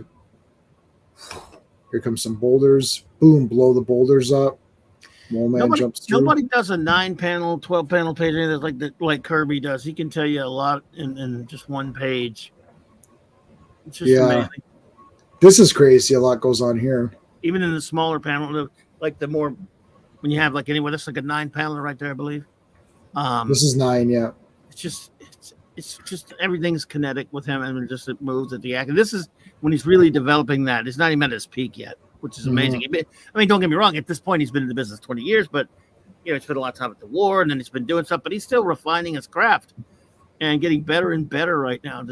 Here comes some boulders. Boom, blow the boulders up. Mole Man jumps through.
Nobody does a 9-panel, 12-panel page like Kirby does. He can tell you a lot in just one page. It's just amazing.
This is crazy. A lot goes on here.
Even in the smaller panel, like the more when you have like anywhere, that's like a 9-paneler right there, I believe.
This is 9, yeah.
It's just everything's kinetic with him, and just it moves at the act. And this is when he's really developing that. He's not even at his peak yet, which is amazing. I mean, don't get me wrong. At this point, he's been in the business 20 years, but he spent a lot of time at the war, and then he's been doing stuff. But he's still refining his craft and getting better and better right now.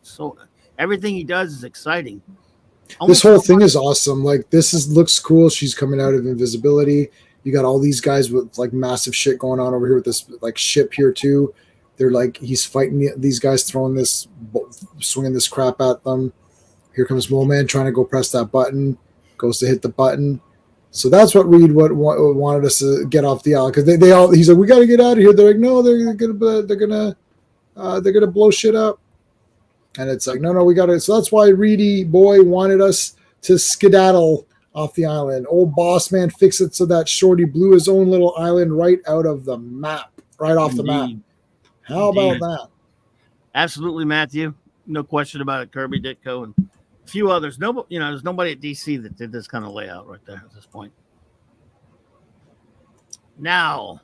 So everything he does is exciting.
This whole thing is awesome. Like looks cool. She's coming out of invisibility. You got all these guys with like massive shit going on over here with this like ship here too. They're like, he's fighting these guys, swinging this crap at them. Here comes Mole Man trying to go press that button. Goes to hit the button. So that's what Reed wanted us to get off the island, because they all. He's like, we got to get out of here. They're like, no, they're gonna blow shit up. And it's like, no, we got to. So that's why Reedy Boy wanted us to skedaddle off the island. Old boss man fixed it so that Shorty blew his own little island right out of the map, right off the map. How about that?
Absolutely, Matthew. No question about it. Kirby Ditko and a few others. There's nobody at DC that did this kind of layout right there at this point. Now,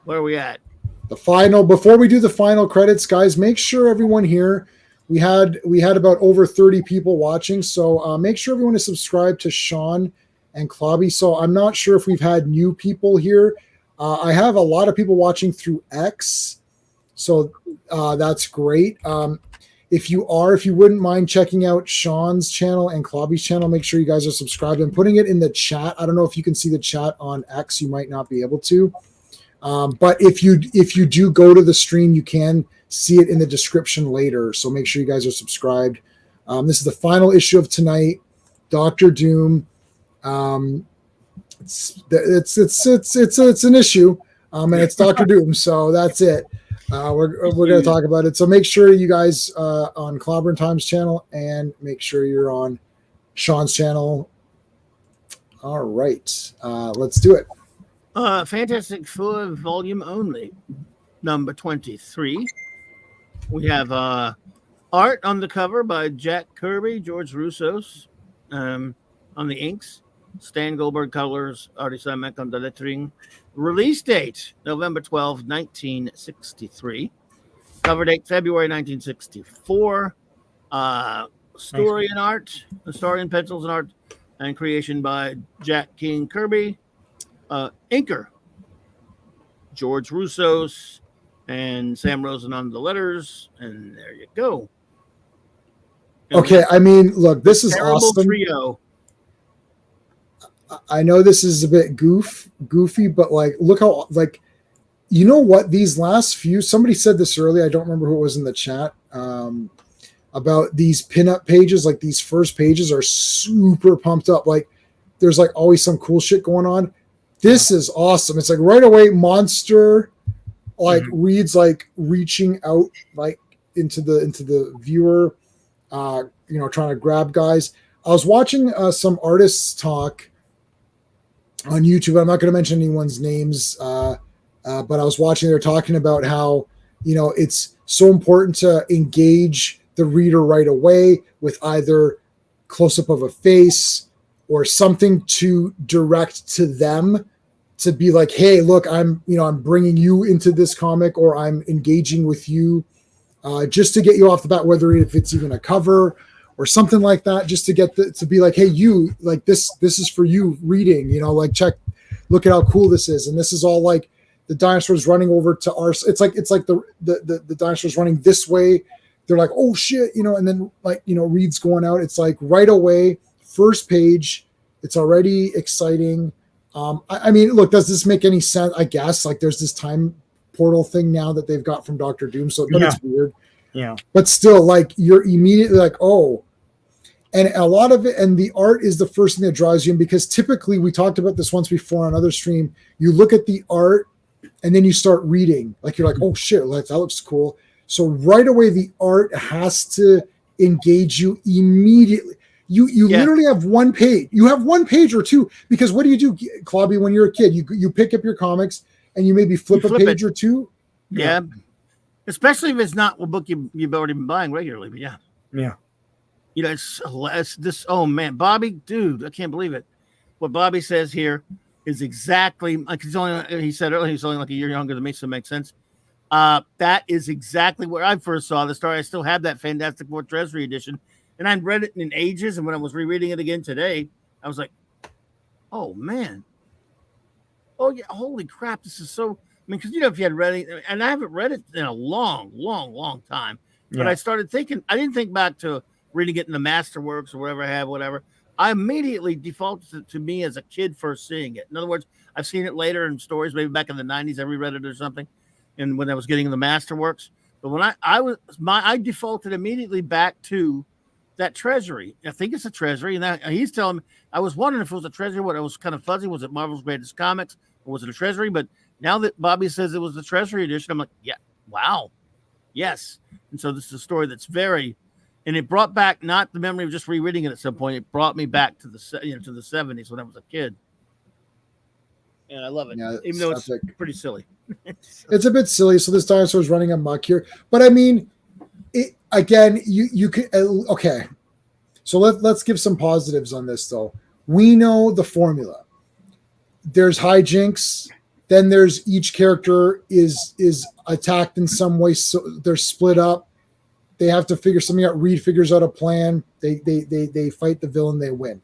where are we at?
Before we do the final credits, guys, make sure everyone here, we had about over 30 people watching, so make sure everyone is subscribed to Sean and Clobby. So I'm not sure if we've had new people here. I have a lot of people watching through X, so that's great. If you wouldn't mind checking out Sean's channel and Clobby's channel, make sure you guys are subscribed and putting it in the chat. I don't know if you can see the chat on X. You might not be able to. But if you do go to the stream, you can see it in the description later. So make sure you guys are subscribed. This is the final issue of tonight, Doctor Doom. It's an issue, and it's Doctor Doom. So that's it. We're going to talk about it. So make sure you guys on Clobberin Times channel, and make sure you're on Sean's channel. All right, let's do it.
Fantastic Four volume only, number 23. We have art on the cover by Jack Kirby, George Russos, on the inks. Stan Goldberg colors, Artie Simek on the lettering. Release date, November 12, 1963. Cover date, February 1964. Story and art, story and pencils and art, and creation by Jack King Kirby. Inker, George Russos, and Sam Rosen on the letters, and there you go.
Okay, I mean, look, this is awesome.
Trio.
I know this is a bit goofy, but like, look how, like, you know what? These last few, somebody said this earlier. I don't remember who it was in the chat about these pinup pages. Like, these first pages are super pumped up. Like, there's like always some cool shit going on. This is awesome. It's like right away, Monster like reads like reaching out like into the viewer, trying to grab guys. I was watching some artists talk on YouTube. I'm not going to mention anyone's names, but I was watching. They're talking about how it's so important to engage the reader right away with either close up of a face or something to direct to them, to be like, hey, look, I'm bringing you into this comic, or I'm engaging with you, just to get you off the bat, whether if it's even a cover or something like that, just to get to be like, hey, you, like this is for you reading, like look at how cool this is. And this is all like the dinosaurs running over to our, it's like the dinosaurs running this way. They're like, oh shit, and then like, Reed's going out. It's like right away, first page, it's already exciting. I mean, look, does this make any sense? I guess like there's this time portal thing now that they've got from Dr. Doom, so but it's weird.
Yeah.
But still, like, you're immediately like, oh. And a lot of it, and the art is the first thing that draws you in, because typically, we talked about this once before on another stream, you look at the art and then you start reading. Like, you're like, oh shit, like, that looks cool. So right away, the art has to engage you immediately. You literally have one page. You have one page or two, because what do you do, Clobby, when you're a kid? You pick up your comics and you maybe flip a page or two.
Yeah. Especially if it's not a book you've already been buying regularly. But
Yeah.
You know, it's this. Oh man, Bobby, dude, I can't believe it. What Bobby says here is exactly like he said earlier. He's only like a year younger than me, so it makes sense. That is exactly where I first saw the story. I still have that Fantastic Four Treasury edition, and I'd read it in ages. And when I was rereading it again today, I was like, "Oh man, oh yeah, holy crap! This is so." I mean, because if you had read it, and I haven't read it in a long time, but I started thinking. I didn't think back to reading it in the Masterworks or whatever I have, whatever. I immediately defaulted to me as a kid first seeing it. In other words, I've seen it later in stories, maybe back in the 90s, I reread it or something, and when I was getting the Masterworks. But when I defaulted immediately back to that Treasury. I think it's a Treasury, and he's telling me, I was wondering if it was a Treasury. What, it was kind of fuzzy. Was it Marvel's Greatest Comics, or was it a Treasury? But now that Bobby says it was the Treasury edition, I'm like, yeah, wow, yes. And so this is a story that's very. And it brought back not the memory of just rereading it at some point. It brought me back to the 70s when I was a kid, and I love it. Yeah, even though it's pretty silly.
It's a bit silly. So this dinosaur is running amok here, but I mean, again, you could okay. So let's give some positives on this though. We know the formula. There's hijinks. Then there's each character is attacked in some way, so they're split up. They have to figure something out. Reed figures out a plan. They fight the villain. They win.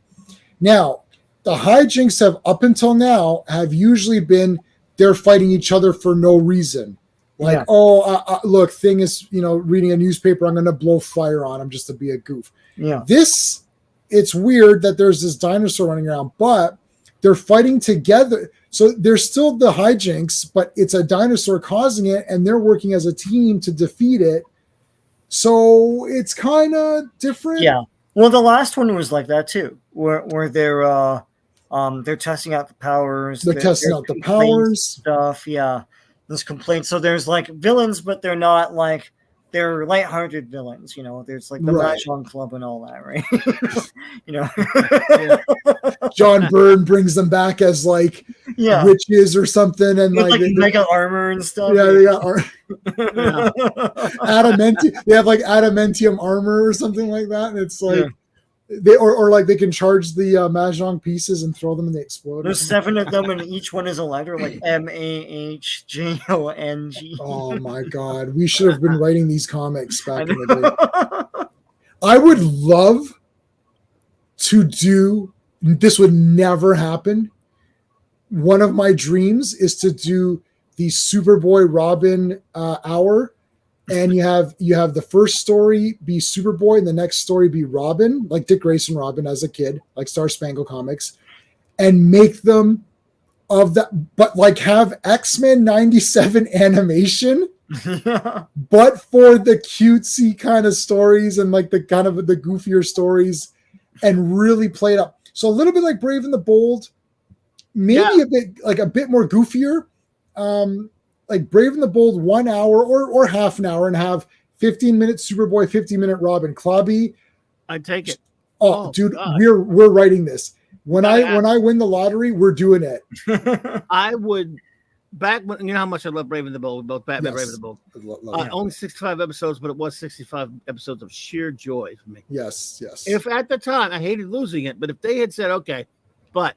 Now, the hijinks up until now have usually been they're fighting each other for no reason. Like, look, Thing is, reading a newspaper. I'm going to blow fire on him just to be a goof.
Yeah.
It's weird that there's this dinosaur running around, but they're fighting together. So there's still the hijinks, but it's a dinosaur causing it, and they're working as a team to defeat it. So it's kind of different.
Yeah. Well, the last one was like that too, where they're testing out the powers.
They're testing out the powers
stuff. Yeah. There's complaints. So there's like villains, but they're not like they're lighthearted villains. There's like the Mahjong Club and all that, right?
John Byrne brings them back as like witches or something, and like
mega armor and stuff.
Yeah, they got adamantium. They have like adamantium armor or something like that, and it's like they like they can charge the Mahjong pieces and throw them and they explode.
There's 7 of them, and each one is a letter like MAHJONG.
Oh my god, we should have been writing these comics back in the day. I would love to do. This would never happen. One of my dreams is to do the Superboy Robin hour, and you have the first story be Superboy and the next story be Robin, like Dick Grayson Robin as a kid, like Star Spangled Comics, and make them of that, but like have X-Men 97 animation, but for the cutesy kind of stories and like the kind of the goofier stories, and really play it up. So a little bit like Brave and the Bold, maybe a bit more goofier, like Brave and the Bold 1 hour or half an hour, and have 15-minute Superboy, 15-minute Robin. Clobby,
I'd take it.
Oh dude, God. We're writing this. When I win the lottery, we're doing it.
I would. Back when, how much I love Brave and the Bold, both Batman, Brave and the Bold. Only 65 episodes, but it was 65 episodes of sheer joy for me.
Yes.
If at the time I hated losing it, but if they had said, okay, but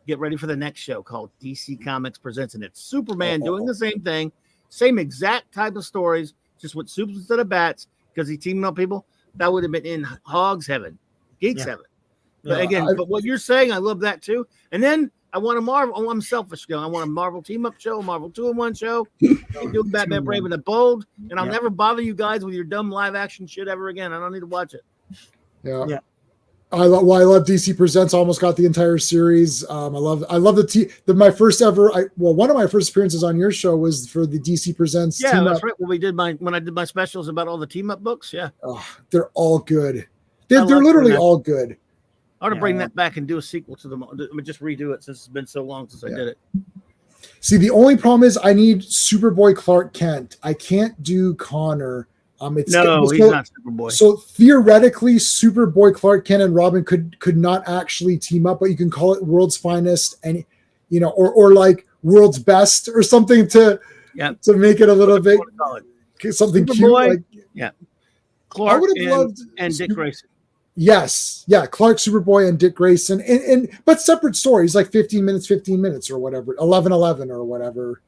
get ready for the next show called DC Comics Presents, and it's Superman doing the same thing, same exact type of stories, just with soups instead of bats, because he teamed up people, that would have been in Hogs Heaven, Geeks Heaven. But again, but what you're saying, I love that too. And then I want a Marvel. Oh, I'm selfish. I want a Marvel team-up show, a Marvel 2-in-1 show. Do Batman Brave and the Bold, and I'll never bother you guys with your dumb live-action shit ever again. I don't need to watch it.
Yeah. I love DC Presents. I almost got the entire series. I love my first ever. One of my first appearances on your show was for the DC Presents.
Yeah, that's right. Well, when I did my specials about all the team-up books. Yeah,
they're all good. They're literally all good.
I ought to bring that back and do a sequel to them. Just redo it since it's been so long since I did it.
See, the only problem is I need Superboy Clark Kent. I can't do Connor.
He's not Superboy.
So theoretically, Superboy Clark Kent and Robin could not actually team up, but you can call it World's Finest and or like World's Best or something to make it a little bit something
Superboy,
cute.
Clark and Dick Grayson.
Yes, yeah, Clark, Superboy, and Dick Grayson, and but separate stories, like 15 minutes or whatever, 11 or whatever.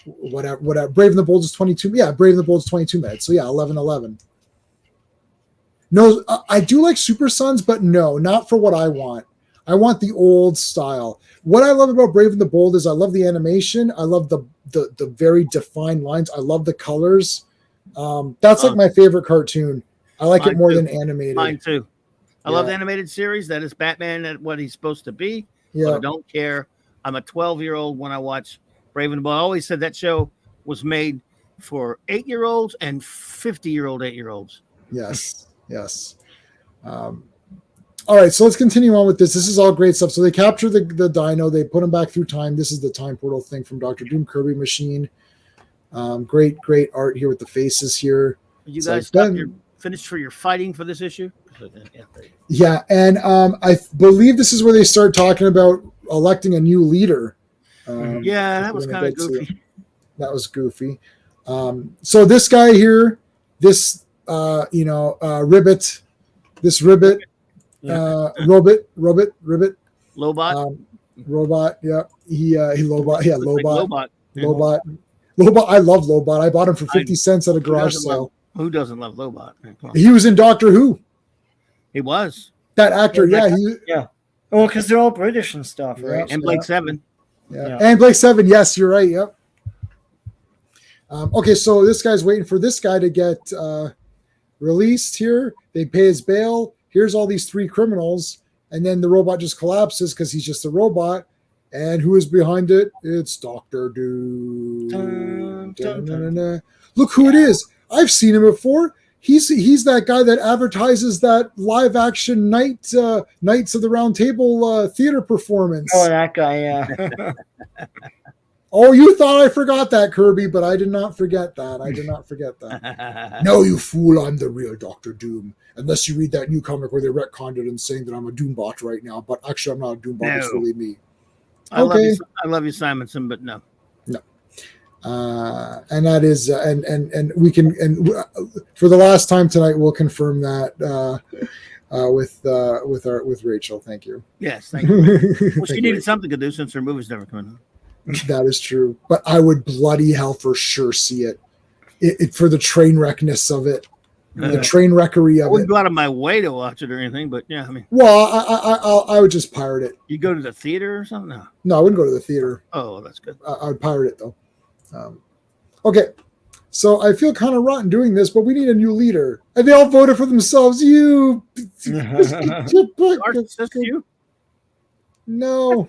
Brave and the Bold is 22. Yeah, Brave and the Bold is 22 minutes. So yeah, 11. No, I do like Super Sons, but no, not for what I want. I want the old style. What I love about Brave and the Bold is I love the animation. I love the very defined lines. I love the colors. That's like my favorite cartoon. I like it more than animated.
Mine too. I love the animated series. That is Batman at what he's supposed to be.
Yeah.
But I don't care. I'm a 12-year-old when I watch Brave and the Bold. I always said that show was made for 8-year-olds and 50-year-old 8-year-olds.
Yes. All right, so let's continue on with this. This is all great stuff. So they capture the dino. They put him back through time. This is the time portal thing from Dr. Doom Kirby Machine. Great art here with the faces here.
You guys finished for your fighting for this issue?
Yeah, and I believe this is where they start talking about electing a new leader.
That was kind of goofy.
That was goofy. So this guy here, this Ribbit, Robot. Robot, yeah. Lobot. I love Lobot. I bought him for 50 cents at a garage sale.
Who doesn't love Lobot?
He was in Doctor Who.
He was.
That actor, yeah.
Well, because they're all British and stuff, right?
And Blake Seven.
Yeah. And Blake Seven, yes, you're right. Yep. Okay, so this guy's waiting for this guy to get released here. They pay his bail. Here's all these 3 criminals. And then the robot just collapses because he's just a robot. And who is behind it? It's Dr. Doom. Dun, dun, dun, dun. Look who it is. I've seen him before. He's that guy that advertises that live action Knights of the Round Table theater performance.
Oh, that guy, yeah.
Oh, you thought I forgot that, Kirby, but I did not forget that. No, you fool, I'm the real Dr. Doom. Unless you read that new comic where they retconned it and saying that I'm a Doombot right now, but actually I'm not a Doombot, no. It's really me.
I love you, Simonson, but no.
And that is and we can for the last time tonight we'll confirm that with Rachel. Thank you.
Yes, thank you. Well, she needed something to do since her movie's never coming out.
That is true, but I would bloody hell for sure see it for the train wreckness of it, the train wreckery of it.
I wouldn't go out of my way to watch it or anything, but yeah, I mean,
well, I would just pirate it.
You go to the theater or something?
No, I wouldn't go to the theater.
Oh, that's good.
I would pirate it though. Okay, so I feel kind of rotten doing this, but we need a new leader, and they all voted for themselves. You, no,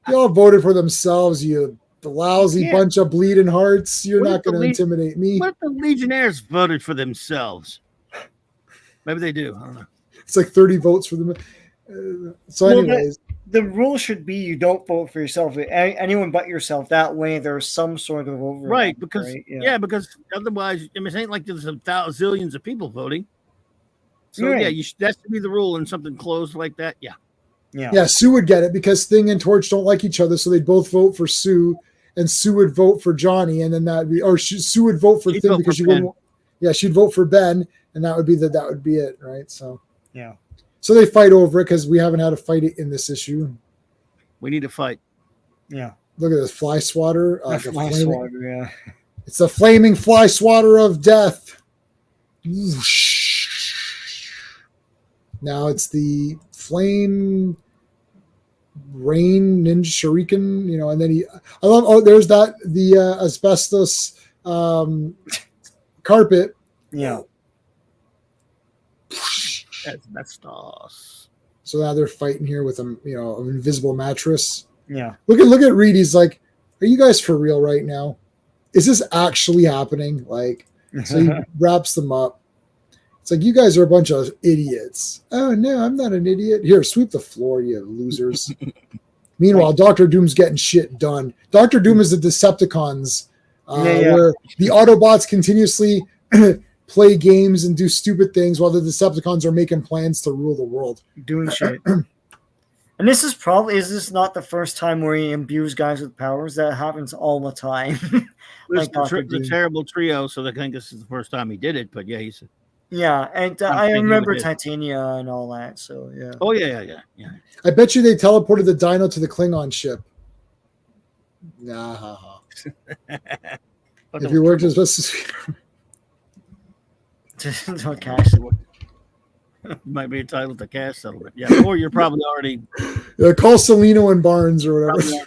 they all voted for themselves. You lousy bunch of bleeding hearts. You're not going to intimidate me.
What if the Legionnaires voted for themselves? Maybe they do. I don't know.
It's like 30 votes for them. Anyways.
The rule should be you don't vote for yourself. Anyone but yourself. That way there's some sort of overlap.
Right, because because otherwise, I mean, it ain't like there's zillions of people voting. So
right.
That should be the rule in something closed like that.
Yeah, Sue would get it because Thing and Torch don't like each other, so they'd both vote for Sue, and Sue would vote for Johnny, and then that'd be, or Sue would vote for Thing because she wouldn't. Yeah, she'd vote for Ben, and that would be it, right? So
yeah.
So they fight over it because we haven't had a fight in this issue.
We need to fight.
Yeah. Look at this fly swatter.
Swatter, yeah.
It's a flaming fly swatter of death. Now it's the flame rain ninja shuriken, and then there's the asbestos carpet.
Yeah.
Asbestos.
So now they're fighting here with an invisible mattress.
Yeah.
Look at Reed. He's like, "Are you guys for real right now? Is this actually happening?" Like, so he wraps them up. It's like, you guys are a bunch of idiots. Oh no, I'm not an idiot. Here, sweep the floor, you losers. Meanwhile, Doctor Doom's getting shit done. Doctor Doom is the Decepticons, where the Autobots continuously play games and do stupid things while the Decepticons are making plans to rule the world.
Doing shit. And this is not the first time where he imbues guys with powers. That happens all the time.
Like the terrible trio, so I think this is the first time he did it, but yeah, he's...
Yeah, and I remember Titania and all that, so yeah.
Oh, yeah.
I bet you they teleported the Dino to the Klingon ship. Nah. If you worked as best
To a cash settlement.
You might be entitled to cash settlement. Yeah, or you're probably already...
call Celino and Barnes or whatever.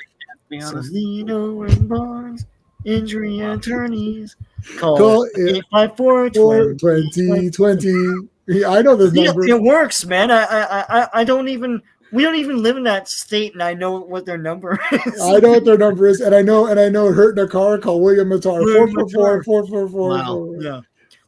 Celino and Barnes, injury attorneys. Call 854-2020.
I know this number.
It works, man. I don't even... We don't even live in that state, and I know what their number is.
I know what their number is, and I know hurt in a car. Call William Matar. 444-444.
Wow.
Yeah.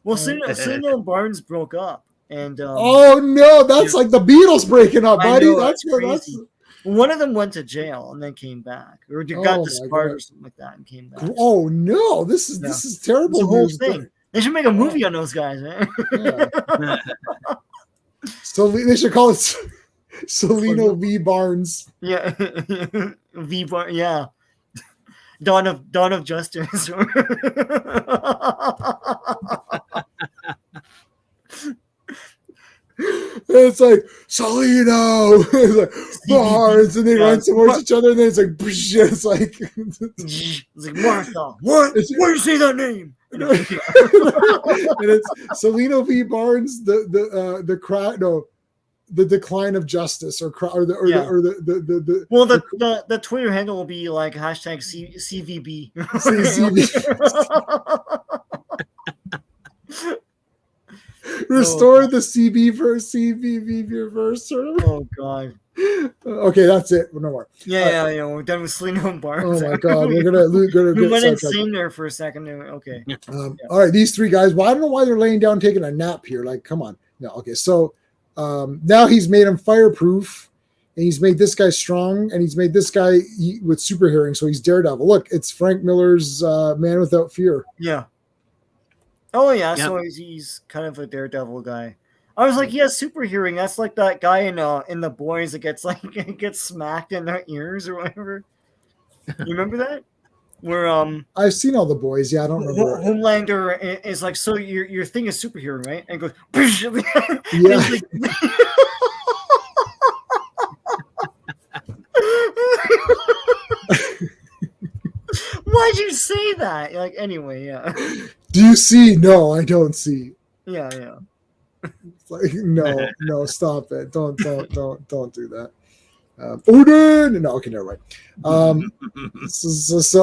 Well, Celino and Barnes broke up. And
oh no, that's like the Beatles breaking up, buddy.
Know,
that's what that's.
One of them went to jail and then came back, or got disbarred or something like that and came back.
Oh no, this is terrible.
The whole thing. They should make a movie on those guys, man.
Yeah. So they should call it Celino V Barnes.
Yeah, V Barnes. Yeah, Dawn of Justice.
It's like Celino, it's like Barnes, and they run towards each other, and then it's like, it's like
Martha. What? Where do you say that name?
And it's Celino v. Barnes, the decline of justice, the
Twitter handle will be like #CVB.
Restore the CVV reverse.
Oh god.
Okay, that's it. No more.
Yeah. We're done with Celino and Barnes.
Oh my god, we're gonna
we went insane there for a second. Okay.
All right, these three guys. Well, I don't know why they're laying down taking a nap here. Like, come on. No. Okay, so now he's made him fireproof, and he's made this guy strong, and he's made this guy with super hearing, so he's Daredevil. Look, it's Frank Miller's Man Without Fear.
Yeah. Oh yeah, yep. So he's kind of a Daredevil guy. I was like, he has super hearing. That's like that guy in The Boys that gets smacked in their ears or whatever. You remember that? Where
I've seen all The Boys. Yeah, I don't remember.
Homelander is like, so your thing is super hearing, right? And goes,
yeah.
Like, why'd you say that? Like, anyway, yeah.
Do you see? No, I don't see.
Yeah.
It's like, no, stop it. Don't do that. Odin! No, okay, never mind. So it's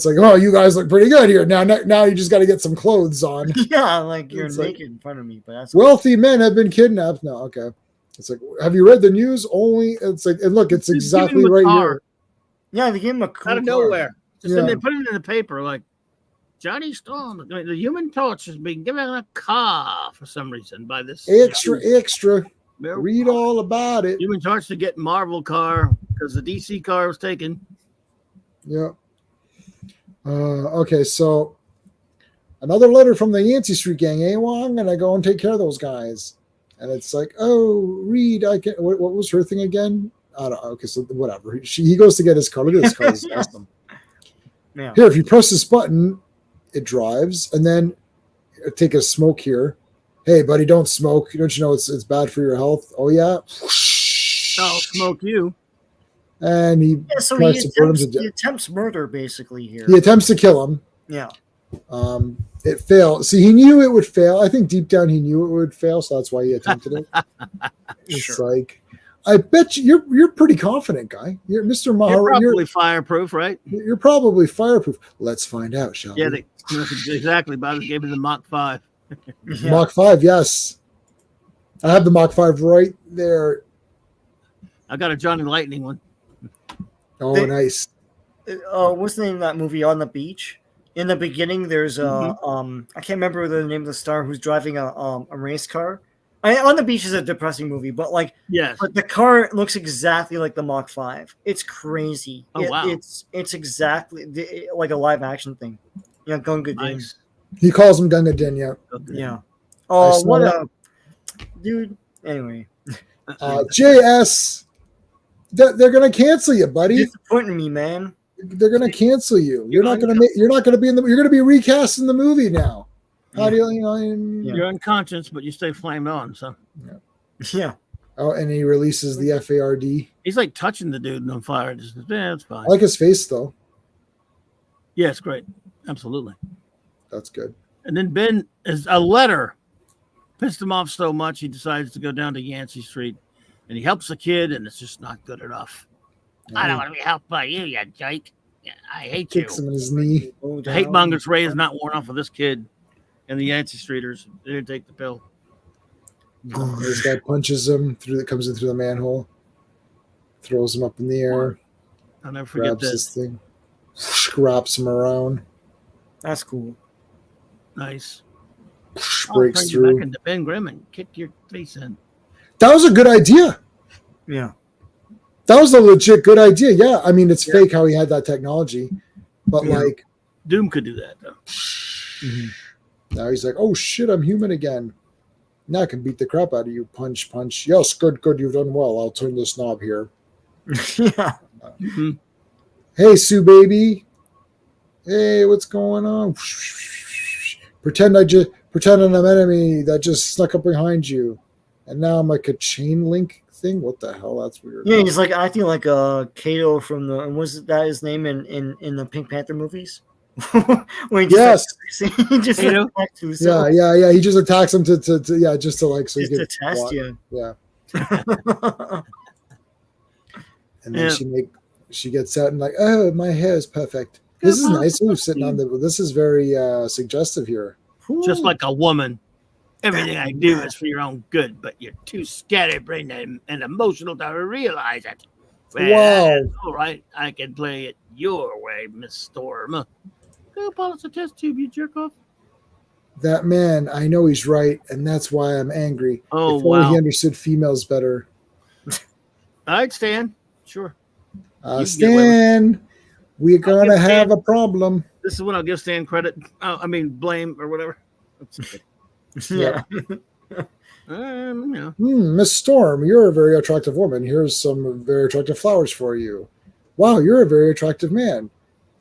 like, oh, you guys look pretty good here. Now you just got to get some clothes on.
Yeah, like you're naked in front of me, but that's
wealthy men have been kidnapped. No, okay. It's like, have you read the news? Only it's like, and look, it's exactly right here.
Yeah, they gave him a cool
out of nowhere. Then they put it in the paper like Johnny Storm, the Human Torch, has been given a car for some reason by this
extra. Read all about it.
Human Torch to get Marvel car because the DC car was taken.
Yeah. Okay, so another letter from the Yancey Street gang, I'm gonna go and take care of those guys. And it's like, oh, Reed, I can. What was her thing again? I don't know. Okay, so whatever. He goes to get his car. Look at this car. It's awesome.
Yeah.
Here, if you press this button, it drives, and then take a smoke here. Hey, buddy, don't smoke. Don't you know it's bad for your health? Oh yeah.
I'll smoke you.
And he
attempts murder basically here.
He attempts to kill him.
Yeah.
It failed. See, he knew it would fail. I think deep down he knew it would fail, so that's why he attempted it. It's like, I bet you're pretty confident, guy. You're Mr. Mahara.
You're probably fireproof, right?
You're probably fireproof. Let's find out, shall we?
Yeah, exactly. Bobby gave me the Mach 5.
Yeah. Mach 5, yes. I have the Mach 5 right there.
I got a Johnny Lightning one.
Oh, nice.
What's the name of that movie, On the Beach? In the beginning, there's I can't remember the name of the star who's driving a race car, On the Beach is a depressing movie, but like,
Yes.
but the car looks exactly like the Mach 5. It's crazy.
Oh, wow.
It's exactly like a live action thing. Yeah, Gunga Din.
Nice.
He calls him Gunga Din, yeah.
Okay.
Yeah. Oh,
saw
what
that.
a dude. Anyway,
JS, they're gonna cancel you, buddy.
disappointing me, man.
They're gonna cancel you. You're not gonna be in the. You're gonna be recast in the movie now. How do you?
You're unconscious, but you stay flamed on. So
Yeah.
Oh, and he releases the FARD.
he's like touching the dude on fire. Just, yeah, it's fine.
I like his face though.
Yeah, it's great. Absolutely.
That's good.
And then Ben is a letter pissed him off so much he decides to go down to Yancey Street, and he helps the kid, and it's just not good enough. I don't want to be helped by you, you jake. Yeah, I hate you.
Kicks him in his knee.
The hate-monger's ray is not worn off of this kid and the Yancey Streeters. They didn't take the pill.
This guy punches him comes in through the manhole, throws him up in the air,
I'll never forget
grabs
this.
this thing, scraps him around,
That's cool.
Nice.
breaks
I'll turn you back
through.
into Ben Grimm and kick your face in.
That was a good idea.
Yeah.
That was a legit good idea. Yeah, I mean it's fake how he had that technology, but like
Doom could do that, though.
now he's like, oh shit, I'm human again. Now I can beat the crap out of you. Punch, punch. Yes, good, you've done well. I'll turn this knob here.
Yeah.
Hey, Sue baby. Hey, what's going on? Pretend I'm an enemy that just snuck up behind you, and now I'm like a chain link thing. What the hell? That's weird.
Yeah, he's like acting like Kato from the was that his name in the Pink Panther movies? When he just he just attacks himself.
Yeah. He just attacks him to just to like so
Just
he
to
can
test you.
Yeah. And then she gets out and like, oh, my hair is perfect. This is nice. Ooh, sitting on this is very suggestive here.
Just like a woman. Everything I do is for your own good, but you're too scatterbrained and emotional to realize it.
Wow.
All right, I can play it your way, Miss Storm. Go polish a test tube, you jerk off.
That man, I know he's right, and that's why I'm angry.
Oh,
if only
wow.
he understood females better.
I'd stand. Sure.
Stan, we're gonna have a problem.
This is when I'll give Stan credit. Blame or whatever.
Yeah.
Miss Storm, you're a very attractive woman. Here's some very attractive flowers for you. Wow, you're a very attractive man.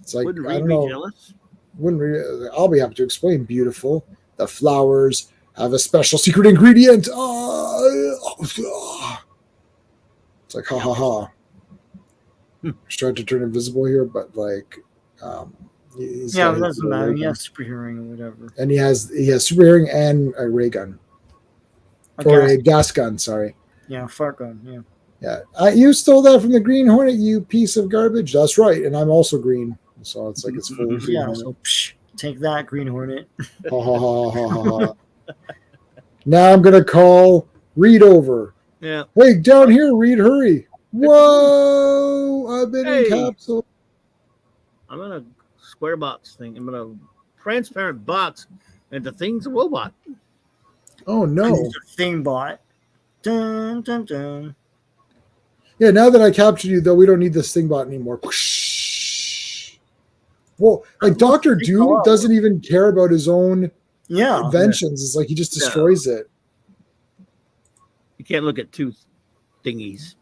It's like,
Wouldn't
I
Reed
don't
be
know.
jealous?
I'll be happy to explain. Beautiful. The flowers have a special secret ingredient. It's like ha ha ha. He's trying to turn invisible here, but like, it
doesn't matter. He has super hearing or whatever,
and he has super hearing and a ray gun a gas gun. Sorry.
Yeah, fart gun.
Yeah. You stole that from the Green Hornet, you piece of garbage. That's right, and I'm also green, so it's like it's full.
Yeah. So take that, Green Hornet.
Ha ha ha ha ha. Now I'm gonna call Reed over.
Yeah.
Hey, down here, Reed, hurry. Whoa, I've been in capsule.
I'm in a square box thing. I'm in a transparent box, and the thing's a robot.
Oh no.
Thing bot. Dun dun dun.
Yeah, now that I captured you, though, we don't need this thing bot anymore. Well, like Dr. Doom doesn't even care about his own inventions. It's like he just destroys it.
You can't look at two thingies.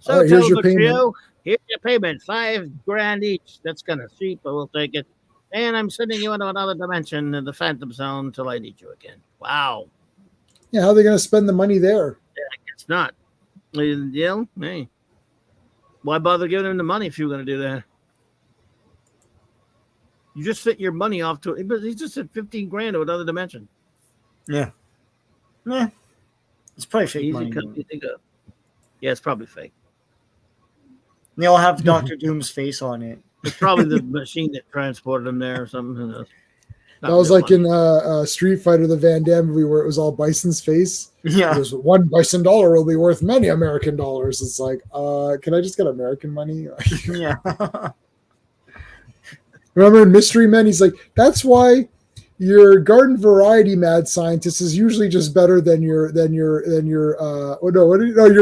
So
right, here's your payment.
Here's your payment, $5,000 each. That's kind of cheap, but we'll take it. And I'm sending you into another dimension in the Phantom Zone until I need you again. Wow.
Yeah, how are they going to spend the money there?
Yeah, I guess not. Hey, why bother giving him the money if you were going to do that? You just fit your money off to it, but he just said $15,000 to another dimension.
Yeah. It's probably fake money.
Yeah, it's probably fake.
They all have Dr. Doom's face on it.
It's probably the machine that transported him there or something.
That was like in Street Fighter, the Van Damme movie, where it was all Bison's face.
Yeah.
It was $1 Bison will be worth many American dollars. It's like, can I just get American money?
Yeah.
Remember in Mystery Men, he's like, that's why your garden variety mad scientist is usually just better than your your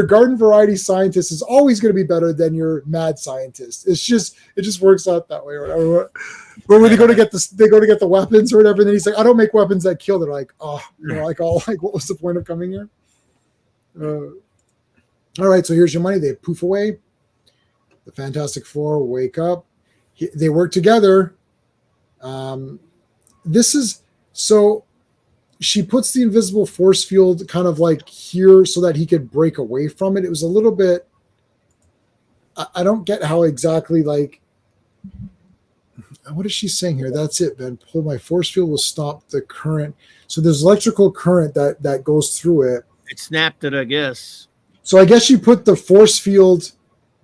garden variety scientist is always going to be better than your mad scientist. It just works out that way or whatever. But when they go to get the weapons or whatever, and then he's like, I don't make weapons that kill. They're like, oh, what was the point of coming here? All right, so here's your money. They poof away. The Fantastic Four wake up. They work together. This is so she puts the invisible force field kind of like here so that he could break away from it. It was a little bit, I don't get how exactly, like, what is she saying here? That's it, Ben. Pull my force field will stop the current. So there's electrical current that goes through it.
It snapped it, I guess.
So I guess she put the force field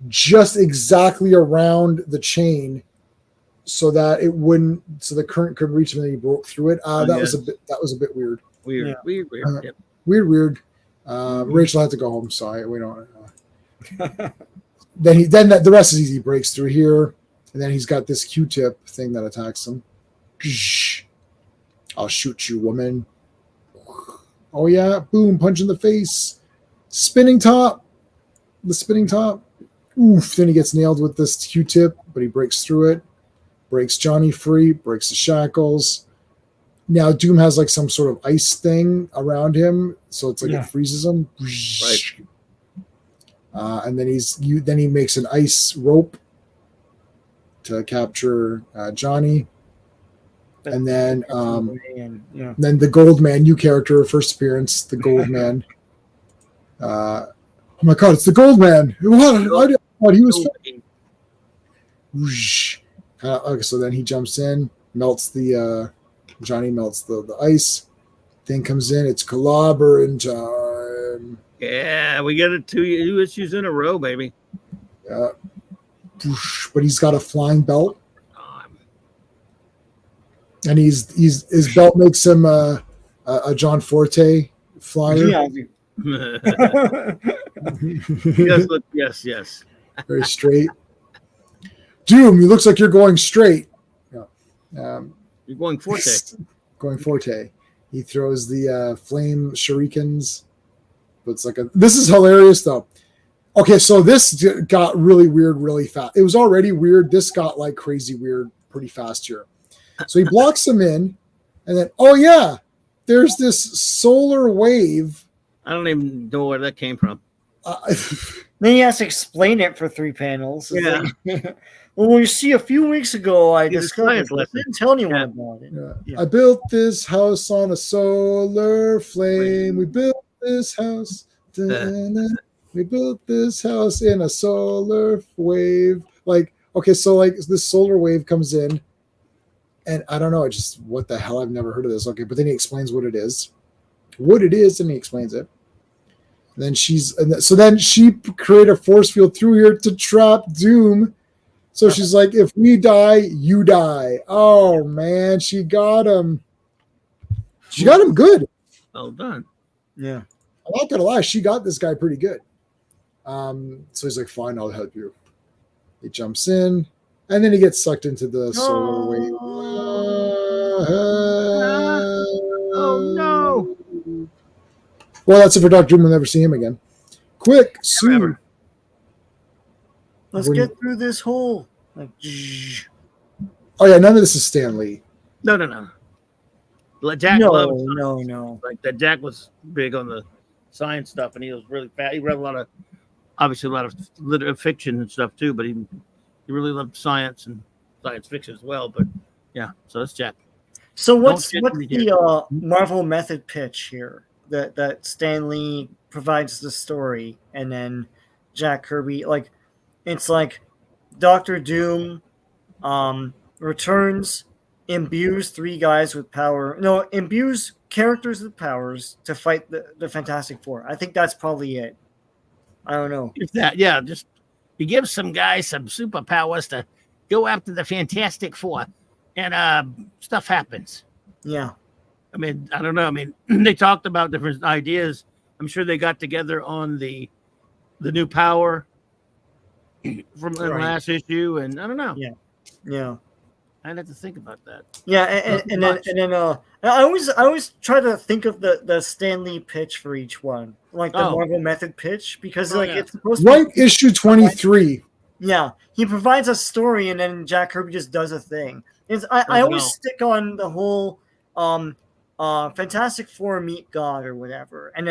just exactly around the chain so that it wouldn't, so the current could reach him and he broke through it. That was a bit weird.
Weird. Yep.
Weird. Rachel had to go home, so we don't. Then the rest is easy. He breaks through here, and then he's got this Q-tip thing that attacks him. I'll shoot you, woman. Oh yeah, boom! Punch in the face. Spinning top. The spinning top. Oof! Then he gets nailed with this Q-tip, but he breaks through it. Breaks Johnny free, breaks the shackles. Now Doom has like some sort of ice thing around him, so it's like it freezes him.
Right.
And then he makes an ice rope to capture Johnny. And then then the Gold Man, new character, first appearance, the Gold Man. Oh my God, it's the Gold Man! What? He was. Okay, so then he jumps in, melts Johnny melts the ice. Thing comes in, it's Clobberin time.
Yeah, we get it 2 issues in a row, baby.
Yeah. But he's got a flying belt. And his belt makes him a John Forte flyer.
Yeah.
Yes.
Very straight. Doom, it looks like you're going straight. Yeah.
You're going Forte.
Going Forte. He throws the flame shurikens. But it's like this is hilarious though. Okay, so this got really weird really fast. It was already weird. This got like crazy weird pretty fast here. So he blocks him in, and then there's this solar wave.
I don't even know where that came from.
Then he has to explain it for 3 panels.
Yeah.
Well, you see, a few weeks ago, I discovered I didn't tell anyone about it.
Yeah. I built this house on a solar flame. We built this house. We built this house in a solar wave. Like, okay, so like this solar wave comes in, and I don't know, just what the hell? I've never heard of this. Okay, but then he explains what it is, and he explains it. And then she create a force field through here to trap Doom. So she's like, if we die, you die. Oh man, she got him. She got him good.
Well done.
Yeah.
I'm not gonna lie, she got this guy pretty good. So he's like, fine, I'll help you. He jumps in, and then he gets sucked into the solar wave.
Oh no.
Well, that's it for Dr. Doom. We'll never see him again. Quick, soon.
Let's get through this hole. Like,
oh yeah, none of this is Stan Lee.
No. Jack loved
no.
Like that Jack was big on the science stuff, and he was really fat. He read a lot of literary fiction and stuff too, but he really loved science and science fiction as well. But yeah, so that's Jack.
So what's the Marvel method pitch here? That Stan Lee provides the story, and then Jack Kirby, like, it's like Dr. Doom returns, imbues 3 guys with power. No, imbues characters with powers to fight the Fantastic Four. I think that's probably it. I don't know.
If that, yeah, just he gives some guys some superpowers to go after the Fantastic Four, and stuff happens.
Yeah.
I mean, I don't know. I mean, they talked about different ideas. I'm sure they got together on the new power from the last issue, and I don't know.
Yeah.
I'd have to think about that.
Yeah, and then I always try to think of the Stan Lee pitch for each one, like the Marvel Method pitch, because it's supposed
to
be
issue 23.
Yeah, he provides a story, and then Jack Kirby just does a thing. I always stick on the whole Fantastic Four meet God or whatever, and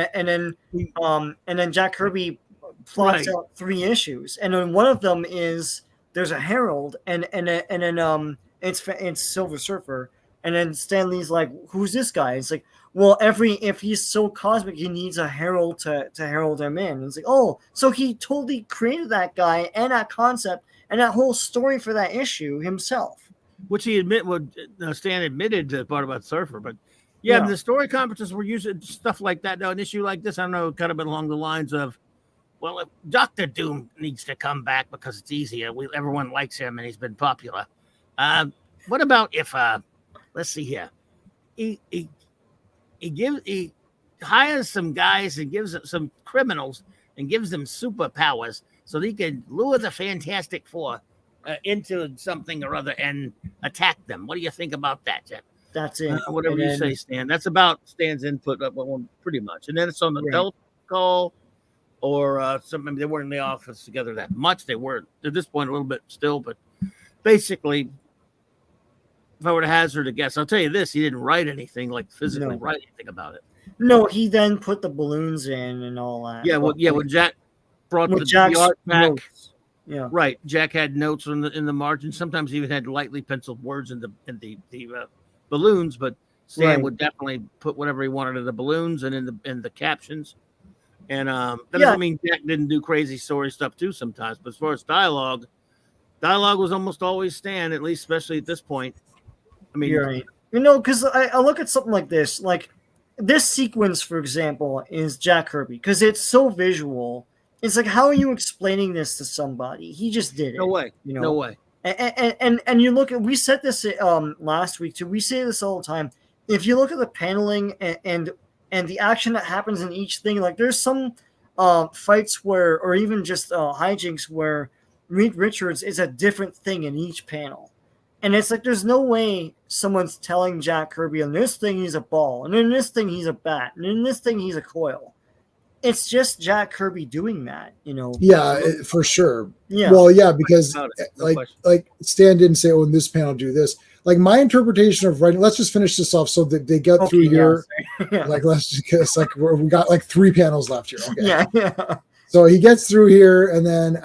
then Jack Kirby plots out 3 issues, and then one of them is there's a Herald, and then it's Silver Surfer, and then Stan Lee's like, who's this guy? It's like, well, if he's so cosmic, he needs a herald to herald him in. And it's like, oh, so he totally created that guy and that concept and that whole story for that issue himself.
Which Stan admitted the part about Surfer, but the story conferences were using stuff like that. Now, an issue like this, I don't know, kind of been along the lines of, well, if Doctor Doom needs to come back because it's easier, everyone likes him and he's been popular. What about if, let's see here, he hires some guys and gives some criminals and gives them superpowers so they can lure the Fantastic Four into something or other and attack them. What do you think about that, Jeff?
That's it.
Whatever you say, Stan. That's about Stan's input, pretty much. And then it's on the telephone call, or something. They weren't in the office together that much. They were at this point a little bit still, but basically, if I were to hazard a guess, I'll tell you this: he didn't write anything, like physically write anything about it.
No, he then put the balloons in and all that.
Yeah, when Jack brought the art back.
Notes. Yeah,
right. Jack had notes in the margin. Sometimes he even had lightly penciled words in the balloons, but Stan would definitely put whatever he wanted in the balloons and in the captions. And that doesn't mean Jack didn't do crazy story stuff too sometimes. But as far as dialogue was almost always Stan, at least especially at this point. I mean,
you're right. Because I look at something like this sequence, for example, is Jack Kirby because it's so visual. It's like, how are you explaining this to somebody? He just did it.
No way. No way.
And you look at, we said this last week too. We say this all the time. If you look at the paneling and the action that happens in each thing, like there's some fights where, or even just hijinks where Reed Richards is a different thing in each panel. And it's like, there's no way someone's telling Jack Kirby, in this thing he's a ball, and in this thing he's a bat, and in this thing he's a coil. It's just Jack Kirby doing that,
Yeah, for sure.
Yeah.
Well, yeah, because like Stan didn't say, oh, in this panel, do this. Like my interpretation of writing, let's just finish this off so that they get through here. Yeah. Like, let's just, like, we got like 3 panels left here. Okay.
Yeah.
So he gets through here, and then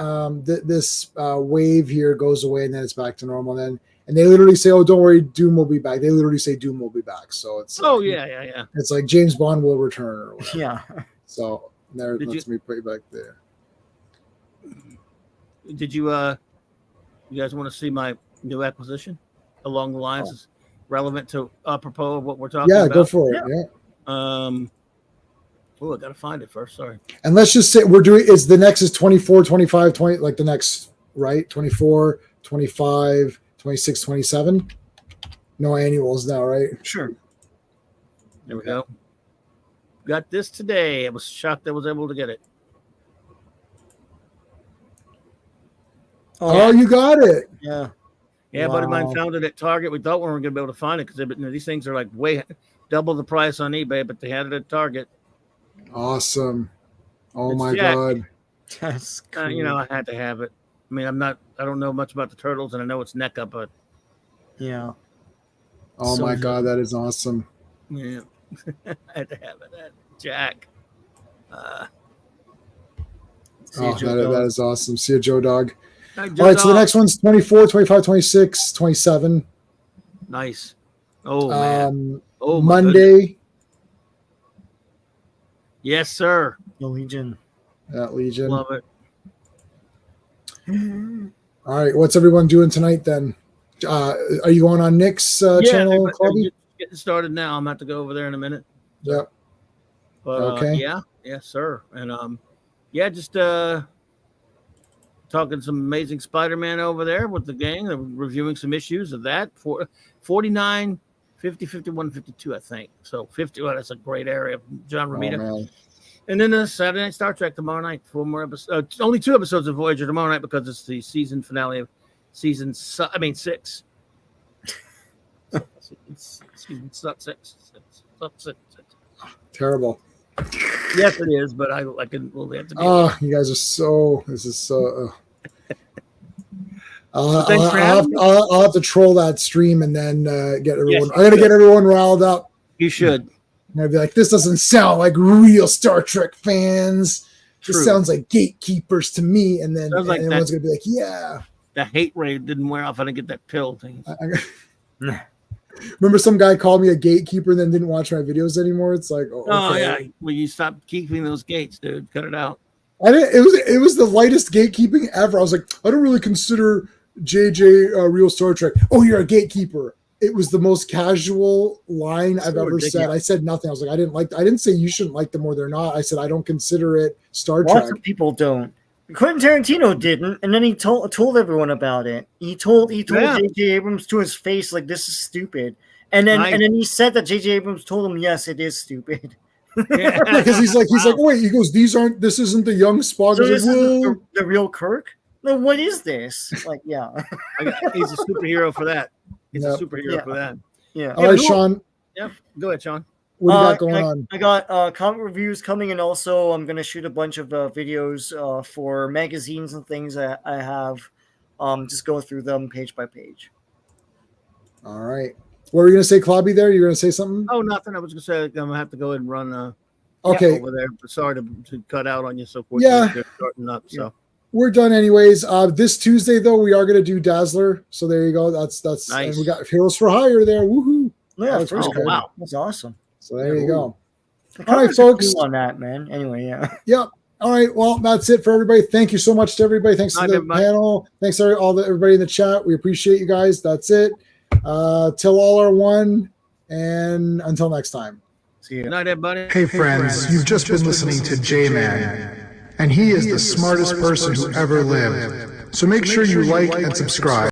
this wave here goes away, and then it's back to normal. And they literally say, oh, don't worry, Doom will be back. They literally say Doom will be back. So it's
yeah.
It's like James Bond will return or whatever.
Yeah.
So there, lets me put you back there.
Did you you guys want to see my new acquisition along the lines relevant to apropos of what we're talking about?
Yeah, go for it. Yeah.
I gotta find it first. Sorry.
And let's just say the next is 24, 25, 20, like the next, right? 24, 25, 26, 27. No annuals now, right?
Sure.
There we go. Got this today. I was shocked I was able to get it.
Oh, you got it.
Yeah.
Yeah, buddy mine found it at Target. We thought we weren't going to be able to find it because these things are like way double the price on eBay, but they had it at Target.
Awesome. Oh,
It's
my
Jack.
God.
That's cool.
I had to have it. I mean, I don't know much about the Turtles, and I know it's NECA, but
yeah.
Oh,
So
my
good.
God. That is awesome.
yeah, I had to have it. Jack.
That is awesome. See you, Joe Dog.
Hi,
All right, so the next one's 24, 25, 26, 27.
Nice. Oh, man. Oh, my
Monday.
goodness. Yes, sir.
The Legion.
Legion.
Love it.
All right, what's everyone doing tonight then? Are you going on Nick's channel,
they're
Clubby?
getting started now. I'm about to go over there in a minute.
Yep.
But
Okay.
yes, sir. And just talking some Amazing Spider-Man over there with the gang. They're reviewing some issues of that. 49, 50, 51, 52, I think. So 50. Well, that's a great area. John Romita.
Oh, man.
And then Saturday Night Star Trek tomorrow night. 4 more episodes. Only 2 episodes of Voyager tomorrow night because it's the season finale of season 6. It's not six. It's not six.
Terrible.
Yes, it is, but I can only have to be.
Oh, you guys are so. This is so.
Thanks for having me.
I'll have to troll that stream and then get everyone.
Yes,
I'm gonna get everyone riled up.
You should.
And I'd be like, this doesn't sound like real Star Trek fans.
True.
This sounds like gatekeepers to me. And then
Sounds like
everyone's gonna be like, yeah.
The hate rate didn't wear off. I didn't get that pill thing.
Remember, some guy called me a gatekeeper and then didn't watch my videos anymore. It's like, oh,
Oh
okay.
yeah. Well, you stop keeping those gates, dude. Cut it out.
I didn't. It was the lightest gatekeeping ever. I was like, I don't really consider JJ real Star Trek. Oh, you're a gatekeeper. It was the most casual line I've ever said. I said nothing. I was like, I didn't say you shouldn't like them or they're not. I said I don't consider it Star Trek.
Lots of people don't. Quentin Tarantino didn't, and then he told everyone about it. He told J.J. Abrams to his face, like, this is stupid. And then he said that J.J. Abrams told him, yes, it is stupid.
Yeah, because he's like, wait, he goes, this isn't the young Spock.
So this
like,
is the real Kirk? No, what is this? Like, yeah.
He's a superhero for that. He's a superhero for that.
Yeah.
All right, Sean.
Yeah, go ahead, Sean.
What do you got going on?
I got comic reviews coming, and also I'm going to shoot a bunch of videos for magazines and things that I have. Just go through them page by page.
All right. What were you going to say, Clobby, there? You're going to say something?
Oh, nothing. I was going to say I'm going to have to go ahead and run
okay.
over there. Sorry to cut out on you so quickly.
Yeah.
They're starting up, so.
We're done anyways. This Tuesday, though, we are going to do Dazzler. So there you go. That's
nice.
And we got Heroes for Hire there. Woohoo.
Yeah,
wow.
That's awesome.
So there you go.
All
right, folks.
Cool on that, man. Anyway, yeah.
Yep. All right. Well, that's it for everybody. Thank you so much to everybody. Thanks to the panel. Thanks to everybody in the chat. We appreciate you guys. That's it. Till all are one. And until next time.
See you. Good night, everybody.
Hey, friends. You've just been listening to J-Man. And he is the smartest person who ever lived. So make sure you like and subscribe.